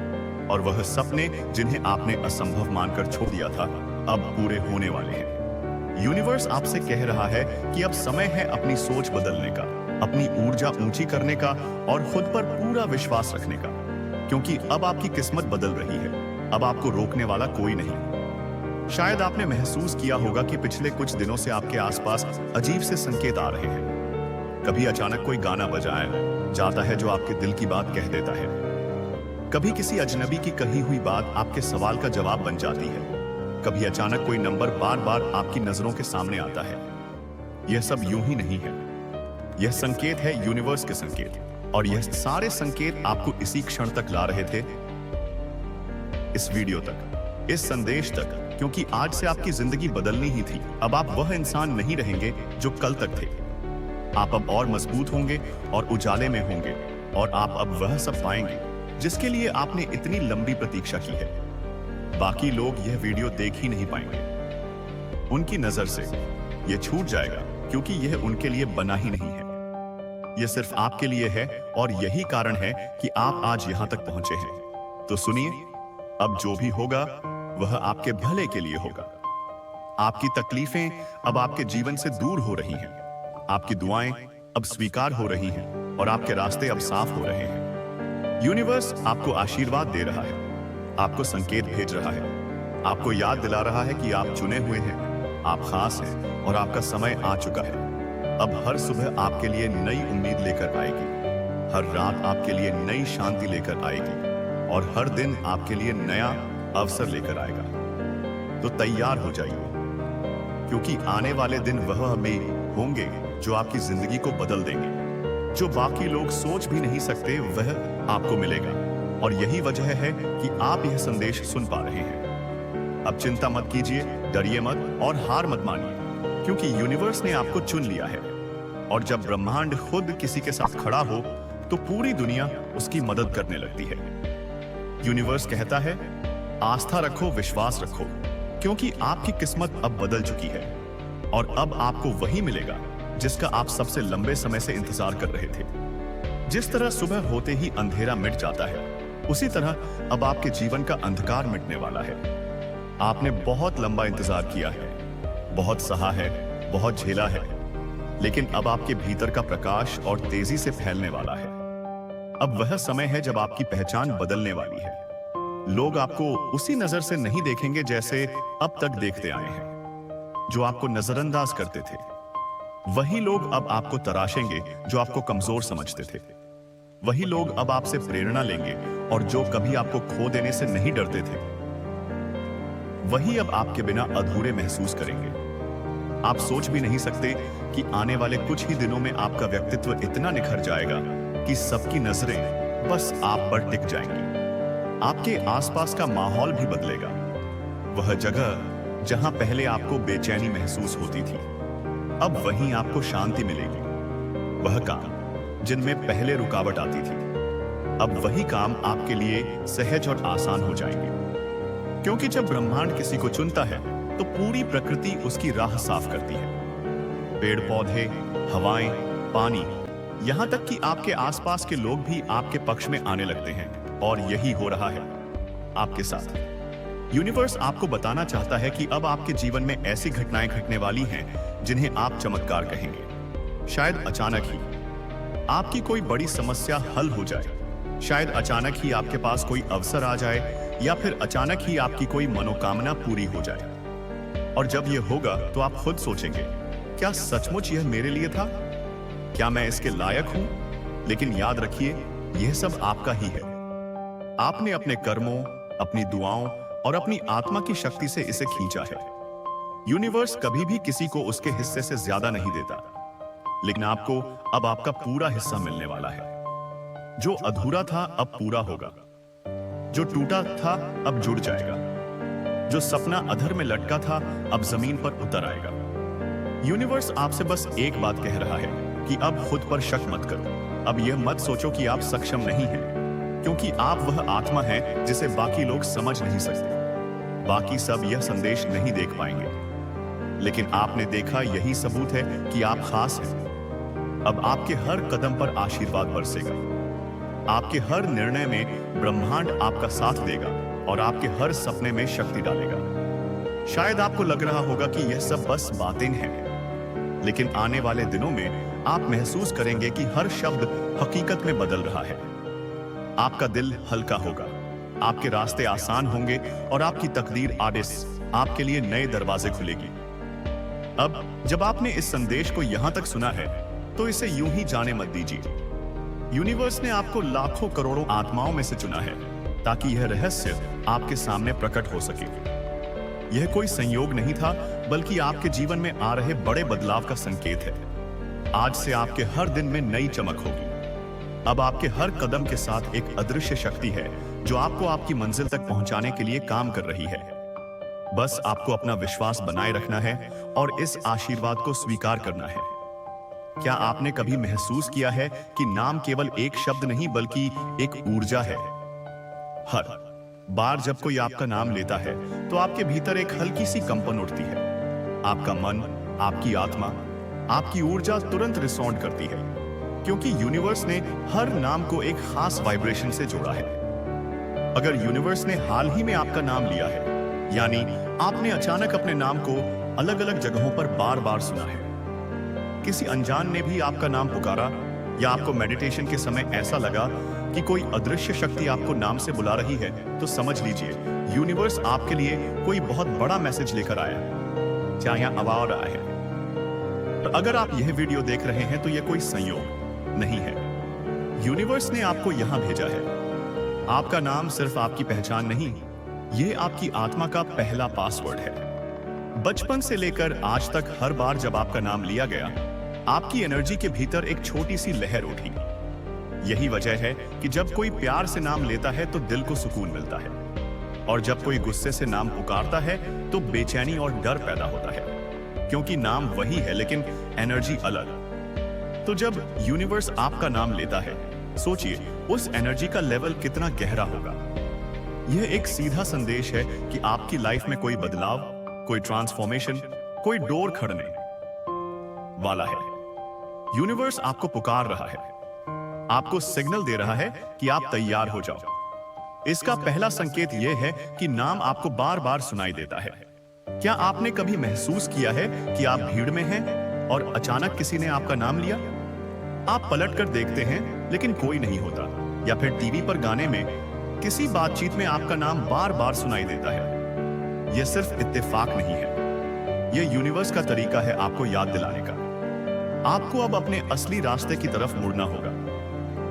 और वह सपने जिन्हें आपने असंभव मानकर छोड़ दिया था, अब पूरे होने वाले हैं। यूनिवर्स आपसे कह रहा है कि अब समय है अपनी सोच बदलने का, अपनी ऊर्जा ऊंची करने का और खुद पर पूरा विश्वास रखने का, क्योंकि अब आपकी किस्मत बदल रही है। अब आपको रोकने वाला कोई नहीं। शायद आपने महसूस किया होगा कि पिछले कुछ दिनों से आपके आसपास अजीब से संकेत आ रहे हैं। कभी अचानक कोई गाना बजाया जाता है जो आपके दिल की बात कह देता है। कभी किसी अजनबी की कही हुई बात आपके सवाल का जवाब बन जाती है। कभी अचानक कोई नंबर बार बार आपकी नजरों के सामने आता है। यह सब यूं ही नहीं है। यह संकेत है यूनिवर्स के संकेत, और यह सारे संकेत आपको इसी क्षण तक ला रहे थे, इस वीडियो तक, इस संदेश तक, क्योंकि आज से आपकी जिंदगी बदलनी ही थी। अब आप वह इंसान नहीं रहेंगे जो कल तक थे। आप अब और मजबूत होंगे और उजाले में होंगे, और आप अब वह सब पाएंगे जिसके लिए आपने इतनी लंबी प्रतीक्षा की है। बाकी लोग यह वीडियो देख ही नहीं पाएंगे। उनकी नजर से यह छूट जाएगा, क्योंकि यह उनके लिए बना ही नहीं है। यह सिर्फ आपके लिए है, और यही कारण है कि आप आज यहां तक पहुंचे हैं। तो सुनिए, अब जो भी होगा वह आपके भले के लिए होगा। आपकी तकलीफें अब आपके जीवन से दूर हो रही हैं। आपकी दुआएं अब स्वीकार हो रही हैं, और आपके रास्ते अब साफ हो रहे हैं। यूनिवर्स आपको आशीर्वाद दे रहा है, आपको संकेत भेज रहा है, आपको याद दिला रहा है कि आप चुने हुए हैं, आप खास हैं, और आपका समय आ चुका है। अब हर सुबह आपके लिए नई उम्मीद लेकर आएगी, हर रात आपके लिए नई शांति लेकर आएगी, और हर दिन आपके लिए नया अवसर लेकर आएगा। तो तैयार हो जाइए, क्योंकि आने वाले दिन वह भी होंगे जो आपकी जिंदगी को बदल देंगे। जो बाकी लोग सोच भी नहीं सकते वह आपको मिलेगा, और यही वजह है कि आप यह संदेश सुन पा रहे हैं। अब चिंता मत कीजिए, डरिए मत और हार मत मानिए, क्योंकि यूनिवर्स ने आपको चुन लिया है। और जब ब्रह्मांड खुद किसी के साथ खड़ा हो तो पूरी दुनिया उसकी मदद करने लगती है। यूनिवर्स कहता है, आस्था रखो, विश्वास रखो, क्योंकि आपकी किस्मत अब बदल चुकी है, और अब आपको वही मिलेगा जिसका आप सबसे लंबे समय से इंतजार कर रहे थे। जिस तरह सुबह होते ही अंधेरा मिट जाता है, उसी तरह अब आपके जीवन का अंधकार मिटने वाला है। आपने बहुत लंबा इंतजार किया है, बहुत सहा है, बहुत झेला है, लेकिन अब आपके भीतर का प्रकाश और तेजी से फैलने वाला है। अब वह समय है जब आपकी पहचान बदलने वाली है। लोग आपको उसी नजर से नहीं देखेंगे जैसे अब तक देखते आए हैं। जो आपको नजरअंदाज करते थे, वही लोग अब आपको तराशेंगे जो आपको कमजोर समझते थे। वही लोग अब आपसे प्रेरणा लेंगे, और जो कभी आपको खो देने से नहीं डरते थे, वही अब आपके बिना अधूरे महसूस करेंगे। आप सोच भी नहीं सकते कि आने वाले कुछ ही दिनों में आपका व्यक्तित्व इतना निखर जाएगा कि सबकी नजरें बस आप पर टिक जाएंगी। आपके आसपास का माहौल भी बदलेगा। वह जगह जहां पहले आपको बेचैनी महसूस होती थी, अब वहीं आपको शांति मिलेगी। वह काम जिनमें पहले रुकावट आती थी, अब वही काम आपके लिए सहज और आसान हो जाएंगे। क्योंकि जब ब्रह्मांड किसी को चुनता है तो पूरी प्रकृति उसकी राह साफ करती है। पेड़ पौधे, हवाएं, पानी, यहां तक कि आपके आसपास के लोग भी आपके पक्ष में आने लगते हैं, और यही हो रहा है आपके साथ। यूनिवर्स आपको बताना चाहता है कि अब आपके जीवन में ऐसी घटनाएं घटने वाली हैं जिन्हें आप चमत्कार कहेंगे। शायद अचानक ही आपकी कोई बड़ी समस्या हल हो जाए, शायद अचानक ही आपके पास कोई अवसर आ जाए, या फिर अचानक ही आपकी कोई मनोकामना पूरी हो जाए। और जब यह होगा तो आप खुद सोचेंगे, क्या सचमुच यह मेरे लिए था? क्या मैं इसके लायक हूं? लेकिन याद रखिए, यह सब आपका ही है। आपने अपने कर्मों, अपनी दुआओं और अपनी आत्मा की शक्ति से इसे खींचा है। यूनिवर्स कभी भी किसी को उसके हिस्से से ज्यादा नहीं देता, लेकिन आपको अब आपका पूरा हिस्सा मिलने वाला है। जो अधूरा था अब पूरा होगा, जो टूटा था अब जुड़ जाएगा, जो सपना अधर में लटका था अब जमीन पर उतर आएगा। यूनिवर्स आपसे बस एक बात कह रहा है कि अब खुद पर शक मत करो। अब यह मत सोचो कि आप सक्षम नहीं हैं, क्योंकि आप वह आत्मा हैं जिसे बाकी लोग समझ नहीं सकते। बाकी सब यह संदेश नहीं देख पाएंगे, लेकिन आपने देखा, यही सबूत है कि आप खास हैं। अब आपके हर कदम पर आशीर्वाद बरसेगा, आपके हर निर्णय में ब्रह्मांड आपका साथ देगा और आपके हर सपने में शक्ति डालेगा। शायद आपको लग रहा होगा कि यह सब बस बातें हैं, लेकिन आने वाले दिनों में आप महसूस करेंगे कि हर शब्द हकीकत में बदल रहा है। आपका दिल हल्का होगा, आपके रास्ते आसान होंगे और आपकी तकदीर आदिस आपके लिए नए दरवाजे खुलेगी। अब जब आपने इस संदेश को यहां तक सुना है, तो इसे यूं ही जाने मत दीजिए। यूनिवर्स ने आपको लाखों करोड़ों आत्माओं में से चुना है ताकि यह रहस्य आपके सामने प्रकट हो सके। यह कोई संयोग नहीं था, बल्कि आपके जीवन में आ रहे बड़े बदलाव का संकेत है। आज से आपके हर दिन में नई चमक होगी। अब आपके हर कदम के साथ एक अदृश्य शक्ति है जो आपको आपकी मंजिल तक पहुंचाने के लिए काम कर रही है। बस आपको अपना विश्वास बनाए रखना है और इस आशीर्वाद को स्वीकार करना है। क्या आपने कभी महसूस किया है कि नाम केवल एक शब्द नहीं, बल्कि एक ऊर्जा है? हर बार जब कोई आपका नाम लेता है, तो आपके भीतर एक हल्की सी कंपन उठती है। आपका मन, आपकी आत्मा, आपकी ऊर्जा तुरंत रिसॉन्ड करती है, क्योंकि यूनिवर्स ने हर नाम को एक खास वाइब्रेशन से जोड़ा है। अगर यूनिवर्स ने हाल ही में आपका नाम लिया है, यानी आपने अचानक अपने नाम को अलग अलग जगहों पर बार बार सुना है, किसी अनजान ने भी आपका नाम पुकारा, या आपको मेडिटेशन के समय ऐसा लगा कि कोई अदृश्य शक्ति आपको नाम से बुला रही है, तो समझ लीजिए यूनिवर्स आपके लिए कोई बहुत बड़ा मैसेज लेकर आया है, चाहे यहां आवा रहा है। तो अगर आप यह वीडियो देख रहे हैं, तो यह कोई संयोग नहीं है। यूनिवर्स ने आपको यहां भेजा है। आपका नाम सिर्फ आपकी पहचान नहीं, यह आपकी आत्मा का पहला पासवर्ड है। बचपन से लेकर आज तक हर बार जब आपका नाम लिया गया, आपकी एनर्जी के भीतर एक छोटी सी लहर उठी। यही वजह है कि जब कोई प्यार से नाम लेता है तो दिल को सुकून मिलता है, और जब कोई गुस्से से नाम पुकारता है तो बेचैनी और डर पैदा होता है, क्योंकि नाम वही है लेकिन एनर्जी अलग। तो जब यूनिवर्स आपका नाम लेता है, सोचिए उस एनर्जी का लेवल कितना गहरा होगा। यह एक सीधा संदेश है कि आपकी लाइफ में कोई बदलाव, कोई ट्रांसफॉर्मेशन, कोई डोर खड़ने वाला है। यूनिवर्स आपको पुकार रहा है, आपको सिग्नल दे रहा है कि आप तैयार हो जाओ। इसका पहला संकेत यह है कि नाम आपको बार बार सुनाई देता है। क्या आपने कभी महसूस किया है कि आप भीड़ में हैं और अचानक किसी ने आपका नाम लिया? आप पलटकर देखते हैं लेकिन कोई नहीं होता, या फिर टीवी पर गाने में किसी बातचीत में आपका नाम बार बार सुनाई देता है। यह सिर्फ इत्तेफाक नहीं है, यह यूनिवर्स का तरीका है आपको याद दिलाने का। आपको अब अपने असली रास्ते की तरफ मुड़ना होगा।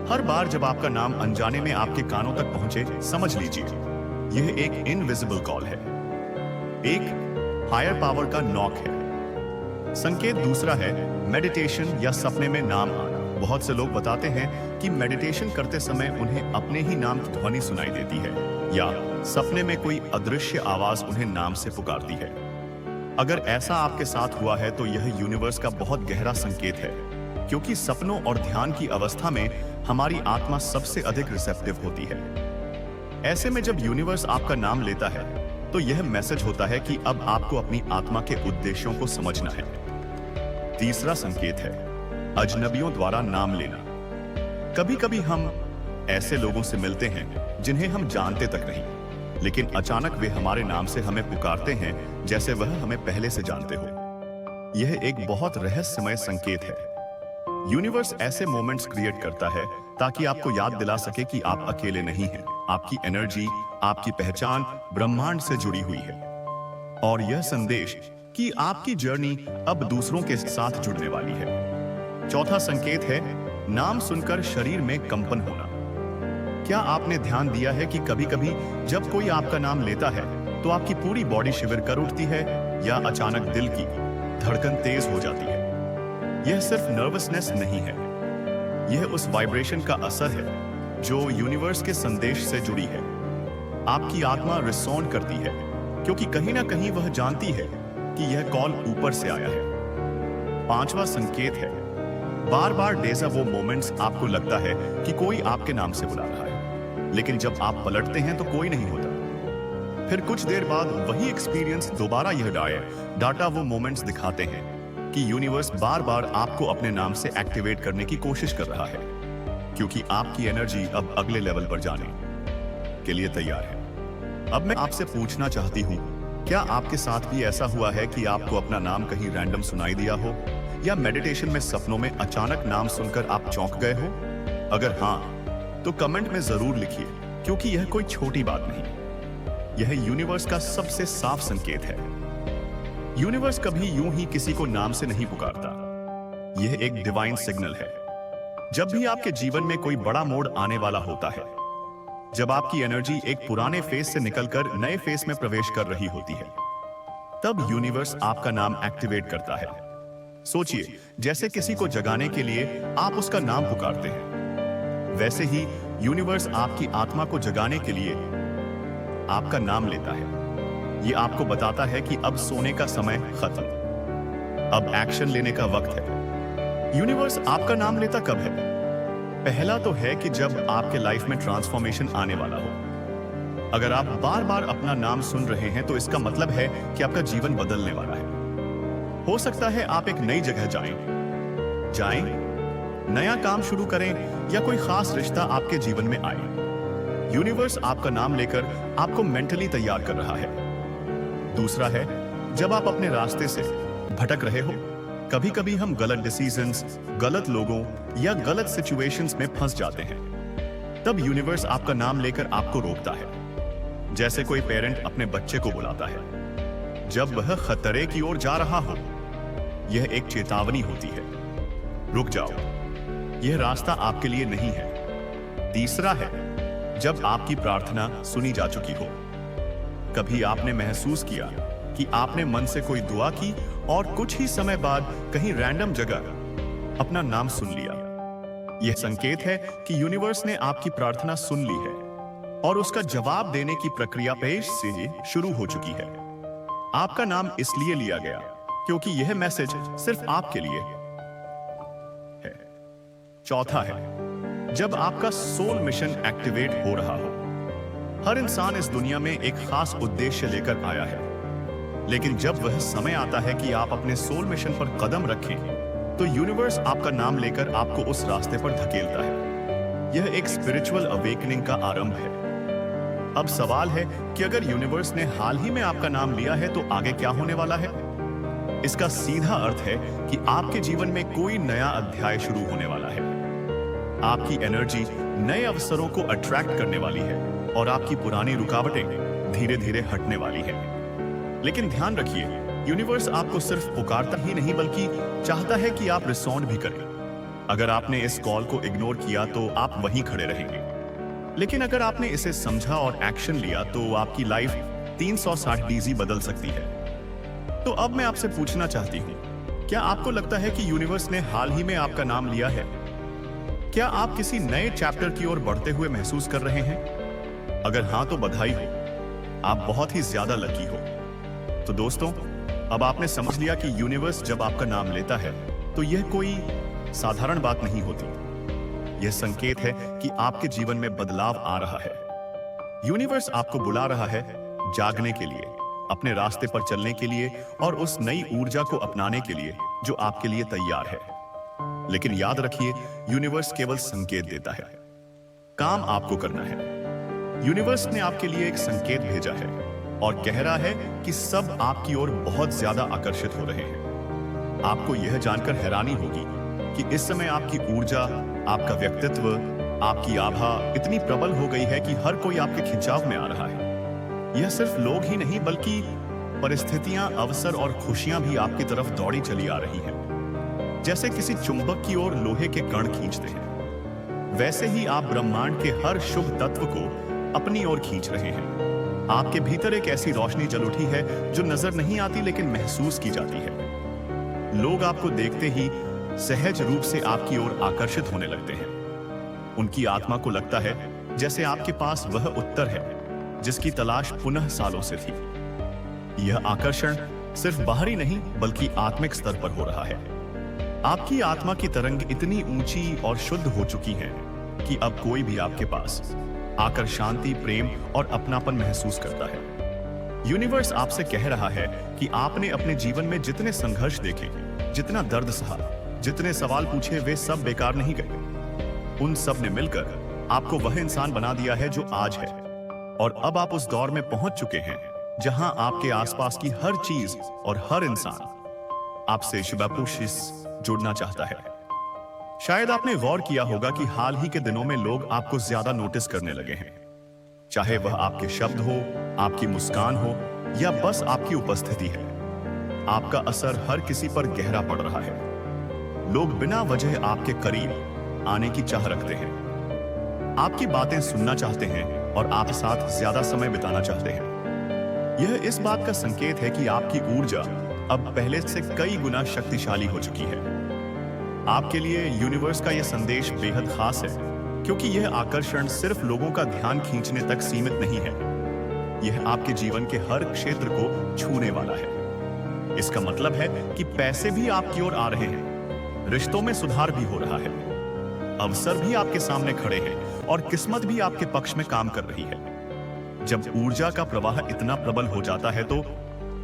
हर बार जब आपका नाम अनजाने में आपके कानों तक पहुंचे, समझ लीजिए यह एक इनविजिबल कॉल है, एक हायर पावर का नॉक है। संकेत दूसरा है मेडिटेशन या सपने में नाम आना। बहुत से लोग बताते हैं कि मेडिटेशन करते समय उन्हें अपने ही नाम की ध्वनि सुनाई देती है, या सपने में कोई अदृश्य आवाज उन्हें नाम से पुकारती है। अगर ऐसा आपके साथ हुआ है, तो यह यूनिवर्स का बहुत गहरा संकेत है, क्योंकि सपनों और ध्यान की अवस्था में हमारी आत्मा सबसे अधिक रिसेप्टिव होती है। ऐसे में जब यूनिवर्स आपका नाम लेता है, तो यह मैसेज होता है कि अब आपको अपनी आत्मा के उद्देश्यों को समझना है। तीसरा संकेत है अजनबियों द्वारा नाम लेना। कभी कभी हम ऐसे लोगों से मिलते हैं जिन्हें हम जानते तक नहीं, लेकिन अचानक वे हमारे नाम से हमें पुकारते हैं जैसे वह हमें पहले से जानते हो। यह एक बहुत रहस्यमय संकेत है। यूनिवर्स ऐसे मोमेंट्स क्रिएट करता है ताकि आपको याद दिला सके कि आप अकेले नहीं हैं। आपकी एनर्जी, आपकी पहचान ब्रह्मांड से जुड़ी हुई है, और यह संदेश कि आपकी जर्नी अब दूसरों के साथ जुड़ने वाली है। चौथा संकेत है नाम सुनकर शरीर में कंपन होना। क्या आपने ध्यान दिया है कि कभी-कभी जब कोई आपका नाम लेता है तो आपकी पूरी बॉडी शिविर कर उठती है या अचानक दिल की धड़कन तेज हो जाती है? यह सिर्फ नर्वसनेस नहीं है, यह उस वाइब्रेशन का असर है जो यूनिवर्स के संदेश से जुड़ी है। आपकी आत्मा रिसोन करती है क्योंकि कहीं ना कहीं वह जानती है कि यह कॉल ऊपर से आया है। पांचवा संकेत है बार बार डेजा वो मोमेंट्स, आपको लगता है कि कोई आपके नाम से बुला रहा है, लेकिन जब आप पलटते हैं तो कोई नहीं होता। फिर कुछ देर बाद वही एक्सपीरियंस दोबारा यह डाटा वो मोमेंट्स दिखाते हैं कि यूनिवर्स बार बार आपको अपने नाम से एक्टिवेट करने की कोशिश कर रहा है, क्योंकि आपकी एनर्जी अब अगले लेवल पर जाने के लिए तैयार है। अब मैं आपसे पूछना चाहती हूँ, क्या आपके साथ भी ऐसा हुआ है कि आपको अपना नाम कहीं रैंडम सुनाई दिया हो, या मेडिटेशन में सपनों में अचानक नाम सुनकर आप चौंक गए हो? अगर हाँ, तो कमेंट में जरूर लिखिए, क्योंकि यह कोई छोटी बात नहीं, यह यूनिवर्स का सबसे साफ संकेत है। यूनिवर्स कभी यूं ही किसी को नाम से नहीं पुकारता, यह एक डिवाइन सिग्नल है। जब भी आपके जीवन में कोई बड़ा मोड़ आने वाला होता है, जब आपकी एनर्जी एक पुराने फेस से निकलकर नए फेस में प्रवेश कर रही होती है, तब यूनिवर्स आपका नाम एक्टिवेट करता है। सोचिए, जैसे किसी को जगाने के लिए आप उसका नाम पुकारते हैं, वैसे ही यूनिवर्स आपकी आत्मा को जगाने के लिए आपका नाम लेता है। यह आपको बताता है कि अब सोने का समय खत्म, अब एक्शन लेने का वक्त है। यूनिवर्स आपका नाम लेता कब है? पहला तो है कि जब आपके लाइफ में ट्रांसफॉर्मेशन आने वाला हो। अगर आप बार बार अपना नाम सुन रहे हैं तो इसका मतलब है कि आपका जीवन बदलने वाला है। हो सकता है आप एक नई जगह जाएं, नया काम शुरू करें, या कोई खास रिश्ता आपके जीवन में आए। यूनिवर्स आपका नाम लेकर आपको मेंटली तैयार कर रहा है। दूसरा है जब आप अपने रास्ते से भटक रहे हो। कभी कभी हम गलत डिसीजंस, गलत लोगों या गलत सिचुएशंस में फंस जाते हैं। तब यूनिवर्स आपका नाम लेकर आपको रोकता है, जैसे कोई पेरेंट अपने बच्चे को बुलाता है जब वह खतरे की ओर जा रहा हो। यह एक चेतावनी होती है, रुक जाओ, यह रास्ता आपके लिए नहीं है। तीसरा है जब आपकी प्रार्थना सुनी जा चुकी हो। कभी आपने महसूस किया कि आपने मन से कोई दुआ की और कुछ ही समय बाद कहीं रैंडम जगह अपना नाम सुन लिया। यह संकेत है कि यूनिवर्स ने आपकी प्रार्थना सुन ली है और उसका जवाब देने की प्रक्रिया पेश से शुरू हो चुकी है। आपका नाम इसलिए लिया गया क्योंकि यह मैसेज सिर्फ आपके लिए है। चौथा है जब आपका सोल मिशन एक्टिवेट हो रहा हो। हर इंसान इस दुनिया में एक खास उद्देश्य लेकर आया है, लेकिन जब वह समय आता है कि आप अपने सोल मिशन पर कदम रखें, तो यूनिवर्स आपका नाम लेकर आपको उस रास्ते पर धकेलता है। यह एक स्पिरिचुअल अवेकनिंग का आरंभ है। अब सवाल है कि अगर यूनिवर्स ने हाल ही में आपका नाम लिया है तो आगे क्या होने वाला है? इसका सीधा अर्थ है कि आपके जीवन में कोई नया अध्याय शुरू होने वाला है। आपकी एनर्जी नए अवसरों को अट्रैक्ट करने वाली है और आपकी पुरानी रुकावटें धीरे धीरे हटने वाली है। लेकिन ध्यान रखिए, यूनिवर्स आपको सिर्फ पुकारता ही नहीं बल्कि चाहता है कि आप रिस्पॉन्ड भी करें। अगर आपने इस कॉल को इग्नोर किया तो आप वहीं खड़े रहेंगे, लेकिन अगर आपने इसे समझा और एक्शन लिया तो आपकी लाइफ 360 डिग्री बदल सकती है। तो अब मैं आपसे पूछना चाहती हूँ, क्या आपको लगता है कि यूनिवर्स ने हाल ही में आपका नाम लिया है? क्या आप किसी नए चैप्टर की ओर बढ़ते हुए महसूस कर रहे हैं? अगर हाँ तो बधाई हो, आप बहुत ही ज्यादा लकी हो। तो दोस्तों, अब आपने समझ लिया कि यूनिवर्स जब आपका नाम लेता है तो यह कोई साधारण बात नहीं होती। यह संकेत है कि आपके जीवन में बदलाव आ रहा है। यूनिवर्स आपको बुला रहा है जागने के लिए, अपने रास्ते पर चलने के लिए और उस नई ऊर्जा को अपनाने के लिए जो आपके लिए तैयार है। लेकिन याद रखिए, यूनिवर्स केवल संकेत देता है, काम आपको करना है। यूनिवर्स ने आपके लिए एक संकेत भेजा है और कह रहा है कि सब आपकी ओर बहुत ज्यादा आकर्षित हो रहे हैं। आपको यह जानकर हैरानी होगी कि इस समय आपकी ऊर्जा, आपका व्यक्तित्व, आपकी आभा इतनी प्रबल हो गई है कि हर कोई आपके खिंचाव में आ रहा है। यह सिर्फ लोग ही नहीं बल्कि परिस्थितियां, अवसर और खुशियां भी आपकी तरफ दौड़ी चली आ रही हैं। जैसे किसी चुंबक की ओर लोहे के कण खींचते हैं, वैसे ही आप ब्रह्मांड के हर शुभ तत्व को अपनी ओर खींच रहे हैं। आपके भीतर एक ऐसी रोशनी जल उठी है जो नजर नहीं आती लेकिन महसूस की जाती है। लोग आपको देखते ही सहज रूप से आपकी ओर आकर्षित होने लगते हैं। उनकी आत्मा को लगता है जैसे आपके पास वह उत्तर है जिसकी तलाश पुनः सालों से थी। यह आकर्षण सिर्फ बाहरी नहीं बल्कि आत्मिक स्तर पर हो रहा है। आपकी आत्मा की तरंग इतनी ऊंची और शुद्ध हो चुकी है कि अब कोई भी आपके पास आकर शांति, प्रेम और अपनापन महसूस करता है। यूनिवर्स आपसे कह रहा है कि आपने अपने जीवन में जितने संघर्ष देखे, जितना दर्द सहा, जितने सवाल पूछे, वे सब बेकार नहीं गए। उन सब ने मिलकर आपको वह इंसान बना दिया है जो आज है। और अब आप उस दौर में पहुंच चुके हैं जहां आपके आसपास की हर चीज और हर इंसान आपसे शुभापुशिस जुड़ना चाहता है। शायद आपने गौर किया होगा कि हाल ही के दिनों में लोग आपको ज्यादा नोटिस करने लगे हैं। चाहे वह आपके शब्द हो, आपकी मुस्कान हो या बस आपकी उपस्थिति है, आपका असर हर किसी पर गहरा पड़ रहा है। लोग बिना वजह आपके करीब आने की चाह रखते हैं, आपकी बातें सुनना चाहते हैं और आप साथ ज्यादा समय बिताना चाहते हैं। यह इस बात का संकेत है कि आपकी ऊर्जा अब पहले से कई गुना शक्तिशाली हो चुकी है। आपके लिए यूनिवर्स का यह संदेश बेहद खास है, क्योंकि यह आकर्षण सिर्फ लोगों का ध्यान खींचने तक सीमित नहीं है। यह आपके जीवन के हर क्षेत्र को छूने वाला है। इसका मतलब है कि पैसे भी आपकी ओर आ रहे हैं, रिश्तों में सुधार भी हो रहा है, अवसर भी आपके सामने खड़े हैं और किस्मत भी आपके पक्ष में काम कर रही है। जब ऊर्जा का प्रवाह इतना प्रबल हो जाता है तो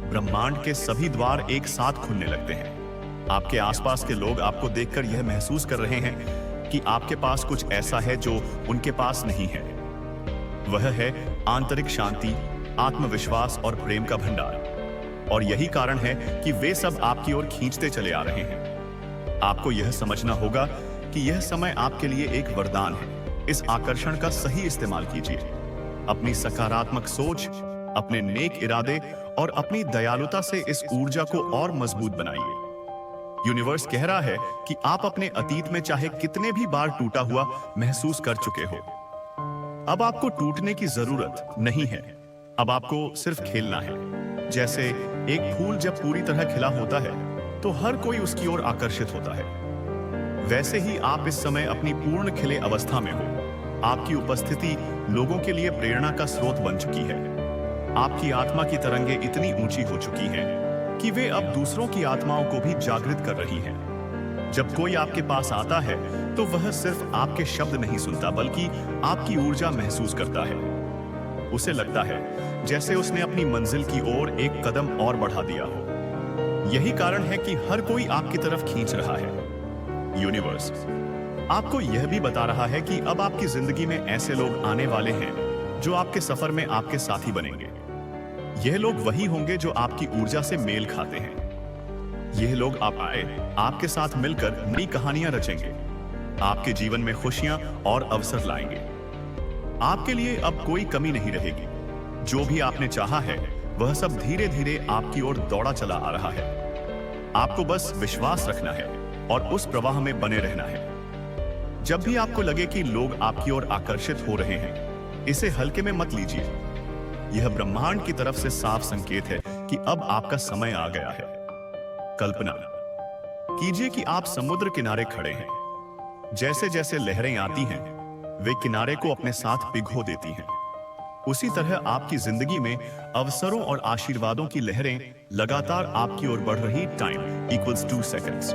ब्रह्मांड के सभी द्वार एक साथ खुलने लगते हैं। आपके आसपास के लोग आपको देखकर यह महसूस कर रहे हैं कि आपके पास कुछ ऐसा है जो उनके पास नहीं है। वह है आंतरिक शांति, आत्मविश्वास और प्रेम का भंडार। और यही कारण है कि वे सब आपकी ओर खींचते चले आ रहे हैं। आपको यह समझना होगा कि यह समय आपके लिए एक वरदान है। इस आकर्षण का सही इस्तेमाल कीजिए। अपनी सकारात्मक सोच, अपने नेक इरादे और अपनी दयालुता से इस ऊर्जा को और मजबूत बनाइए। यूनिवर्स कह रहा है कि आप अपने अतीत में चाहे कितने भी बार टूटा हुआ महसूस कर चुके हो, अब आपको टूटने की जरूरत नहीं है। अब आपको सिर्फ खेलना है। जैसे एक फूल जब पूरी तरह खिला होता है तो हर कोई उसकी ओर आकर्षित होता है, वैसे ही आप इस समय अपनी पूर्ण खिले अवस्था में हो। आपकी उपस्थिति लोगों के लिए प्रेरणा का स्रोत बन चुकी है। आपकी आत्मा की तरंगें इतनी ऊंची हो चुकी हैं कि वे अब दूसरों की आत्माओं को भी जागृत कर रही हैं। जब कोई आपके पास आता है तो वह सिर्फ आपके शब्द नहीं सुनता बल्कि आपकी ऊर्जा महसूस करता है। उसे लगता है जैसे उसने अपनी मंजिल की ओर एक कदम और बढ़ा दिया हो। यही कारण है कि हर कोई आपकी तरफ खींच रहा है। यूनिवर्स आपको यह भी बता रहा है कि अब आपकी जिंदगी में ऐसे लोग आने वाले हैं जो आपके सफर में आपके साथी बनेंगे। यह लोग वही होंगे जो आपकी ऊर्जा से मेल खाते हैं। यह लोग आप आए आपके साथ मिलकर नई कहानियां रचेंगे, आपके जीवन में खुशियां और अवसर लाएंगे। आपके लिए अब कोई कमी नहीं रहेगी। जो भी आपने चाहा है वह सब धीरे धीरे आपकी ओर दौड़ा चला आ रहा है। आपको बस विश्वास रखना है और उस प्रवाह में बने रहना है। जब भी आपको लगे कि लोग आपकी ओर आकर्षित हो रहे हैं, इसे हल्के में मत लीजिए। यह ब्रह्मांड की तरफ से साफ संकेत है कि अब आपका समय आ गया है। कल्पना कीजिए कि आप समुद्र किनारे खड़े हैं। जैसे जैसे लहरें आती हैं, वे किनारे को अपने साथ भिगो देती हैं। उसी तरह आपकी जिंदगी में अवसरों और आशीर्वादों की लहरें लगातार आपकी ओर बढ़ रही। Time equals 2 seconds.